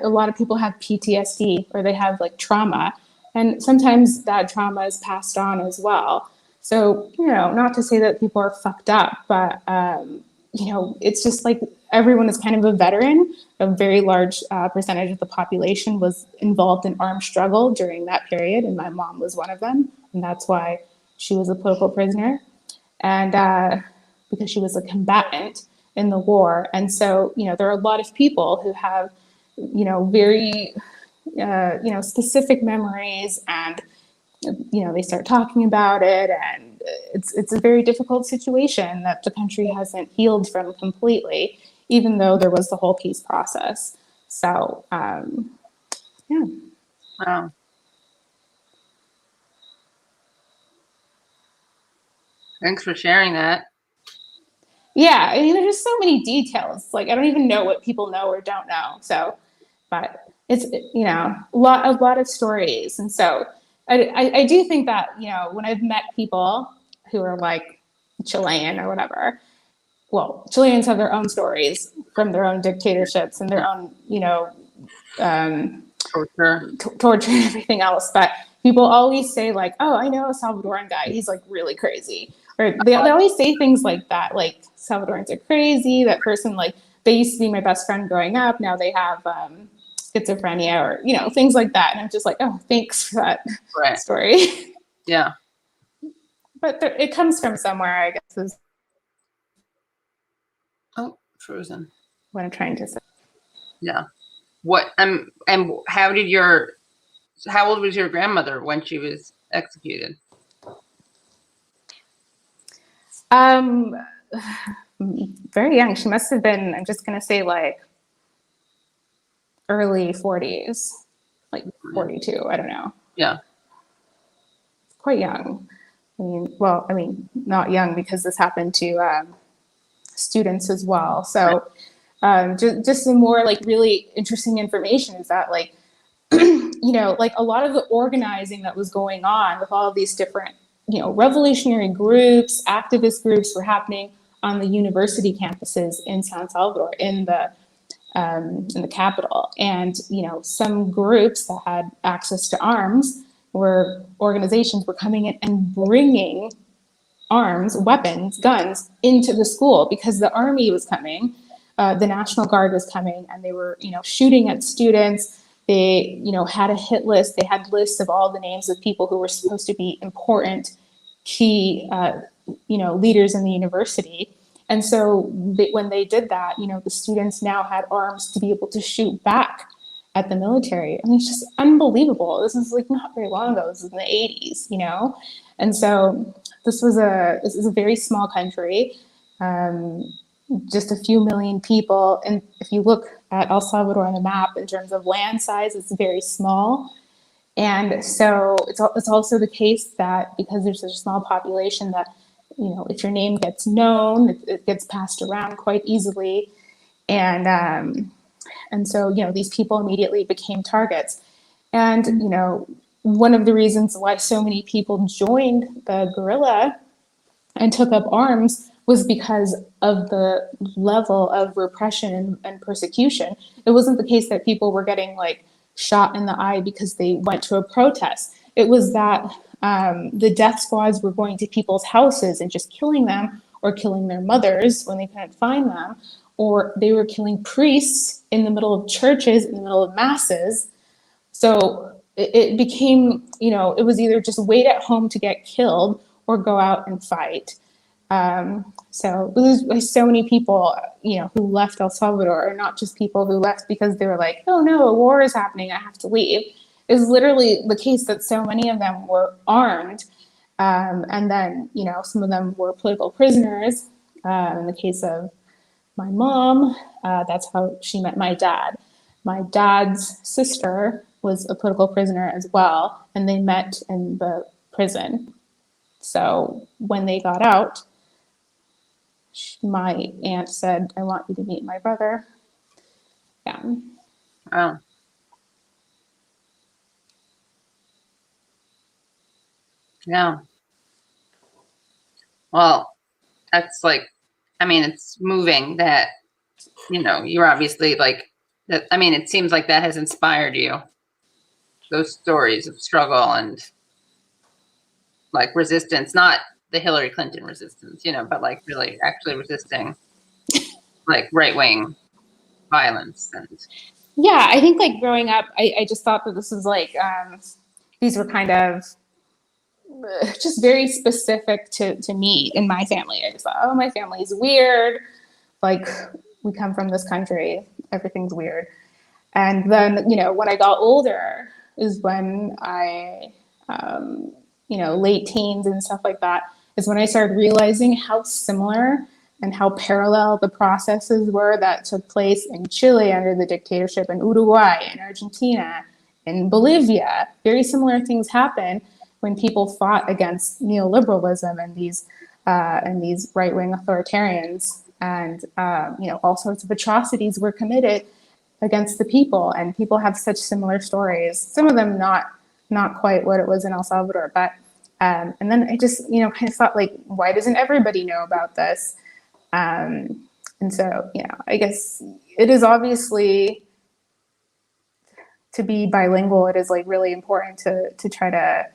a lot of people have PTSD, or they have like trauma. And sometimes that trauma is passed on as well. So, not to say that people are fucked up, but, it's just like everyone is kind of a veteran. A very large percentage of the population was involved in armed struggle during that period. And my mom was one of them. And that's why she was a political prisoner. And because she was a combatant in the war. And so, there are a lot of people who have, very, specific memories, and, they start talking about it, and it's a very difficult situation that the country hasn't healed from completely, even though there was the whole peace process. So, yeah. Wow. Thanks for sharing that. Yeah, I mean, there's just so many details. Like, I don't even know what people know or don't know. So, but it's, a lot of stories. And so I do think that, when I've met people who are like Chilean or whatever, well, Chileans have their own stories from their own dictatorships and their own, torture and everything else. But people always say like, oh, I know a Salvadoran guy. He's like really crazy. Or they always say things like that, like Salvadorans are crazy. That person, like, they used to be my best friend growing up. Now they have schizophrenia, or, things like that. And I'm just like, oh, thanks for that story. Yeah. But it comes from somewhere, I guess, is frozen. What I'm trying to say. Yeah. What and how old was your grandmother when she was executed? Very young. She must have been, I'm just gonna say, like early 40s, like 42. I don't know. Yeah. Quite young. I mean, not young, because this happened to students as well. So just some more like really interesting information is that, like, like a lot of the organizing that was going on with all of these different, revolutionary groups, activist groups were happening on the university campuses in San Salvador, in the capital. And, some groups that had access to arms organizations were coming in and bringing arms, weapons, guns into the school because the army was coming, the National Guard was coming, and they were, shooting at students. They, had a hit list. They had lists of all the names of people who were supposed to be important, key, leaders in the university. And so when they did that, the students now had arms to be able to shoot back at the military. I mean, it's just unbelievable. This is like not very long ago. This is in the 80s, And so this is a very small country, just a few million people. And if you look at El Salvador on the map in terms of land size, it's very small. And so it's also the case that because there's such a small population that, if your name gets known, it gets passed around quite easily. And so, these people immediately became targets. And, one of the reasons why so many people joined the guerrilla and took up arms was because of the level of repression and persecution. It wasn't the case that people were getting like shot in the eye because they went to a protest. It was that the death squads were going to people's houses and just killing them, or killing their mothers when they couldn't find them, or they were killing priests in the middle of churches, in the middle of masses. So it became, it was either just wait at home to get killed or go out and fight. So there's so many people, who left El Salvador, are not just people who left because they were like, oh no, a war is happening, I have to leave. It was literally the case that so many of them were armed. And then, some of them were political prisoners. In the case of my mom, that's how she met my dad. My dad's sister was a political prisoner as well, and they met in the prison. So when they got out, my aunt said, I want you to meet my brother. Yeah. Oh. Yeah. Well, that's like, it's moving that, you're obviously like, that. It seems like that has inspired you. Those stories of struggle and like resistance, not the Hillary Clinton resistance, but like really actually resisting like right-wing violence. And yeah, I think like growing up, I just thought that this was like, these were kind of just very specific to me and my family. I just thought, oh, my family's weird. Like, we come from this country, everything's weird. And then, when I got older is when I, late teens and stuff like that, is when I started realizing how similar and how parallel the processes were that took place in Chile under the dictatorship, in Uruguay, in Argentina, in Bolivia. Very similar things happen when people fought against neoliberalism and these right-wing authoritarians, and all sorts of atrocities were committed against the people, and people have such similar stories. Some of them not quite what it was in El Salvador, but and then I just kind of thought, like, why doesn't everybody know about this? And so I guess it is obviously, to be bilingual, it is like really important to try to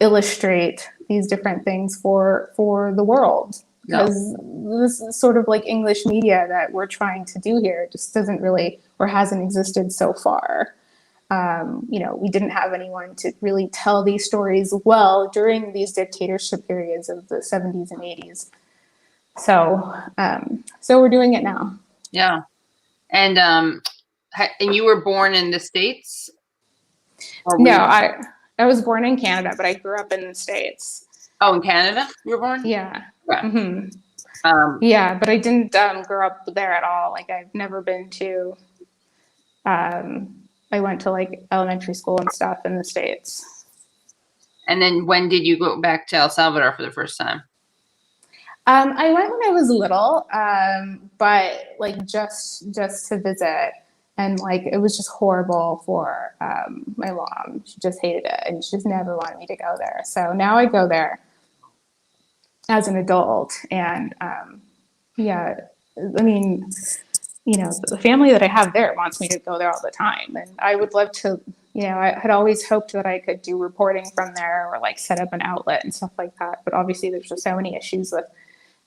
illustrate these different things for the world, because this is sort of like English media that we're trying to do here just doesn't really, or hasn't existed so far. We didn't have anyone to really tell these stories well during these dictatorship periods of the 70s and 80s. So we're doing it now. Yeah. And you were born in the States? No, I was born in Canada, but I grew up in the States. Oh, in Canada you were born? Yeah. Right. Mm-hmm. Yeah, but I didn't grow up there at all. Like, I've never been to, I went to like elementary school and stuff in the States. And then when did you go back to El Salvador for the first time? I went when I was little, but like just to visit. And like, it was just horrible for my mom. She just hated it, and she just never wanted me to go there. So now I go there as an adult. And the family that I have there wants me to go there all the time. And I would love to, I had always hoped that I could do reporting from there, or like set up an outlet and stuff like that. But obviously there's just so many issues with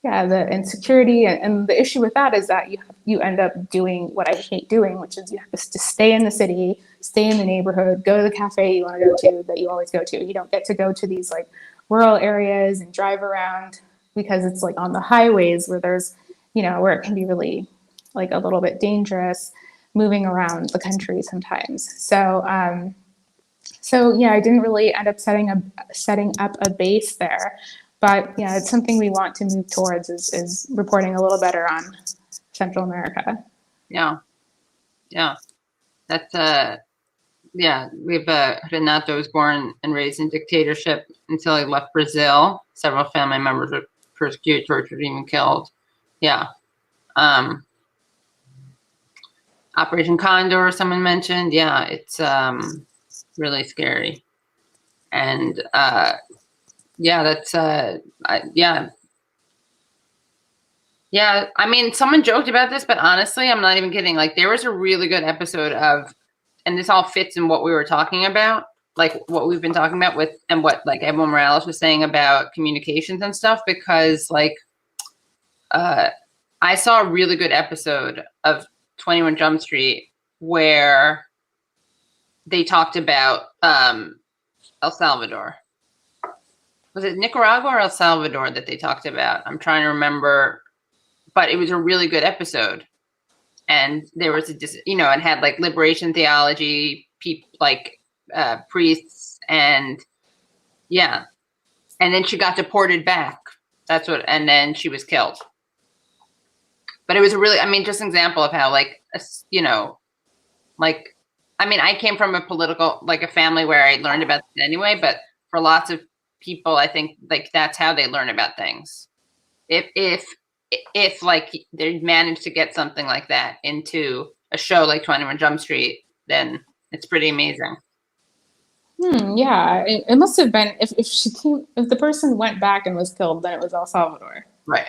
yeah, the insecurity and the issue with that is that you end up doing what I hate doing, which is you have to stay in the city, stay in the neighborhood, go to the cafe you want to go to that you always go to. You don't get to go to these like rural areas and drive around because it's like on the highways where there's, where it can be really like a little bit dangerous moving around the country sometimes. So yeah, I didn't really end up setting up a base there, but yeah, it's something we want to move towards is reporting a little better on Central America. Yeah, yeah, that's yeah. We've Renato was born and raised in dictatorship until he left Brazil. Several family members were persecuted, tortured, even killed. Yeah. Operation Condor, someone mentioned. Yeah, it's really scary. And yeah, that's yeah. Yeah, I mean, someone joked about this, but honestly, I'm not even kidding. Like, there was a really good episode of, and this all fits in what we were talking about, like what we've been talking about with, and what like Evo Morales was saying about communications and stuff, because like, I saw a really good episode of 21 Jump Street where they talked about El Salvador. Was it Nicaragua or El Salvador that they talked about? I'm trying to remember, but it was a really good episode. And there was it had like liberation theology, priests, and yeah. And then she got deported back. And then she was killed. But it was just an example of how I came from a family where I learned about it anyway, but for lots of people, I think like that's how they learn about things. If like they manage to get something like that into a show like 21 Jump Street, then it's pretty amazing. Yeah, it must have been if the person went back and was killed, then it was El Salvador. Right.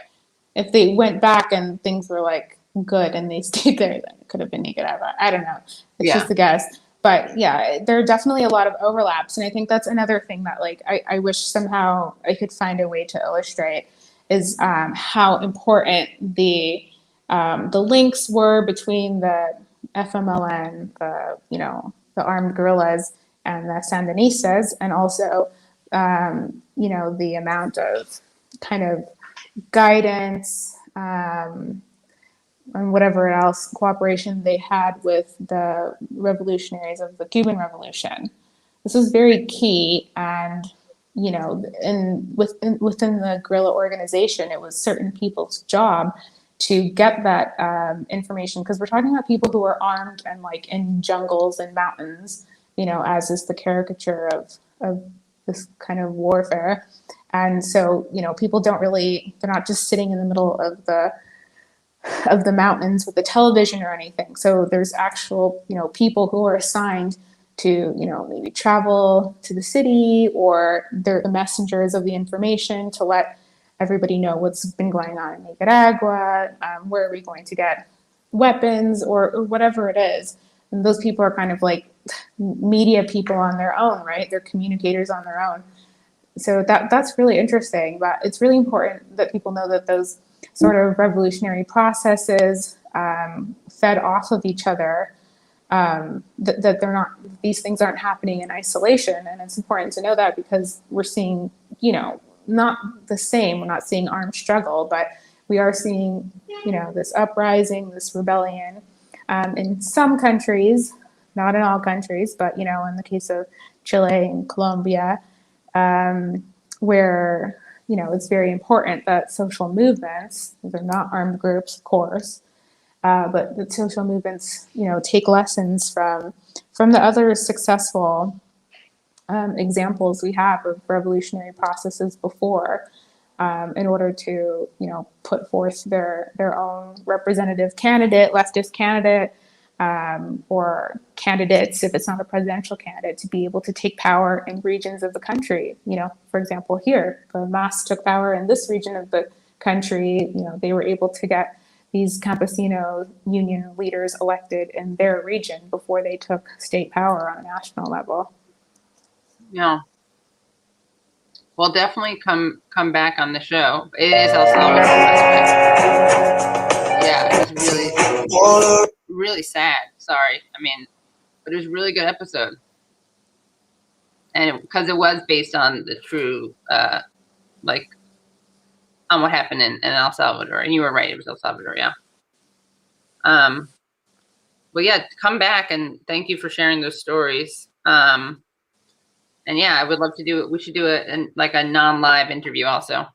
If they went back and things were like good and they stayed there, then it could have been Nicaragua. I don't know. It's just a guess. But yeah, there are definitely a lot of overlaps. And I think that's another thing that like I wish somehow I could find a way to illustrate is how important the links were between the FMLN, the armed guerrillas, and the Sandinistas, and also the amount of kind of guidance and whatever else cooperation they had with the revolutionaries of the Cuban Revolution. This was very key, and within the guerrilla organization, it was certain people's job to get that information, because we're talking about people who are armed and like in jungles and mountains, as is the caricature of this kind of warfare. And so, people they're not just sitting in the middle of the mountains with the television or anything. So there's actual, people who are assigned to, maybe travel to the city, or they're the messengers of the information to let everybody know what's been going on in Nicaragua, where are we going to get weapons or whatever it is. And those people are kind of like media people on their own, right? They're communicators on their own. So that's really interesting, but it's really important that people know that those sort of revolutionary processes fed off of each other, that they're not, these things aren't happening in isolation. And it's important to know that because we're seeing, not the same, we're not seeing armed struggle, but we are seeing, this uprising, this rebellion in some countries, not in all countries, but, in the case of Chile and Colombia, where, it's very important that social movements, they're not armed groups, of course, but the social movements, take lessons from the other successful examples we have of revolutionary processes before, in order to, put forth their own representative candidate, leftist candidate, or candidates, if it's not a presidential candidate, to be able to take power in regions of the country. For example, here, the MAS took power in this region of the country. They were able to get these campesino union leaders elected in their region before they took state power on a national level. Yeah. Well, definitely come back on the show. It is El Salvador, by the way. Yeah, it was really sad. Sorry, I mean, but it was a really good episode, and because it was based on the true, like, on what happened in El Salvador. And you were right, it was El Salvador. Yeah. Well, yeah, come back, and thank you for sharing those stories. And yeah, I would love to do it. We should do it in like a non-live interview also.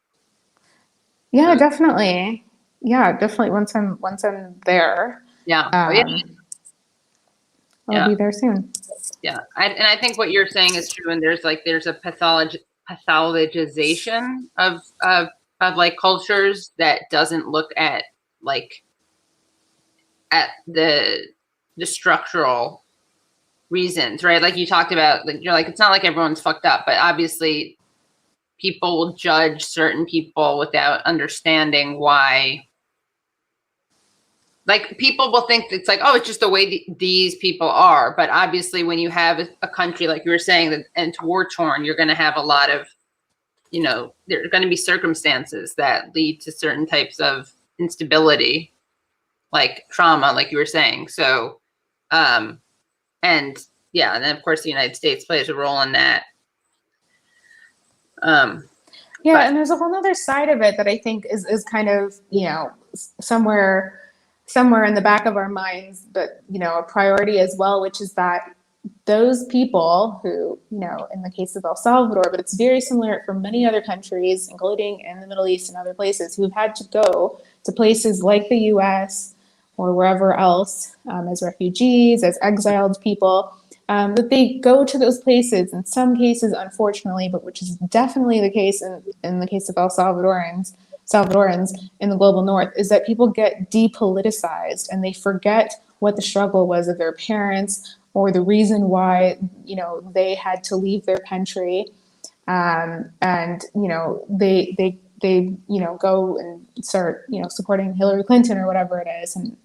Yeah, definitely. Yeah, definitely. Once I'm there. Yeah. I'll be there soon. Yeah. And I think what you're saying is true. And there's a pathologization of like cultures that doesn't look at like at the structural reasons, right? Like you talked about, like, you're like, it's not like everyone's fucked up, but obviously people will judge certain people without understanding why. Like, people will think it's like, oh, it's just the way these people are. But obviously when you have a country, like you were saying, that and it's war torn, you're going to have a lot of, you know, there are going to be circumstances that lead to certain types of instability, like trauma, like you were saying. So, and yeah, and then of course the United States plays a role in that. Yeah, and there's a whole other side of it that I think is kind of, you know, somewhere in the back of our minds, but, you know, a priority as well, which is that those people who, you know, in the case of El Salvador, but it's very similar for many other countries, including in the Middle East and other places, who've had to go to places like the US or wherever else as refugees, as exiled people, that they go to those places in some cases, unfortunately, but which is definitely the case in the case of Salvadorans in the global north, is that people get depoliticized and they forget what the struggle was of their parents or the reason why, you know, they had to leave their country. And, you know, they, you know, go and start, you know, supporting Hillary Clinton or whatever it is. And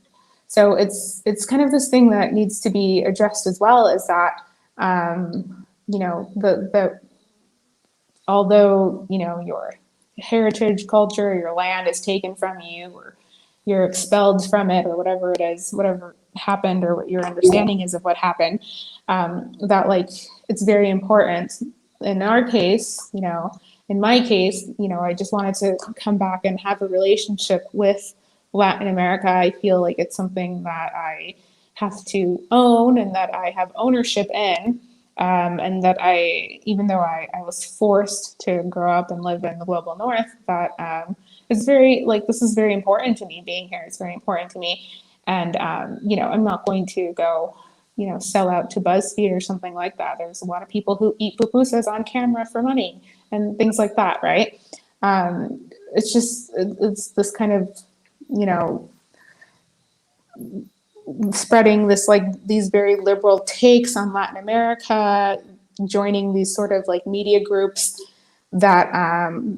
so it's kind of this thing that needs to be addressed as well, is that, you know, the although, you know, your heritage, culture, your land is taken from you, or you're expelled from it, or whatever it is, whatever happened, or what your understanding is of what happened, that, like, it's very important. In our case, you know, in my case, you know, I just wanted to come back and have a relationship with Latin America. I feel like it's something that I have to own and that I have ownership in. And that even though I was forced to grow up and live in the global north, that it's very, like, this is very important to me. Being here is very important to me. And, you know, I'm not going to go, you know, sell out to BuzzFeed or something like that. There's a lot of people who eat pupusas on camera for money and things like that, right? It's just, it's this kind of, you know, spreading this, like, these very liberal takes on Latin America, joining these sort of like media groups that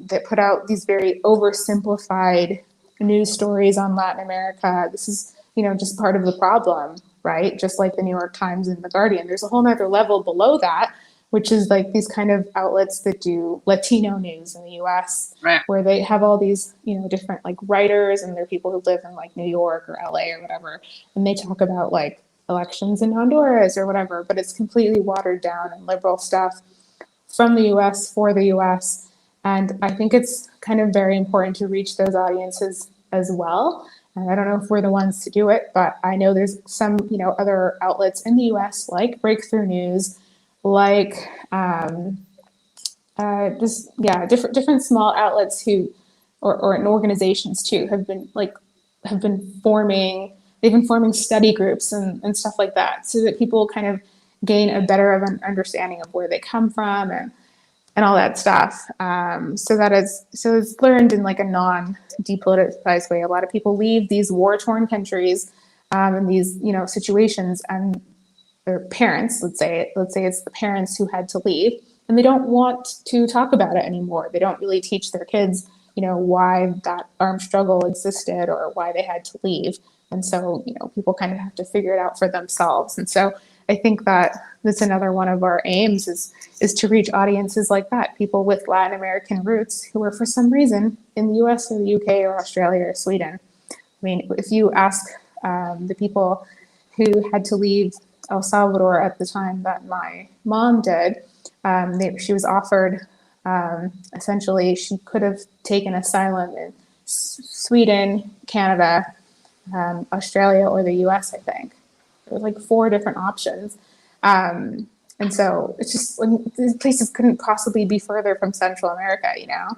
that put out these very oversimplified news stories on Latin America. This is, you know, just part of the problem, right? Just like the New York Times and the Guardian, there's a whole nother level below that, which is like these kind of outlets that do Latino news in the US, right, where they have all these, you know, different like writers, and they're people who live in like New York or LA or whatever, and they talk about like elections in Honduras or whatever, but it's completely watered down and liberal stuff from the US for the US. And I think it's kind of very important to reach those audiences as well. And I don't know if we're the ones to do it, but I know there's some, you know, other outlets in the US like Breakthrough News, like different small outlets who, or organizations too, have been forming study groups and stuff like that, so that people kind of gain a better of an understanding of where they come from and all that stuff. So it's learned in like a non-depoliticized way. A lot of people leave these war-torn countries and these, you know, situations, and their parents, let's say it's the parents who had to leave, and they don't want to talk about it anymore. They don't really teach their kids, you know, why that armed struggle existed or why they had to leave. And so, you know, people kind of have to figure it out for themselves. And so I think that that's another one of our aims is to reach audiences like that, people with Latin American roots who are for some reason in the US or the UK or Australia or Sweden. I mean, if you ask the people who had to leave El Salvador at the time that my mom did, she was offered, essentially, she could have taken asylum in Sweden, Canada, Australia, or the US, I think. There was like 4 different options. And so it's just, these places couldn't possibly be further from Central America, you know?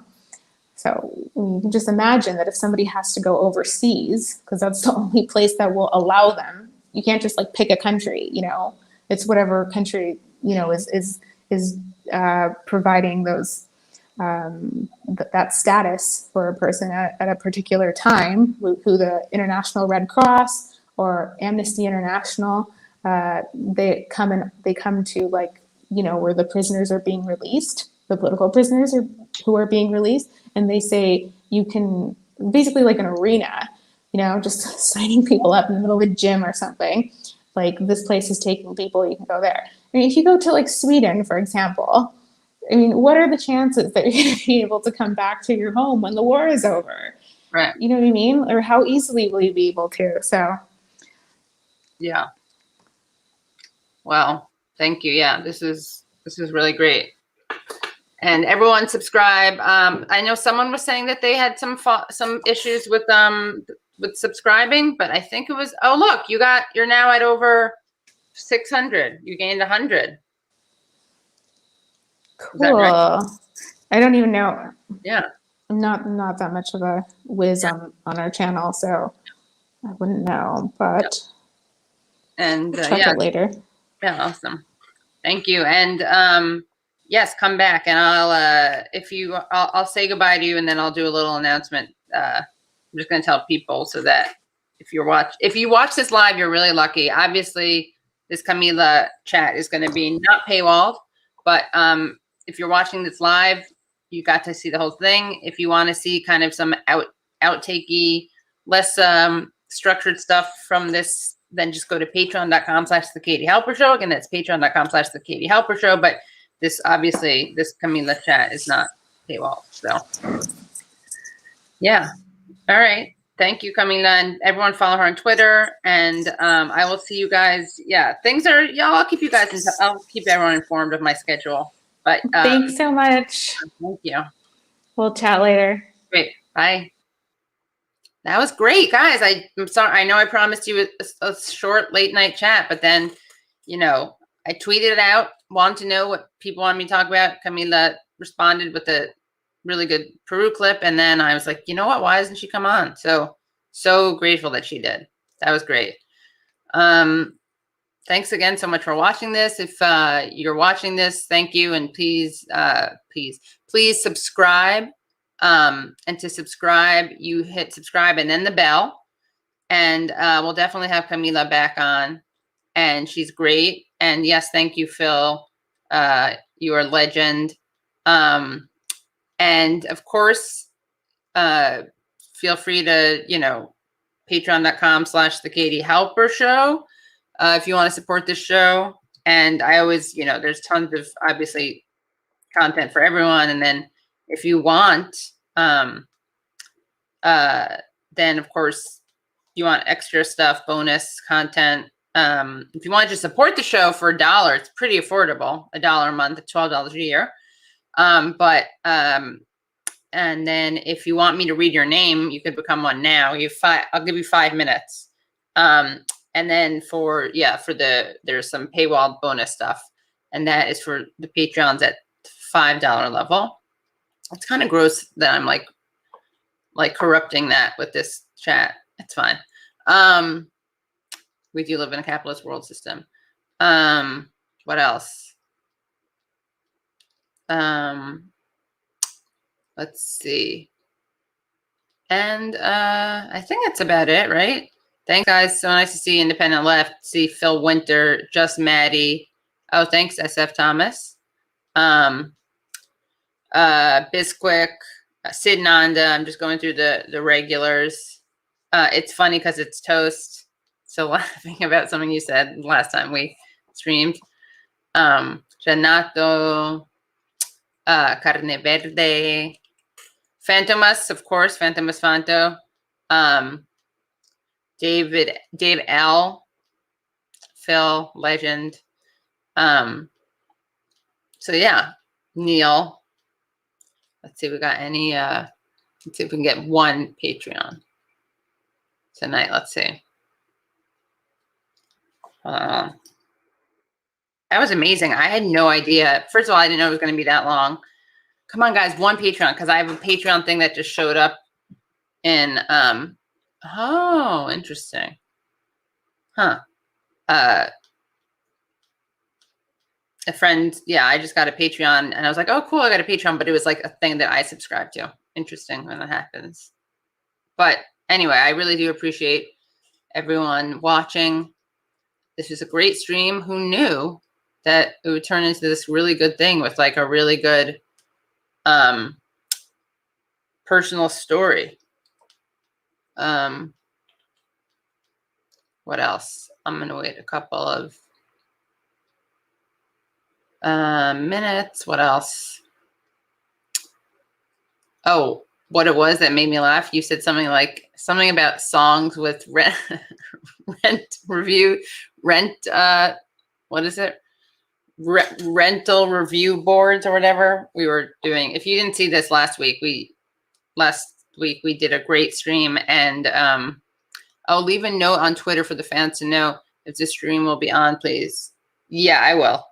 So you can just imagine that if somebody has to go overseas, because that's the only place that will allow them, you can't just like pick a country, you know? It's whatever country, you know, is providing those that status for a person at a particular time, who the International Red Cross or Amnesty International, they come to, like, you know, where the prisoners are being released, the political prisoners who are being released, and they say you can, basically like an arena, you know, just signing people up in the middle of a gym or something. Like, this place is taking people, you can go there. I mean, if you go to like Sweden, for example, I mean, what are the chances that you're going to be able to come back to your home when the war is over? Right. You know what I mean? Or how easily will you be able to? So, yeah. Well, thank you. Yeah, this is really great. And everyone subscribe. I know someone was saying that they had some issues with subscribing, but I think it was, oh look, you're now at over 600. You gained 100. cool. Right? I don't even know. Yeah. I'm not that much of a whiz on our channel, so I wouldn't know, but and check it later. Yeah, awesome. Thank you. And yes, come back, and I'll say goodbye to you, and then I'll do a little announcement. I'm just going to tell people so that if you watch this live, you're really lucky. Obviously, this Camila chat is going to be not paywalled, but if you're watching this live, you got to see the whole thing. If you want to see kind of some outtakey, less structured stuff from this, then just go to patreon.com/The Katie Halper Show. Again, that's patreon.com/The Katie Halper Show. But this, obviously, this Camila chat is not paywall. So, yeah. All right. Thank you, Camila. And everyone follow her on Twitter. And I will see you guys. Yeah, I'll keep you guys I'll keep everyone informed of my schedule. But thanks so much. Thank you. We'll chat later. Great. Bye. That was great, guys. I'm sorry. I know I promised you a short late night chat, but then, you know, I tweeted it out, wanted to know what people wanted me to talk about. Camila responded with a really good Peru clip, and then I was like, you know what? Why doesn't she come on? So grateful that she did. That was great. Thanks again so much for watching this. If you're watching this, thank you, and please subscribe. And to subscribe, you hit subscribe and then the bell. And we'll definitely have Camila back on. And she's great. And yes, thank you, Phil. You are a legend. And of course, feel free to, you know, patreon.com/The Katie Halper Show. If you want to support this show. And I always, you know, there's tons of, obviously, content for everyone. And then if you want, then of course you want extra stuff, bonus content. If you want to just support the show for $1, it's pretty affordable, $1 a month, $12 a year. And then if you want me to read your name, you could become one now. I'll give you 5 minutes. And then there's some paywall bonus stuff, and that is for the Patreons at $5 level. It's kind of gross that I'm like corrupting that with this chat. It's fine. We do live in a capitalist world system. What else? Let's see. And I think that's about it, right? Thanks, guys. So nice to see Independent Left. See Phil Winter, Just Maddie. Oh, thanks, SF Thomas. Bisquick, Sid Nanda. I'm just going through the regulars. It's funny because it's toast. So laughing about something you said last time we streamed. Renato, Carne Verde, Phantomus, of course, Phantomus Fanto, Dave L, Phil, legend. So yeah, Neil. Let's see if we got any, let's see if we can get one Patreon tonight. Let's see. That was amazing. I had no idea. First of all, I didn't know it was going to be that long. Come on, guys, one Patreon, because I have a Patreon thing that just showed up in, oh, interesting. Huh. A friend, yeah, I just got a Patreon, and I was like, oh, cool, I got a Patreon, but it was like a thing that I subscribe to. Interesting when that happens. But anyway, I really do appreciate everyone watching. This was a great stream. Who knew that it would turn into this really good thing with like a really good personal story. What else? I'm going to wait a couple of minutes. What else? Oh, what it was that made me laugh. You said something about songs with rent review, what is it? Rental review boards or whatever we were doing. If you didn't see this last week, we did a great stream, and I'll leave a note on Twitter for the fans to know if the stream will be on, please. Yeah, I will.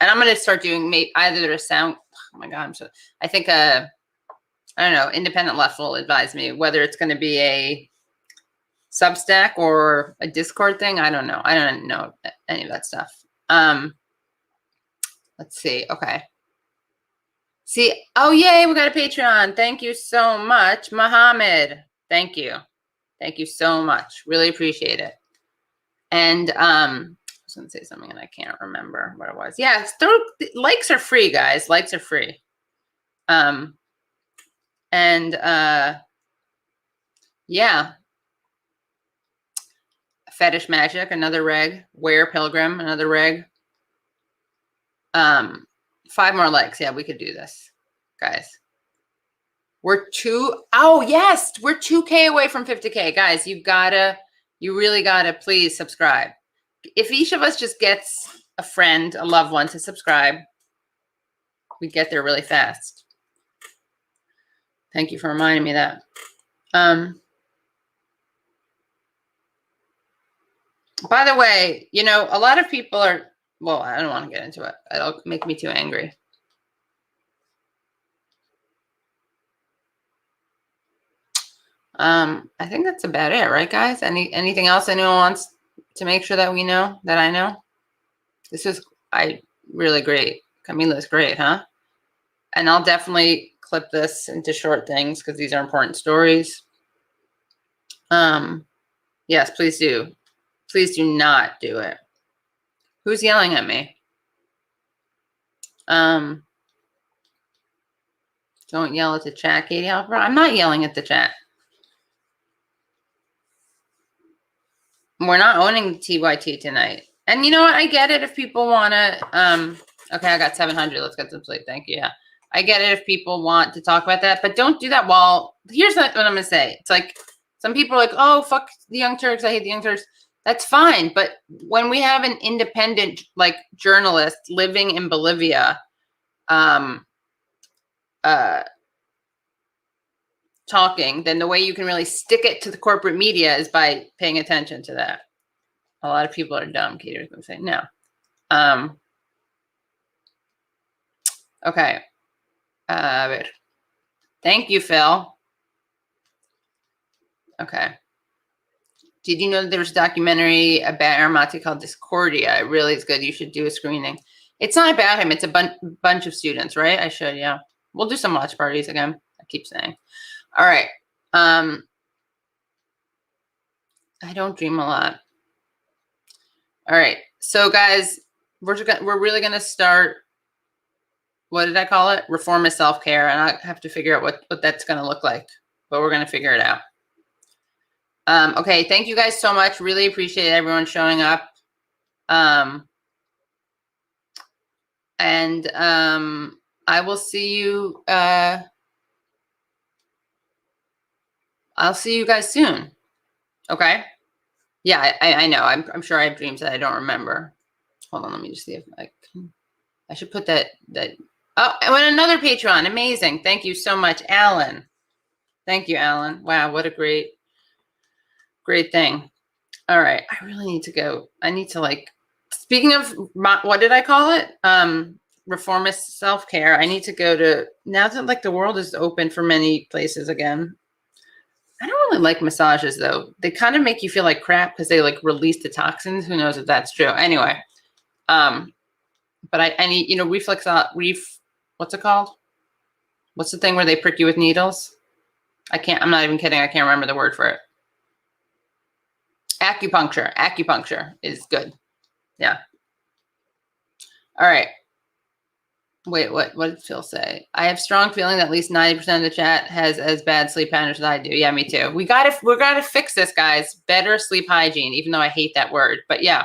And I'm going to start doing either a sound. Oh my God. I think, I don't know, Independent Left will advise me whether it's going to be a Substack or a Discord thing. I don't know. I don't know any of that stuff. Let's see. Okay. See, oh, yay, we got a Patreon. Thank you so much, Mohammed. Thank you. Thank you so much. Really appreciate it. And I was going to say something and I can't remember what it was. Yeah, likes are free, guys. Likes are free. Yeah. Fetish Magic, another reg. Were Pilgrim, another reg. 5 more likes. Yeah, we could do this, guys. We're 2K away from 50K. Guys, you really gotta please subscribe. If each of us just gets a friend, a loved one to subscribe, we get there really fast. Thank you for reminding me that. By the way, you know, a lot of people are, well, I don't want to get into it. It'll make me too angry. I think that's about it, right, guys? Anything else anyone wants to make sure that we know, that I know? This is really great. Camila's great, huh? And I'll definitely clip this into short things because these are important stories. Yes, please do. Please do not do it. Who's yelling at me? Don't yell at the chat, Katie Halper. I'm not yelling at the chat. We're not owning the TYT tonight. And you know what? I get it if people want to, okay, I got 700. Let's get some sleep. Thank you. Yeah. I get it if people want to talk about that, but don't do that while, here's what I'm going to say. It's like, some people are like, oh, fuck the Young Turks. I hate the Young Turks. That's fine. But when we have an independent, like, journalist living in Bolivia, talking, then the way you can really stick it to the corporate media is by paying attention to that. A lot of people are dumb. Katie was going to say no. Okay. Thank you, Phil. Okay. Did you know that there's a documentary about Aramati called Discordia? It really is good. You should do a screening. It's not about him. It's a bunch of students, right? I should, yeah. We'll do some watch parties again. I keep saying. All right. I don't dream a lot. All right. So, guys, we're really going to start, what did I call it? Reformist self-care. And I have to figure out what that's going to look like. But we're going to figure it out. Okay. Thank you guys so much. Really appreciate everyone showing up. And I will see you. I'll see you guys soon. Okay. Yeah, I know. I'm sure I have dreams that I don't remember. Hold on, let me just see if I can. I should put that. Oh, and another Patreon. Amazing. Thank you so much, Alan. Thank you, Alan. Wow, what a great thing. All right, I really need to go. I need to, like, speaking of, what did I call it? Reformist self-care. I need to go to, now that, like, the world is open for many places again. I don't really like massages, though. They kind of make you feel like crap because they, like, release the toxins. Who knows if that's true? Anyway, but I need, what's it called? What's the thing where they prick you with needles? I'm not even kidding. I can't remember the word for it. Acupuncture. Acupuncture is good. Yeah. All right. Wait, what did Phil say? I have strong feeling that at least 90% of the chat has as bad sleep patterns as I do. Yeah, me too. We gotta fix this, guys. Better sleep hygiene, even though I hate that word. But yeah.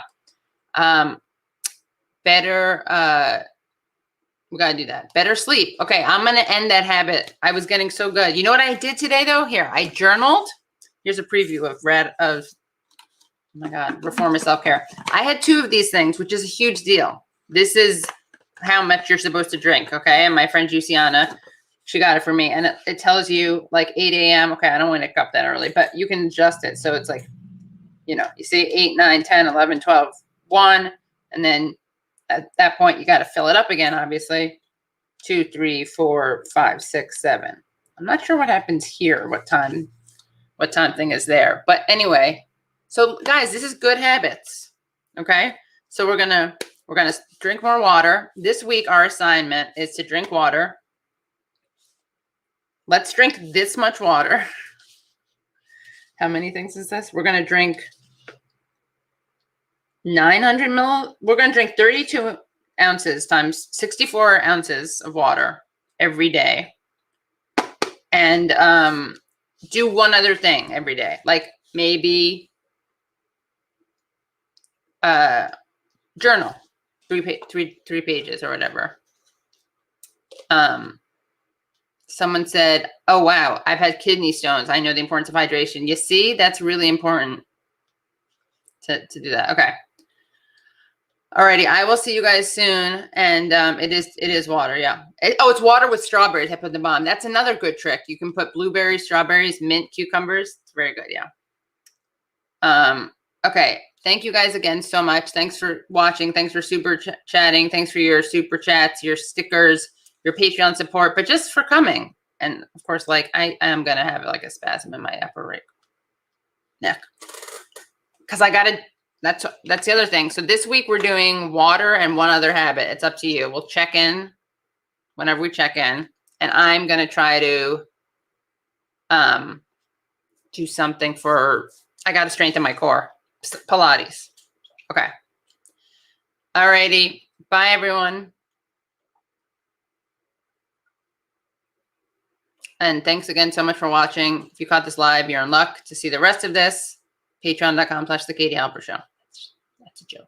Better we gotta do that. Better sleep. Okay, I'm gonna end that habit. I was getting so good. You know what I did today though? Here, I journaled. Here's a preview of oh my God, Reformist self-care. I had 2 of these things, which is a huge deal. This is how much you're supposed to drink, okay? And my friend Juiciana, she got it for me. And it tells you like 8 a.m. Okay, I don't want to wake up that early, but you can adjust it. So it's like, you see 8, 9, 10, 11, 12, 1. And then at that point, you got to fill it up again, obviously. 2, 3, 4, 5, 6, 7. I'm not sure what happens here, what time thing is there. But anyway, so guys, this is good habits, okay? So we're gonna drink more water. This week, our assignment is to drink water. Let's drink this much water. How many things is this? We're gonna drink 900 ml. We're gonna drink 32 ounces times 64 ounces of water every day. And do one other thing every day, like maybe journal, three pages or whatever. Someone said, oh, wow, I've had kidney stones. I know the importance of hydration. You see, that's really important to do that. Okay. Alrighty, I will see you guys soon. And it is water, yeah. It's water with strawberries. I put the bomb. That's another good trick. You can put blueberries, strawberries, mint, cucumbers. It's very good, yeah. Okay. Thank you guys again so much. Thanks for watching. Thanks for super chatting. Thanks for your super chats, your stickers, your Patreon support, but just for coming. And of course, like I am going to have like a spasm in my upper right neck because I got to, that's the other thing. So this week we're doing water and one other habit. It's up to you. We'll check in whenever we check in, and I'm going to try to do something for, I got to strengthen my core. Pilates. Okay. Alrighty. Bye, everyone. And thanks again so much for watching. If you caught this live, you're in luck. To see the rest of this, patreon.com/The Katie Halper Show. That's a joke.